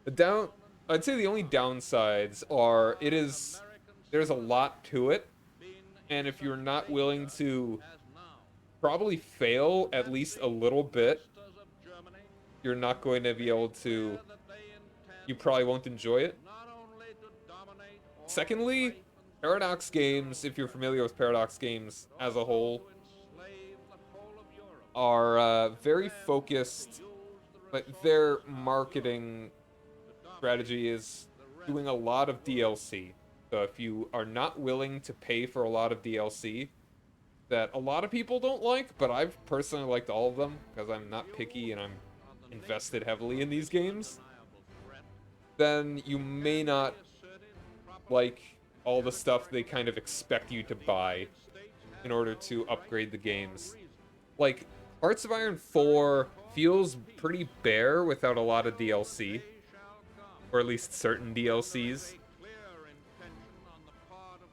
I'd say the only downsides are there's a lot to it, and if you're not willing to probably fail at least a little bit, you're not going to be able to, you probably won't enjoy it. Secondly, Paradox games, if you're familiar with Paradox games as a whole, are very focused, like their marketing strategy is doing a lot of DLC. So if you are not willing to pay for a lot of DLC that a lot of people don't like, but I've personally liked all of them because I'm not picky and I'm invested heavily in these games, then you may not like all the stuff they kind of expect you to buy in order to upgrade the games. Like, Hearts of Iron 4 feels pretty bare without a lot of DLC. Or at least certain DLCs.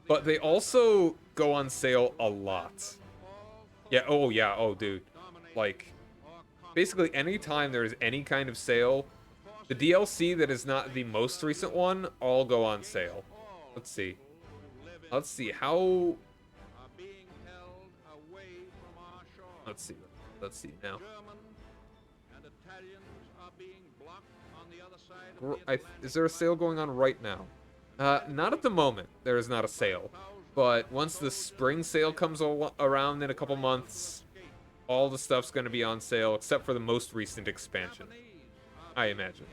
But they also go on sale a lot. Yeah, oh dude. Like, basically anytime there is any kind of sale, the DLC that is not the most recent one all go on sale. Let's see. Let's see how... Let's see now. Is there a sale going on right now? Not at the moment. There is not a sale. But once the spring sale comes around in a couple months, all the stuff's going to be on sale except for the most recent expansion, I imagine.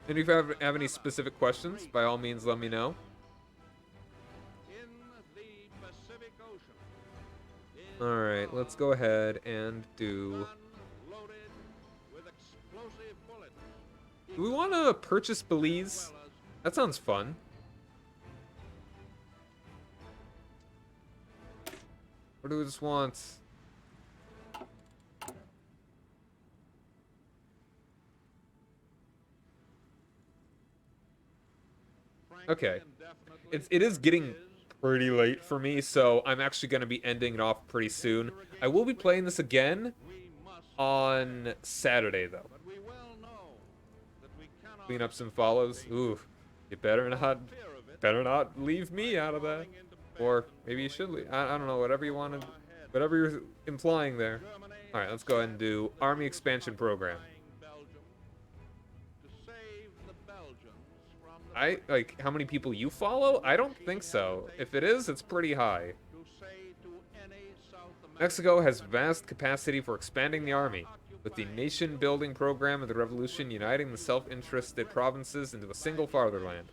And if you have any specific questions, by all means, let me know. Alright, let's go ahead and do... Do we want to purchase Belize? That sounds fun. Or do we just want... Okay. It is getting pretty late for me, so I'm actually going to be ending it off pretty soon. I will be playing this again on Saturday, though. Clean up some follows. Ooh, you better not leave me out of that. Or maybe you should leave. I don't know, whatever you wanted, whatever you're implying there. All right, let's go ahead and do Army Expansion Program. Like, how many people you follow? I don't think so. If it is, it's pretty high. Mexico has vast capacity for expanding the army. with the nation-building program of the revolution uniting the self-interested provinces into a single fatherland.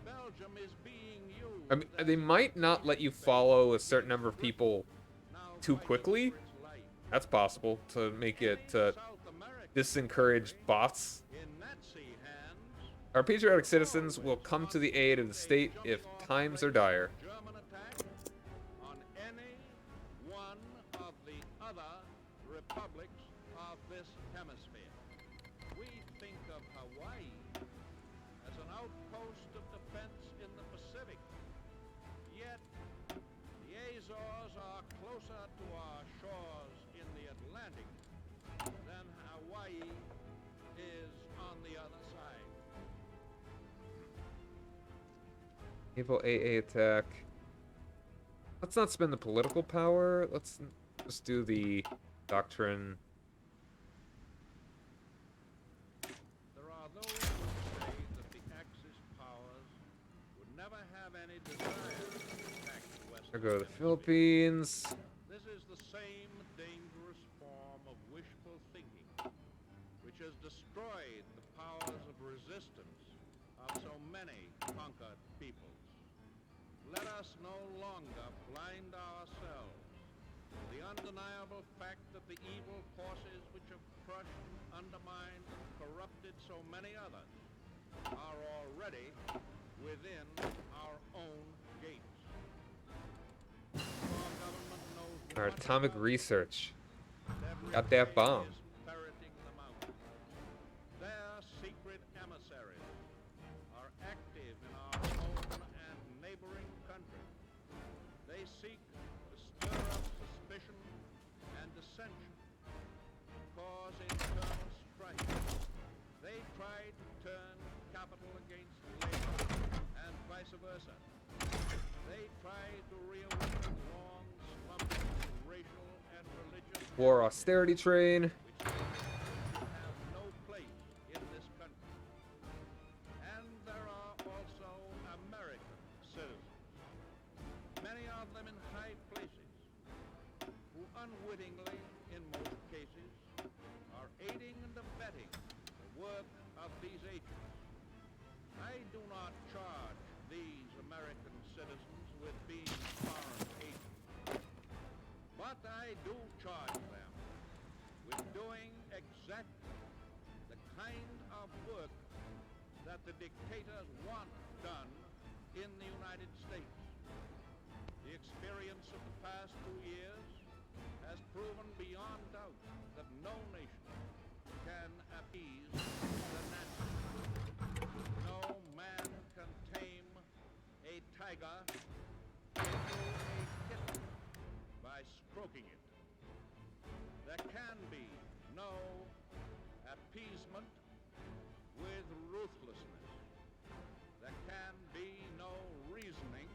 Belgium is being used I mean, they might not let you follow a certain number of people too quickly. That's possible, to make it disencourage bots. in Nazi hands. Our patriotic citizens will come to the aid of the state if times are dire. German attack on any one of the other republics of this hemisphere. We think of Hawaii as an outpost of defense in the Pacific. Yet, the Azores are closer to our shores in the Atlantic than Hawaii is on the other side. Naval AA attack. Let's not spend the political power. Let's just do the doctrine. There are those who say that the Axis powers would never have any desire to attack the Western I'll go to the Hemisphere. Philippines. This is the same dangerous form of wishful thinking which has destroyed the powers of resistance of so many conquered peoples. Let us no longer blind ourselves to the undeniable fact that the evil forces which have crushed, undermined, and corrupted so many others are already within our own gates. Our government knows Our much atomic about research. Every Got that day bomb. is ferreting them out. Their secret emissaries are active in our own and neighboring countries. They seek to stir up suspicion and dissension, cause internal strife. They try to turn capital against labor and vice versa. They try to reawaken long slumbering racial and religious War austerity train. which have no place in this country. And there are also American citizens, many of them in high places, who unwittingly, in most cases, are aiding and abetting the work of these agents. I do not charge these American citizens with being foreign agents, but I do charge them with doing exactly the kind of work that the dictators want done in the United States. The experience of the past 2 years has proven beyond doubt that no nation can appease the Nazis. No man can tame a tiger into a kitten by stroking it. There can be no appeasement with ruthlessness. There can be no reasoning.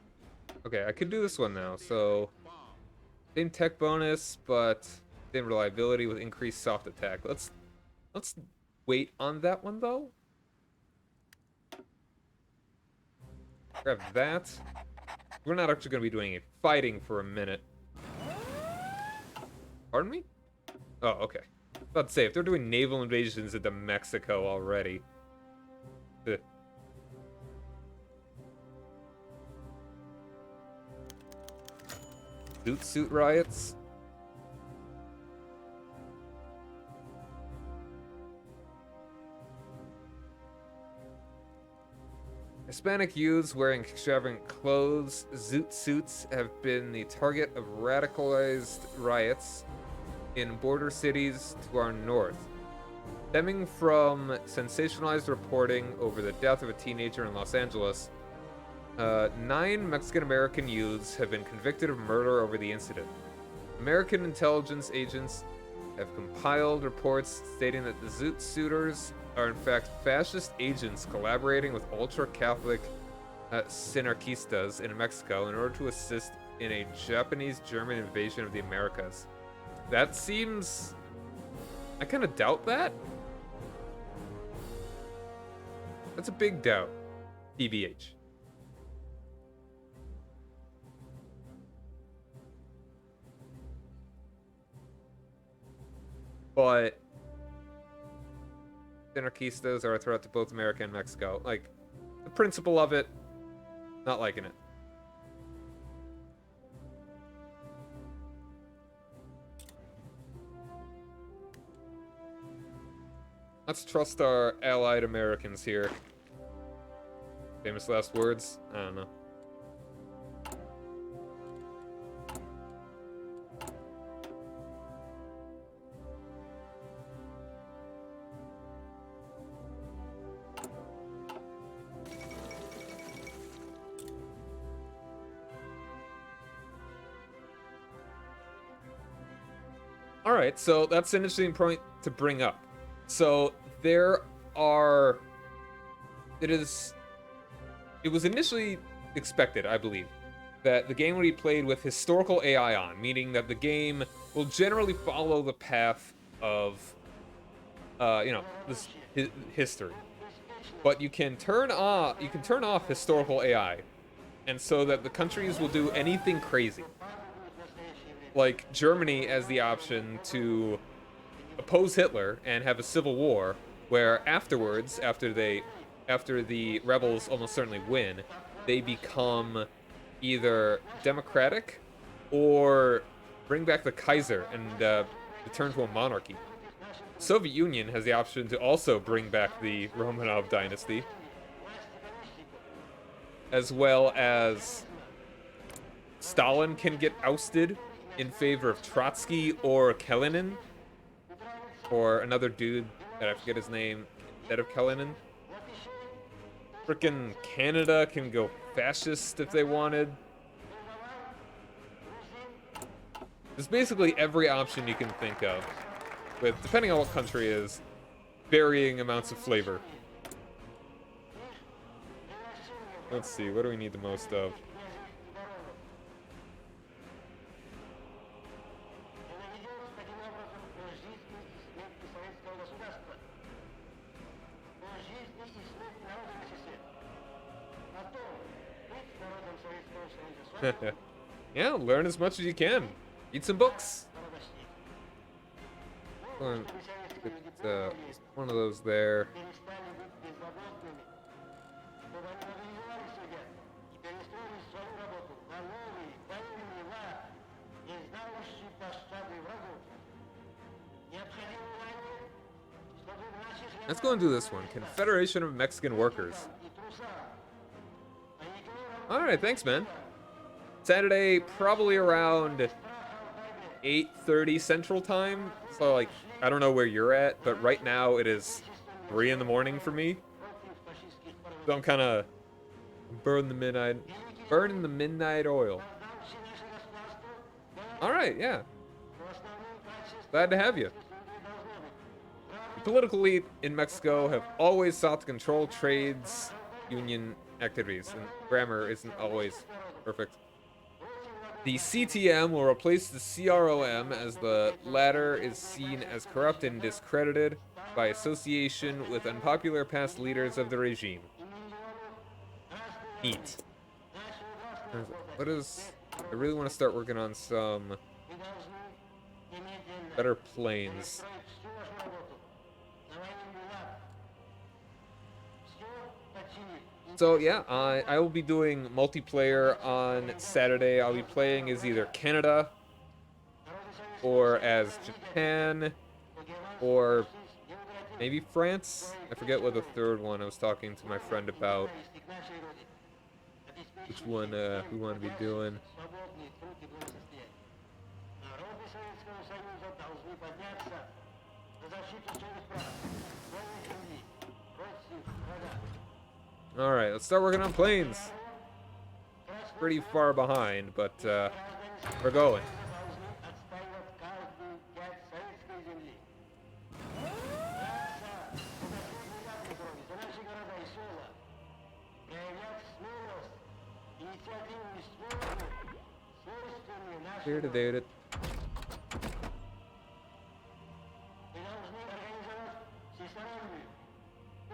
Okay, I could do this one now. So, Bomb. same tech bonus, but same reliability with increased soft attack. Let's wait on that one though. Grab that. We're not actually going to be doing any fighting for a minute. Pardon me? Oh, okay. About to say, if they're doing naval invasions into Mexico already. Ugh. Zoot suit riots. Hispanic youths wearing extravagant clothes, zoot suits, have been the target of radicalized riots in border cities to our north. Stemming from sensationalized reporting over the death of a teenager in Los Angeles, 9 Mexican-American youths have been convicted of murder over the incident. American intelligence agents have compiled reports stating that the zoot suiters are in fact fascist agents collaborating with ultra-Catholic synarchistas in Mexico in order to assist in a Japanese-German invasion of the Americas. That seems... I kind of doubt that. That's a big doubt. TBH. but anarchistas are a threat to both America and Mexico. Like, the principle of it, not liking it. Let's trust our allied Americans here. Famous last words? I don't know. Alright, so that's an interesting point to bring up. So there are... It was initially expected, I believe, that the game would be played with historical AI on, meaning that the game will generally follow the path of, this history. But you can turn off historical AI, and so that the countries will do anything crazy. Like Germany has the option to oppose Hitler and have a civil war, where afterwards, after the rebels almost certainly win, they become either democratic or bring back the Kaiser and return to a monarchy. The Soviet Union has the option to also bring back the Romanov dynasty, as well as Stalin can get ousted in favor of Trotsky or Kalinin, or another dude that I forget his name instead of Kalinin. Frickin' Canada can go fascist if they wanted. There's basically every option you can think of, with, depending on what country it is, varying amounts of flavor. Let's see, what do we need the most of? Yeah, learn as much as you can. Eat some books. One of those there. Let's go and do this one. Confederation of Mexican Workers. Alright, thanks, man. Saturday, probably around 8:30 Central Time. So, like, I don't know where you're at, but right now it is 3 in the morning for me. So I'm kind of burning the midnight oil. Alright, yeah. Glad to have you. The political elite in Mexico have always sought to control trades, union activities, and grammar isn't always perfect. The CTM will replace the CROM, as the latter is seen as corrupt and discredited by association with unpopular past leaders of the regime. Neat. I really want to start working on some better planes. So yeah, I will be doing multiplayer on Saturday. I'll be playing as either Canada, or as Japan, or maybe France? I forget what the third one I was talking to my friend about. Which one we want to be doing. Alright, let's start working on planes. Pretty far behind, but we're going. Here to do it.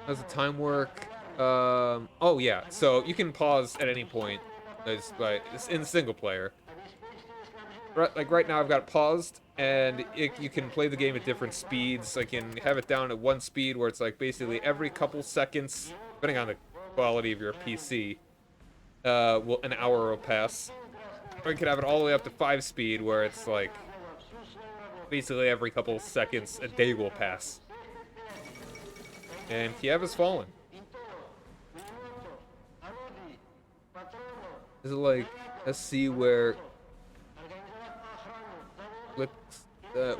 How's the time work? Oh yeah, so you can pause at any point. It's in single player. right now I've got it paused, and you can play the game at different speeds. I can have it down at one speed where it's like basically every couple seconds, depending on the quality of your PC, an hour will pass. Or you can have it all the way up to 5 speed where it's like basically every couple seconds a day will pass. And Kiev has fallen. Is it like SC where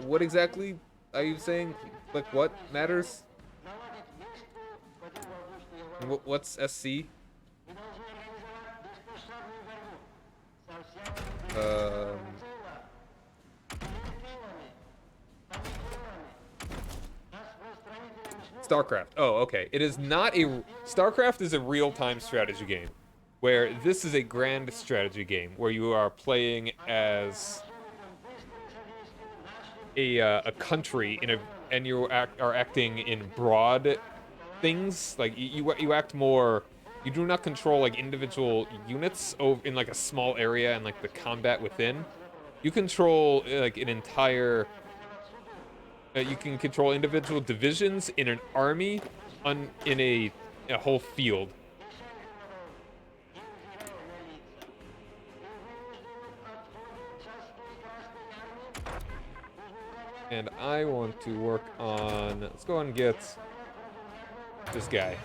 what exactly are you saying? Like what matters? And what's SC? StarCraft. Oh, okay. It is not a... StarCraft is a real-time strategy game, where this is a grand strategy game, where you are playing as a country and you are acting in broad things. Like, you act more... You do not control, like, individual units in, like, a small area and, like, the combat within. You control, like, an entire... you can control individual divisions in an army in a whole field. And I want to work on... Let's go and get this guy.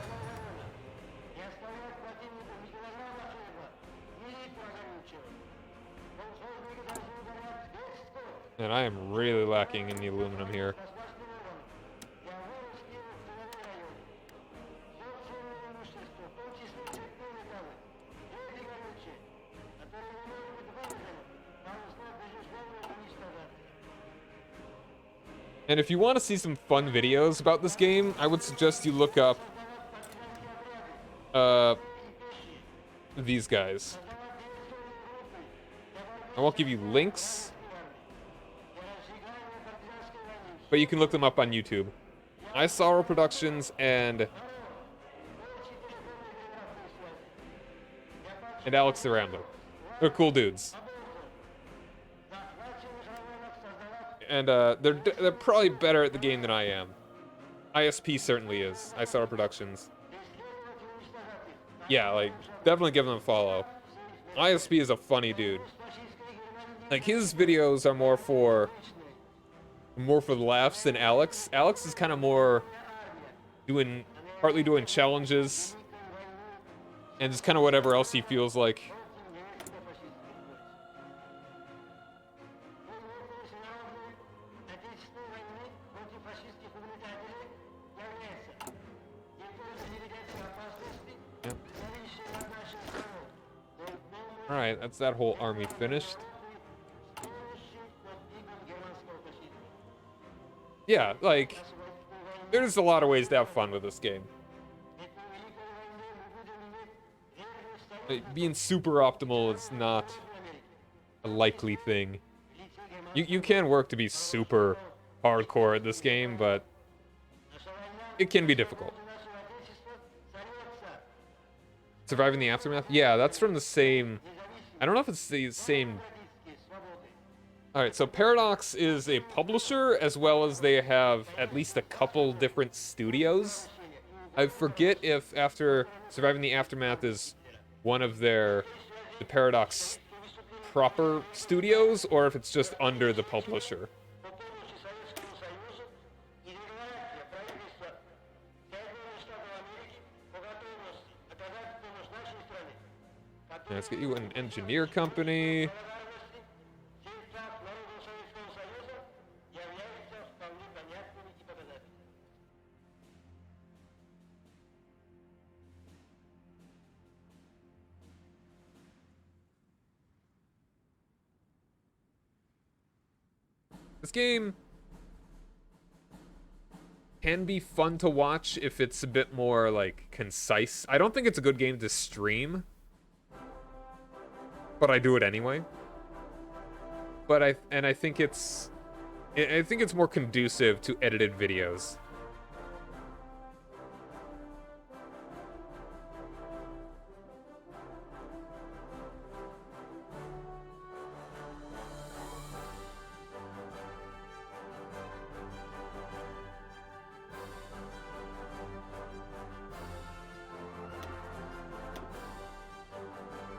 And I am really lacking in the aluminum here. And if you want to see some fun videos about this game, I would suggest you look up these guys. I won't give you links, but you can look them up on YouTube. Sorrow Productions and Alex the Rambler. They're cool dudes. And they're probably better at the game than I am. ISP certainly is. Sorrow Productions. Yeah, like, definitely give them a follow. ISP is a funny dude. Like, his videos are more for the laughs than Alex. Alex is kind of more partly doing challenges and just kind of whatever else he feels like. Yep. Alright, that's that whole army finished. Yeah, like, there's a lot of ways to have fun with this game. Like, being super optimal is not a likely thing. You can work to be super hardcore at this game, but it can be difficult. Surviving the Aftermath? Yeah, that's from the same... I don't know if it's the same... Alright, so Paradox is a publisher, as well as they have at least a couple different studios. I forget if after Surviving the Aftermath is one of the Paradox proper studios, or if it's just under the publisher. Let's get you an engineer company. This game can be fun to watch if it's a bit more, like, concise. I don't think it's a good game to stream, but I do it anyway. But I think it's more conducive to edited videos.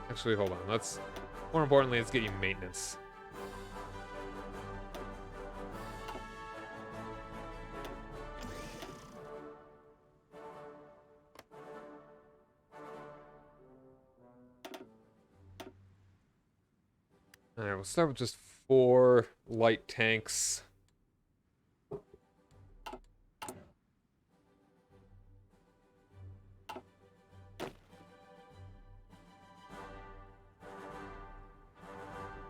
Actually, hold on. Let's... More importantly, let's get you maintenance. Alright, we'll start with just 4 light tanks.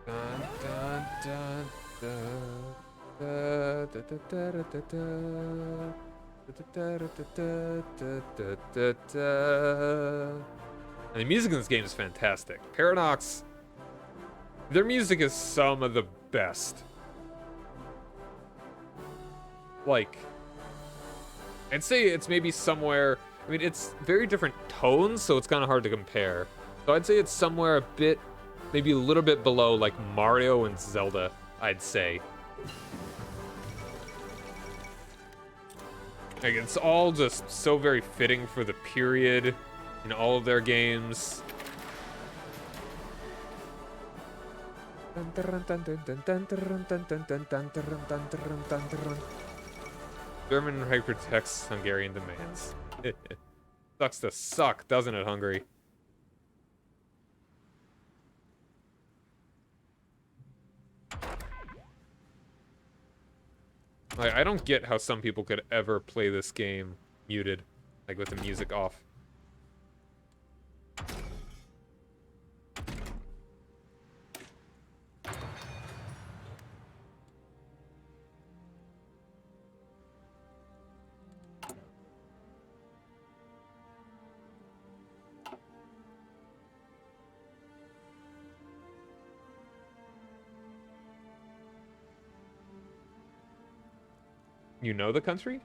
Dun, dun, dun, dun, da, da, da, da, da, da, da. Da, da, da, da, da, da, da. And the music in this game is fantastic. Paradox, their music is some of the best. Like, I'd say it's maybe somewhere, I mean, it's very different tones, so it's kind of hard to compare. So I'd say it's somewhere a bit, maybe a little bit below, like, Mario and Zelda, I'd say. Like, it's all just so very fitting for the period in all of their games. German hypertext Hungarian demands. Sucks to suck, doesn't it, Hungary? Like, I don't get how some people could ever play this game muted, like with the music off. You know the country?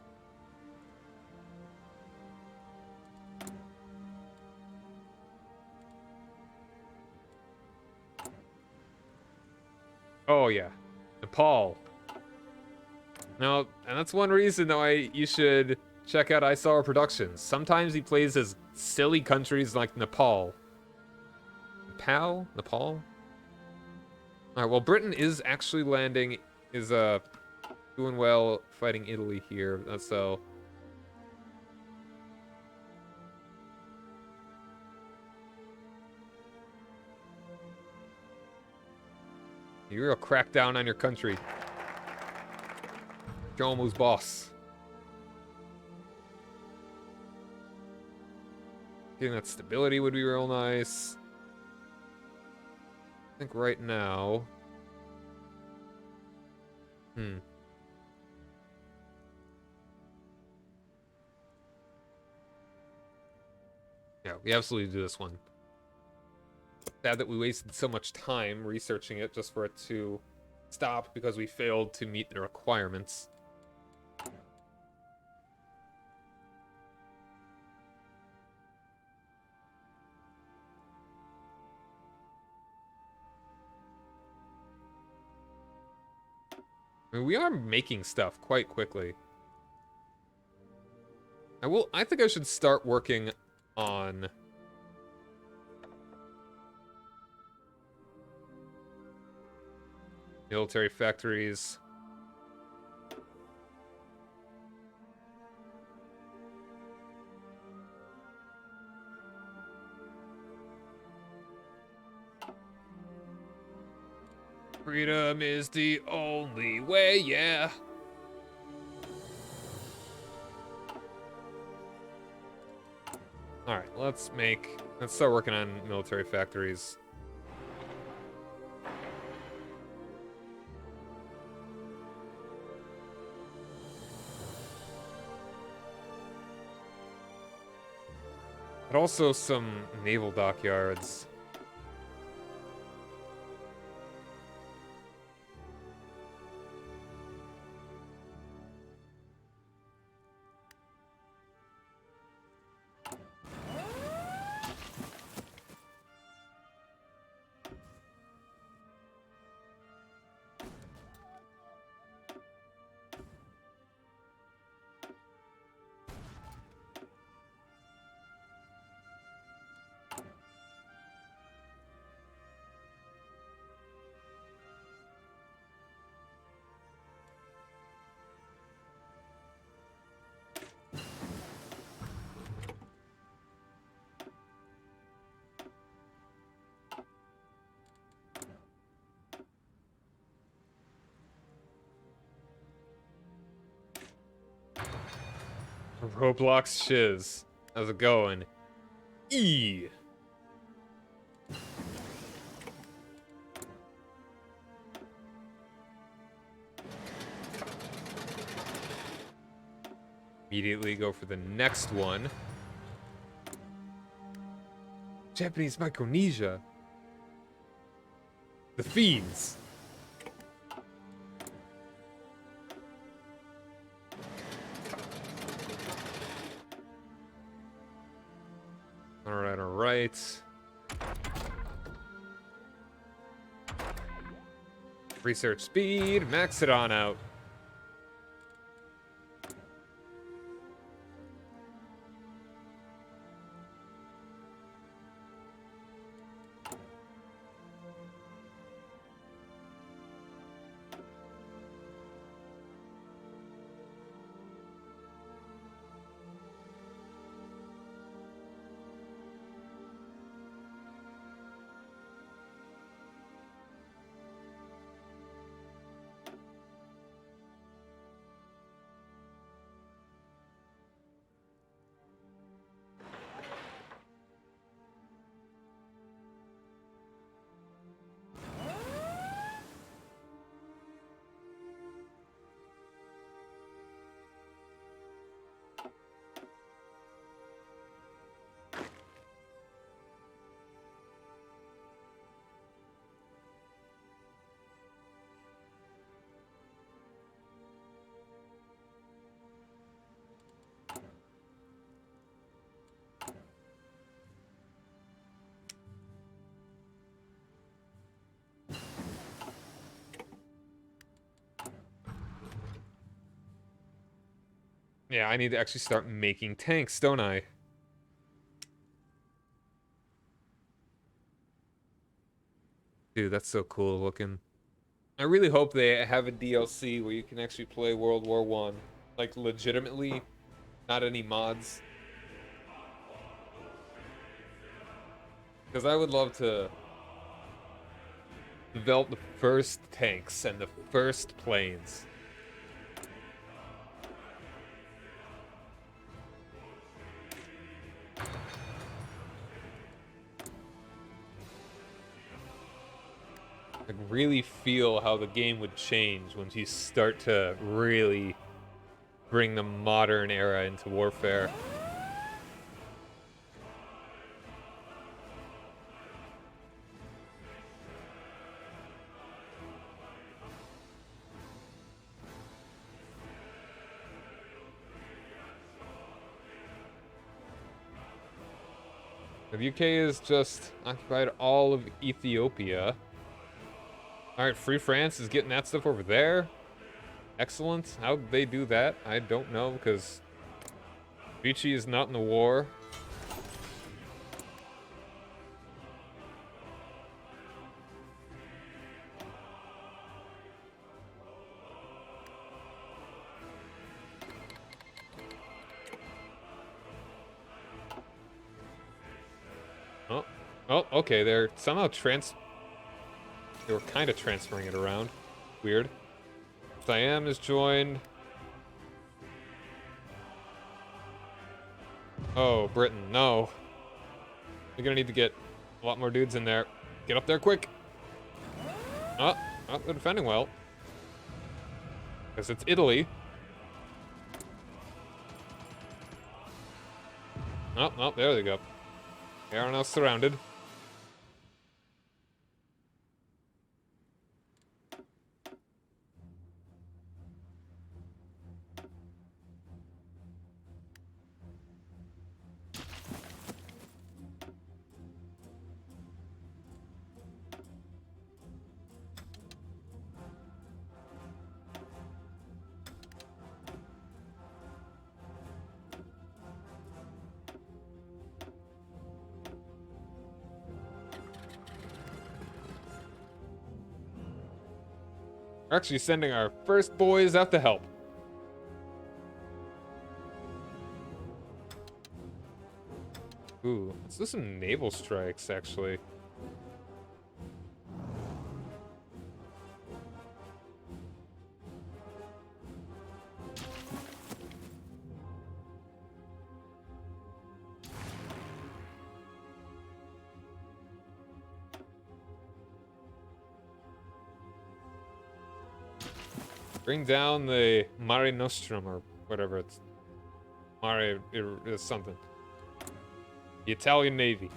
Oh yeah, Nepal. No, and that's one reason why you should check out Isaur Productions. Sometimes he plays as silly countries like Nepal. Nepal? Alright, well, Britain is actually landing, is doing well fighting Italy here, so... You're gonna crack down on your country. Show 'em who's boss. Getting that stability would be real nice. I think right now... Yeah, we absolutely do this one. Sad that we wasted so much time researching it just for it to stop because we failed to meet the requirements. I mean, we are making stuff quite quickly. I think I should start working on... military factories. Freedom is the only way, yeah. Alright, let's start working on military factories. But also some naval dockyards. Roblox shiz. How's it going? E. Immediately go for the next one. Japanese Micronesia. The Fiends. Alright, alright. Research speed, max it on out. Yeah, I need to actually start making tanks, don't I? Dude, that's so cool looking. I really hope they have a DLC where you can actually play World War One, like legitimately, not any mods. Because I would love to develop the first tanks and the first planes. Like really feel how the game would change once you start to really bring the modern era into warfare. The UK has just occupied all of Ethiopia. Alright, Free France is getting that stuff over there. Excellent. How'd they do that? I don't know, because Vichy is not in the war. Oh, okay, they're somehow they were kind of transferring it around. Weird. Siam is joined. Oh, Britain, no. You're gonna need to get a lot more dudes in there. Get up there quick. Oh, they're defending well. Because it's Italy. Oh, there they go. They are now surrounded. We're actually sending our first boys out to help. Ooh, let's do some naval strikes, actually. Bring down the Mare Nostrum, or whatever it's... Mare is something. The Italian Navy.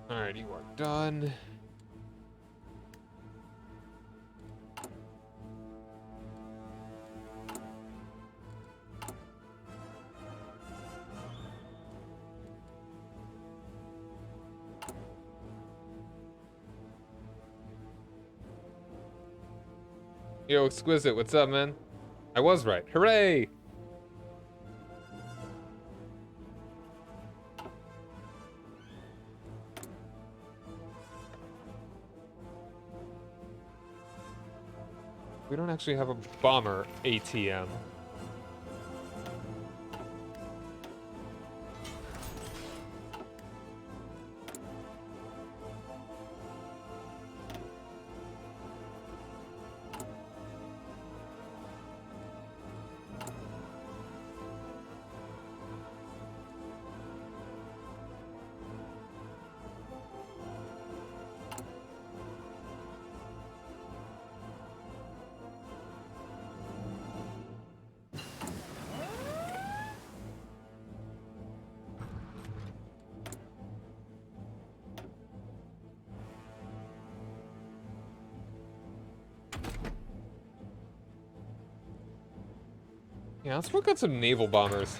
Alright, you are done. Yo, Exquisite, what's up, man? I was right. Hooray! We don't actually have a bomber ATM. Yeah, let's work on some naval bombers.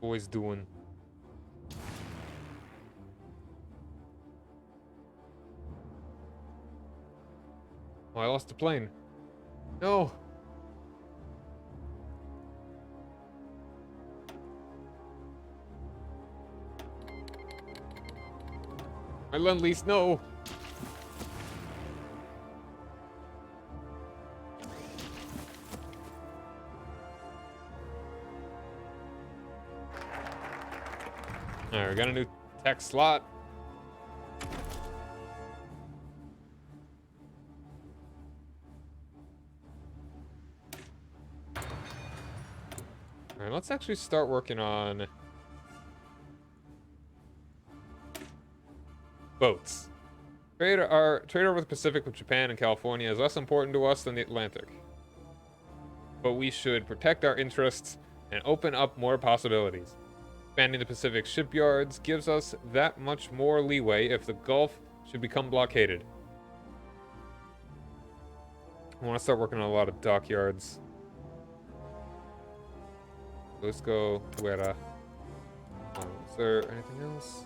Boys doing. Oh, I lost the plane. No. My Lend-Lease, no. Alright, we got a new tech slot. Alright, let's actually start working on boats. Trade over the Pacific with Japan and California is less important to us than the Atlantic. But we should protect our interests and open up more possibilities. Expanding the Pacific shipyards gives us that much more leeway if the Gulf should become blockaded. I want to start working on a lot of dockyards. Let's go Guerra. Is there anything else?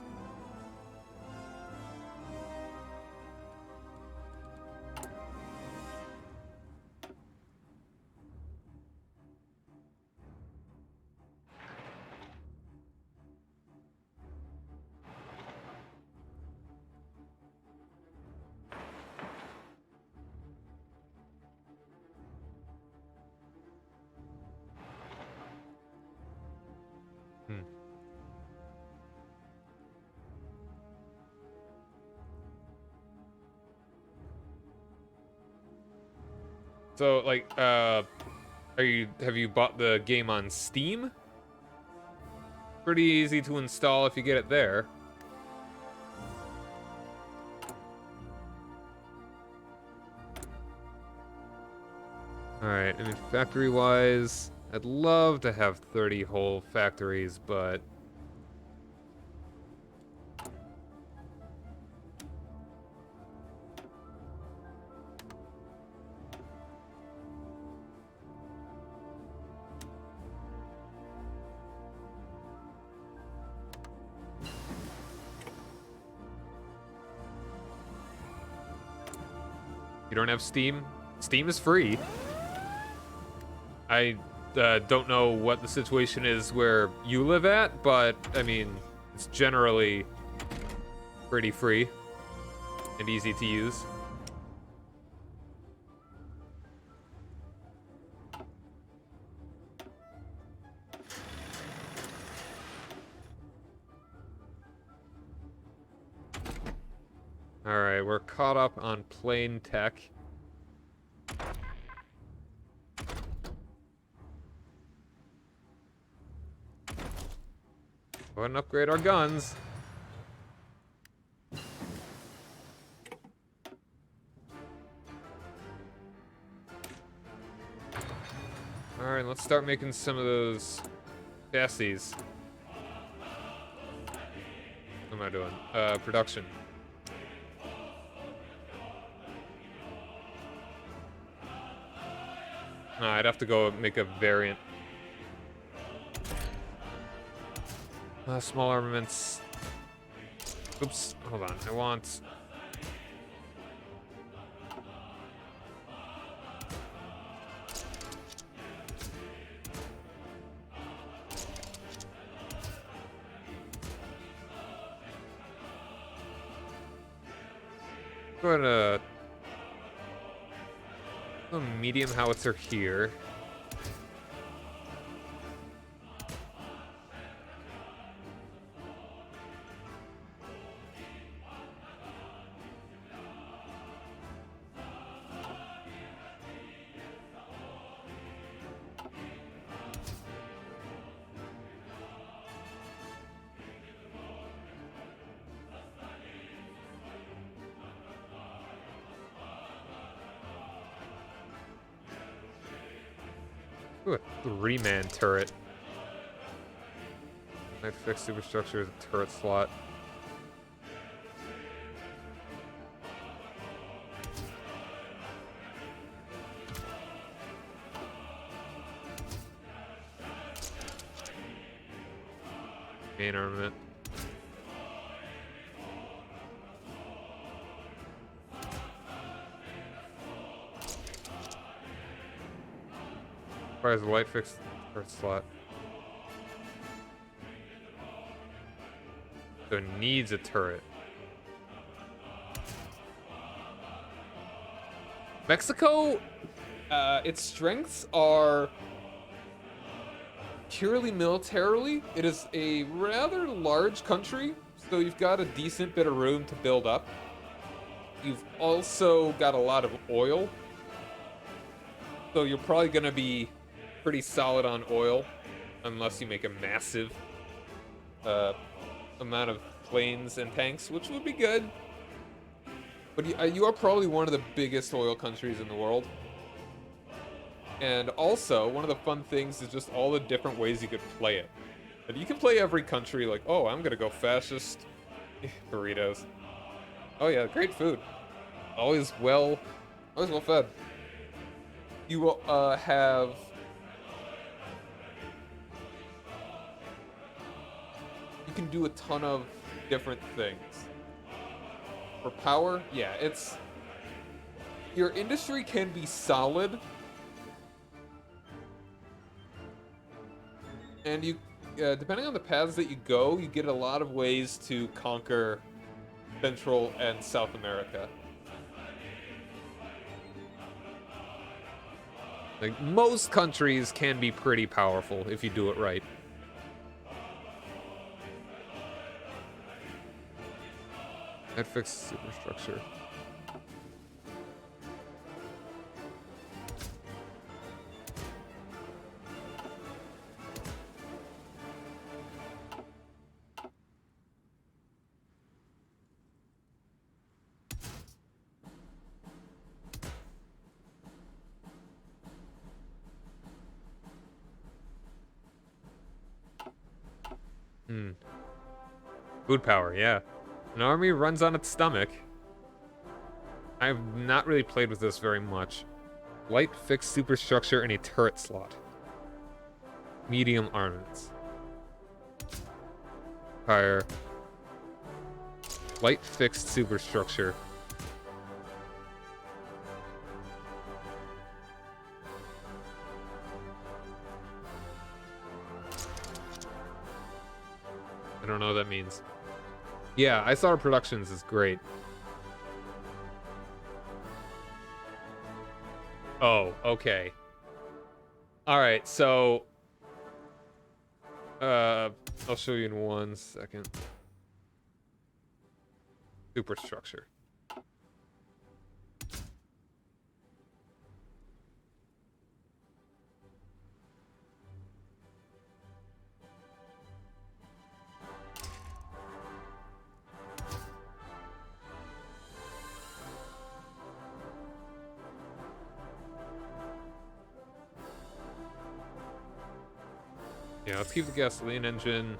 So, like, have you bought the game on Steam? Pretty easy to install if you get it there. Alright, I mean, factory-wise, I'd love to have 30 whole factories, but... You don't have Steam? Steam is free. I don't know what the situation is where you live at, but I mean, it's generally pretty free and easy to use. Alright, we're caught up on plane tech. Go ahead and upgrade our guns. Alright, let's start making some of those chassis. What am I doing? Production. I'd have to go make a variant. Small armaments. Oops, hold on. I want... Go ahead, a medium howitzer here. Ooh, a 3-man turret. Might fix superstructure as a turret slot. Main armament. Requires a light fixed turret slot. So it needs a turret. Mexico, its strengths are purely militarily. It is a rather large country, so you've got a decent bit of room to build up. You've also got a lot of oil, so you're probably going to be pretty solid on oil, unless you make a massive amount of planes and tanks, which would be good. But you are probably one of the biggest oil countries in the world. And also, one of the fun things is just all the different ways you could play it. But you can play every country like, oh, I'm gonna go fascist. Burritos. Oh yeah, great food. Always well fed. You will have... You can do a ton of different things. For power, yeah, it's... Your industry can be solid. And you, depending on the paths that you go, you get a lot of ways to conquer Central and South America. Like, most countries can be pretty powerful if you do it right. That fixes superstructure. Food power, yeah. An army runs on its stomach. I've not really played with this very much. Light fixed superstructure and a turret slot. Medium armaments. Fire. Light fixed superstructure. don't know what that means. Yeah, Isar Productions is great. Oh, okay. Alright, so... I'll show you in 1 second. Superstructure. Yeah, let's keep the gasoline engine.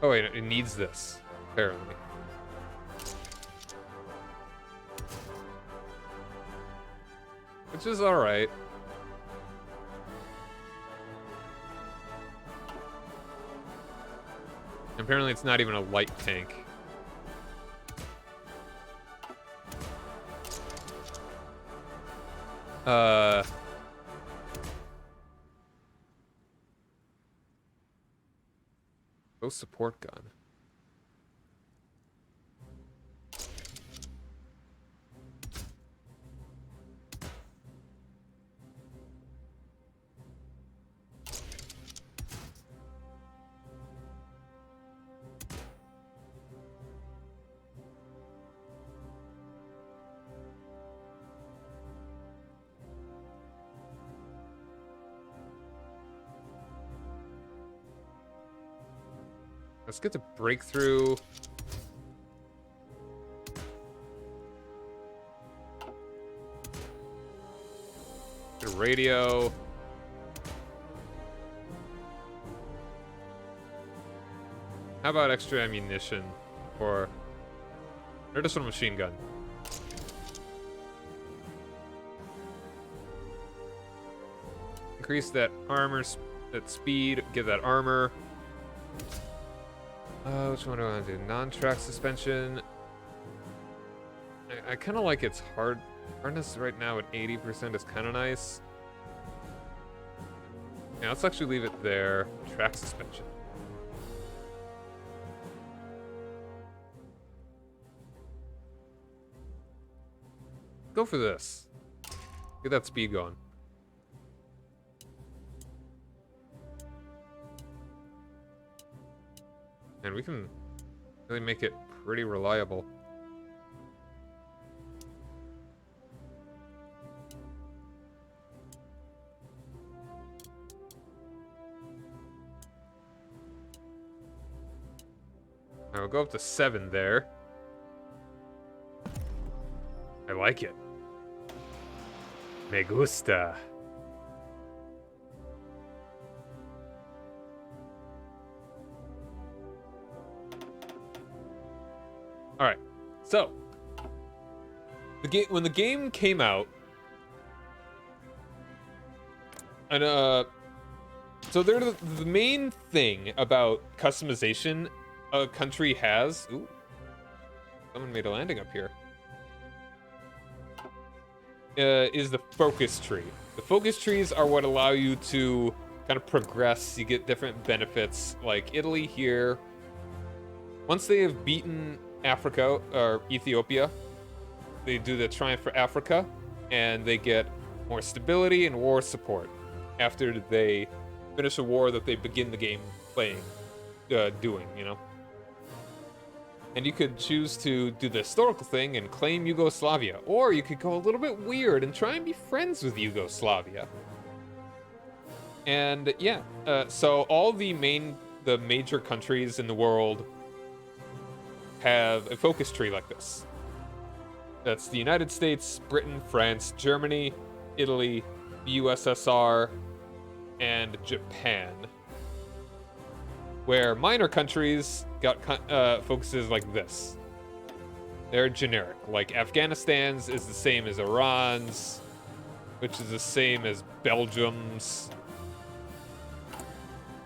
Oh wait, it needs this, apparently. Which is alright. Apparently it's not even a light tank. Go support gun. Let's get to breakthrough. Get a radio. How about extra ammunition or additional machine gun? Increase that armor, that speed, get that armor. Which one do I want to do? Non-track suspension. I kind of like its hardness right now at 80% is kind of nice. Yeah, let's actually leave it there. Track suspension. Go for this. Get that speed going. And we can really make it pretty reliable. I'll go up to 7 there. I like it. Me gusta. Alright, so when the game came out, and so they're the main thing about customization a country has. Ooh, someone made a landing up here. Is the focus tree. The focus trees are what allow you to kind of progress. You get different benefits, like Italy here. Once they have beaten Africa or Ethiopia, they do the Triumph for Africa, and they get more stability and war support after they finish a war that they begin the game playing, doing, you know. And you could choose to do the historical thing and claim Yugoslavia, or you could go a little bit weird and try and be friends with Yugoslavia. And yeah, so all the major countries in the world have a focus tree like this. That's the United States, Britain, France, Germany, Italy, the USSR, and Japan. Where minor countries got focuses like this. They're generic. Like Afghanistan's is the same as Iran's, which is the same as Belgium's,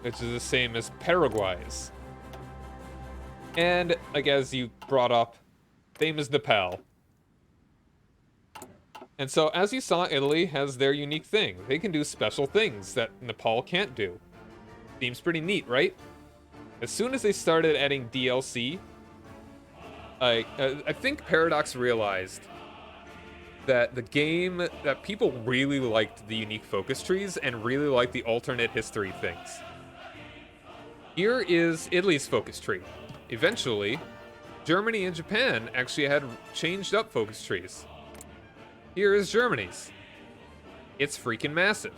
which is the same as Paraguay's. And, like, as you brought up, famous Nepal. And so, as you saw, Italy has their unique thing. They can do special things that Nepal can't do. Seems pretty neat, right? As soon as they started adding DLC, I think Paradox realized that the game, that people really liked the unique focus trees and really liked the alternate history things. Here is Italy's focus tree. Eventually, Germany and Japan actually had changed up focus trees. Here is Germany's. It's freaking massive.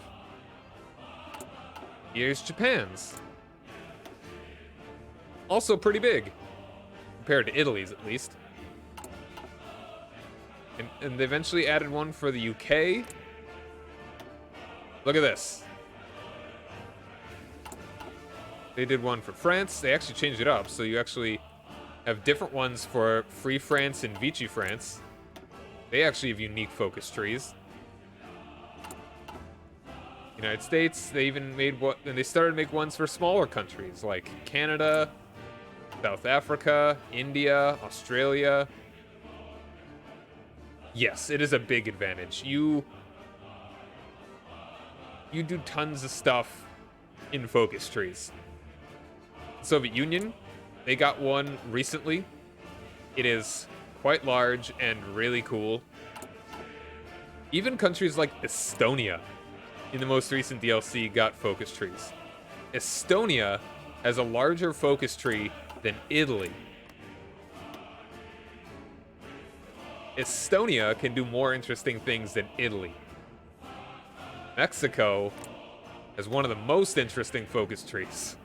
Here's Japan's. Also pretty big. Compared to Italy's, at least. And they eventually added one for the UK. Look at this. They did one for France. They actually changed it up, so you actually have different ones for Free France and Vichy France. They actually have unique focus trees. United States, they even made what, and they started to make ones for smaller countries like Canada, South Africa, India, Australia. Yes, it is a big advantage. You do tons of stuff in focus trees. Soviet Union, they got one recently. It is quite large and really cool. Even countries like Estonia in the most recent DLC got focus trees. Estonia has a larger focus tree than Italy. Estonia can do more interesting things than Italy. Mexico has one of the most interesting focus trees,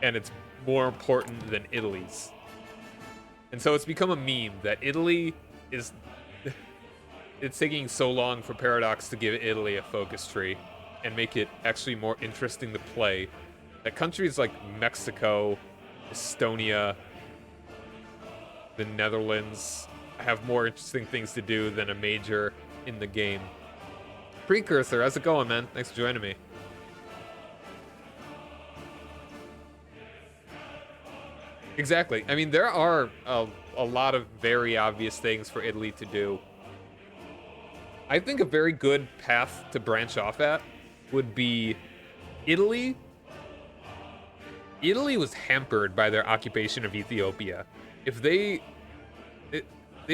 and it's more important than Italy's. And so it's become a meme that Italy is... it's taking so long for Paradox to give Italy a focus tree and make it actually more interesting to play, that countries like Mexico, Estonia, the Netherlands have more interesting things to do than a major in the game. Precursor, how's it going, man? Thanks for joining me. Exactly. I mean, there are a lot of very obvious things for Italy to do. I think a very good path to branch off at would be Italy. Italy was hampered by their occupation of Ethiopia. If they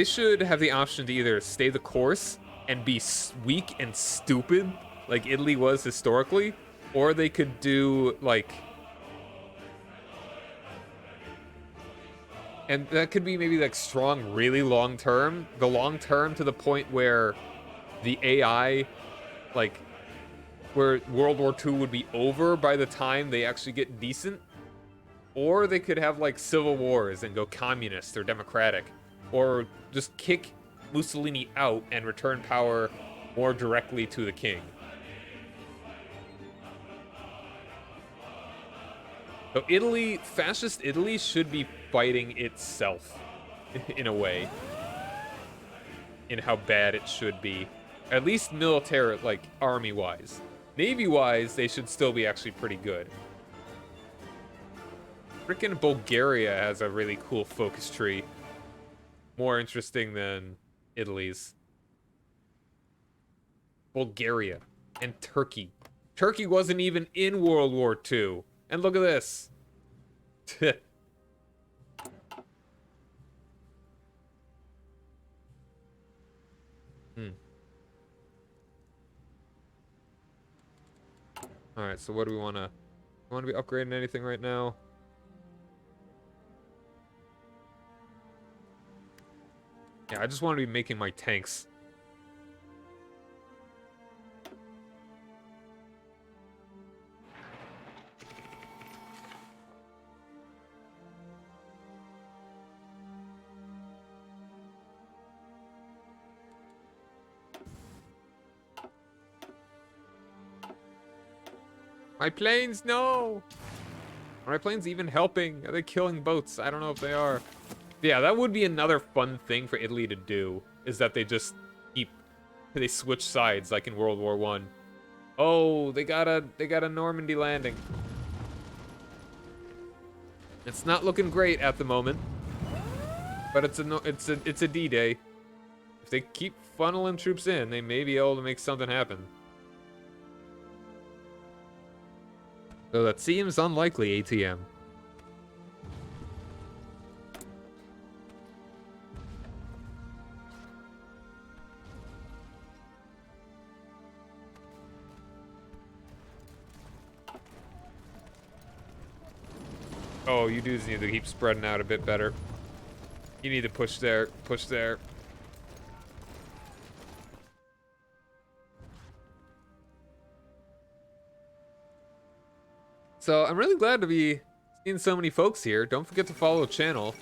should have the option to either stay the course and be weak and stupid like Italy was historically, or they could do like, and that could be maybe like strong really long term, the long term to the point where the AI, like where World War II would be over by the time they actually get decent. Or they could have like civil wars and go communist or democratic, or just kick Mussolini out and return power more directly to the king. So Italy, fascist Italy should be fighting itself in a way, in how bad it should be. At least military, like army-wise. Navy-wise, they should still be actually pretty good. Frickin' Bulgaria has a really cool focus tree. More interesting than Italy's. Bulgaria and Turkey. Turkey wasn't even in World War II. And look at this. Alright, so what do we want to... Want to be upgrading anything right now? Yeah, I just want to be making my tanks. My planes, no! Are my planes even helping? Are they killing boats? I don't know if they are. Yeah, that would be another fun thing for Italy to do, is that they just they switch sides like in World War I. Oh, they got a Normandy landing. It's not looking great at the moment. But it's a D-Day. If they keep funneling troops in, they may be able to make something happen. Though that seems unlikely, ATM. Oh, you dudes need to keep spreading out a bit better. You need to push there, push there. So I'm really glad to be seeing so many folks here. Don't forget to follow the channel.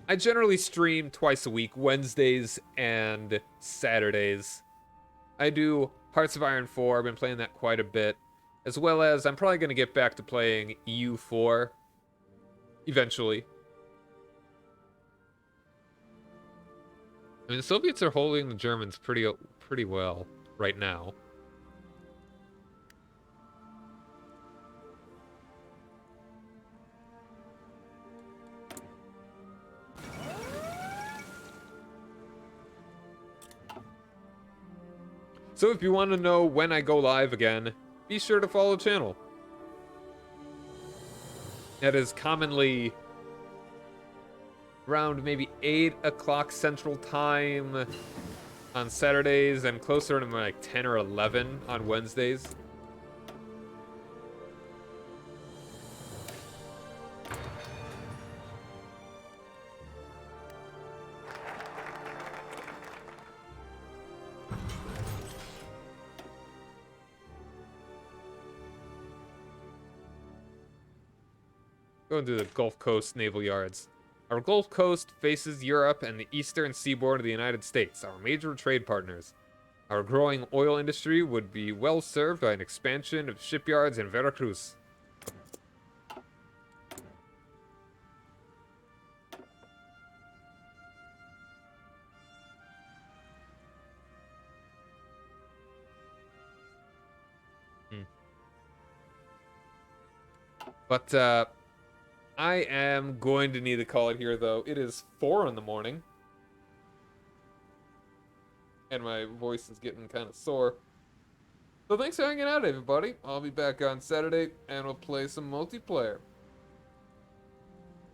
I generally stream twice a week, Wednesdays and Saturdays. I do Hearts of Iron 4, I've been playing that quite a bit. As well as, I'm probably going to get back to playing EU4 eventually. I mean, the Soviets are holding the Germans pretty well right now. So if you want to know when I go live again, be sure to follow the channel. That is commonly around maybe 8 o'clock Central Time on Saturdays and closer to like 10 or 11 on Wednesdays. Going to the Gulf Coast Naval Yards. Our Gulf Coast faces Europe and the eastern seaboard of the United States, our major trade partners. Our growing oil industry would be well served by an expansion of shipyards in Veracruz. But, I am going to need to call it here, though. It is 4 in the morning. And my voice is getting kind of sore. So thanks for hanging out, everybody. I'll be back on Saturday, and we'll play some multiplayer.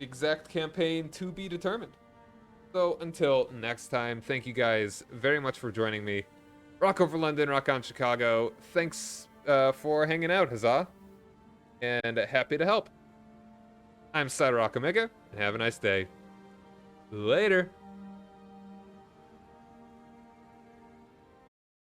Exact campaign to be determined. So until next time, thank you guys very much for joining me. Rock over London, rock on Chicago. Thanks for hanging out, huzzah. And happy to help. I'm Cyrock Omega, and have a nice day. Later.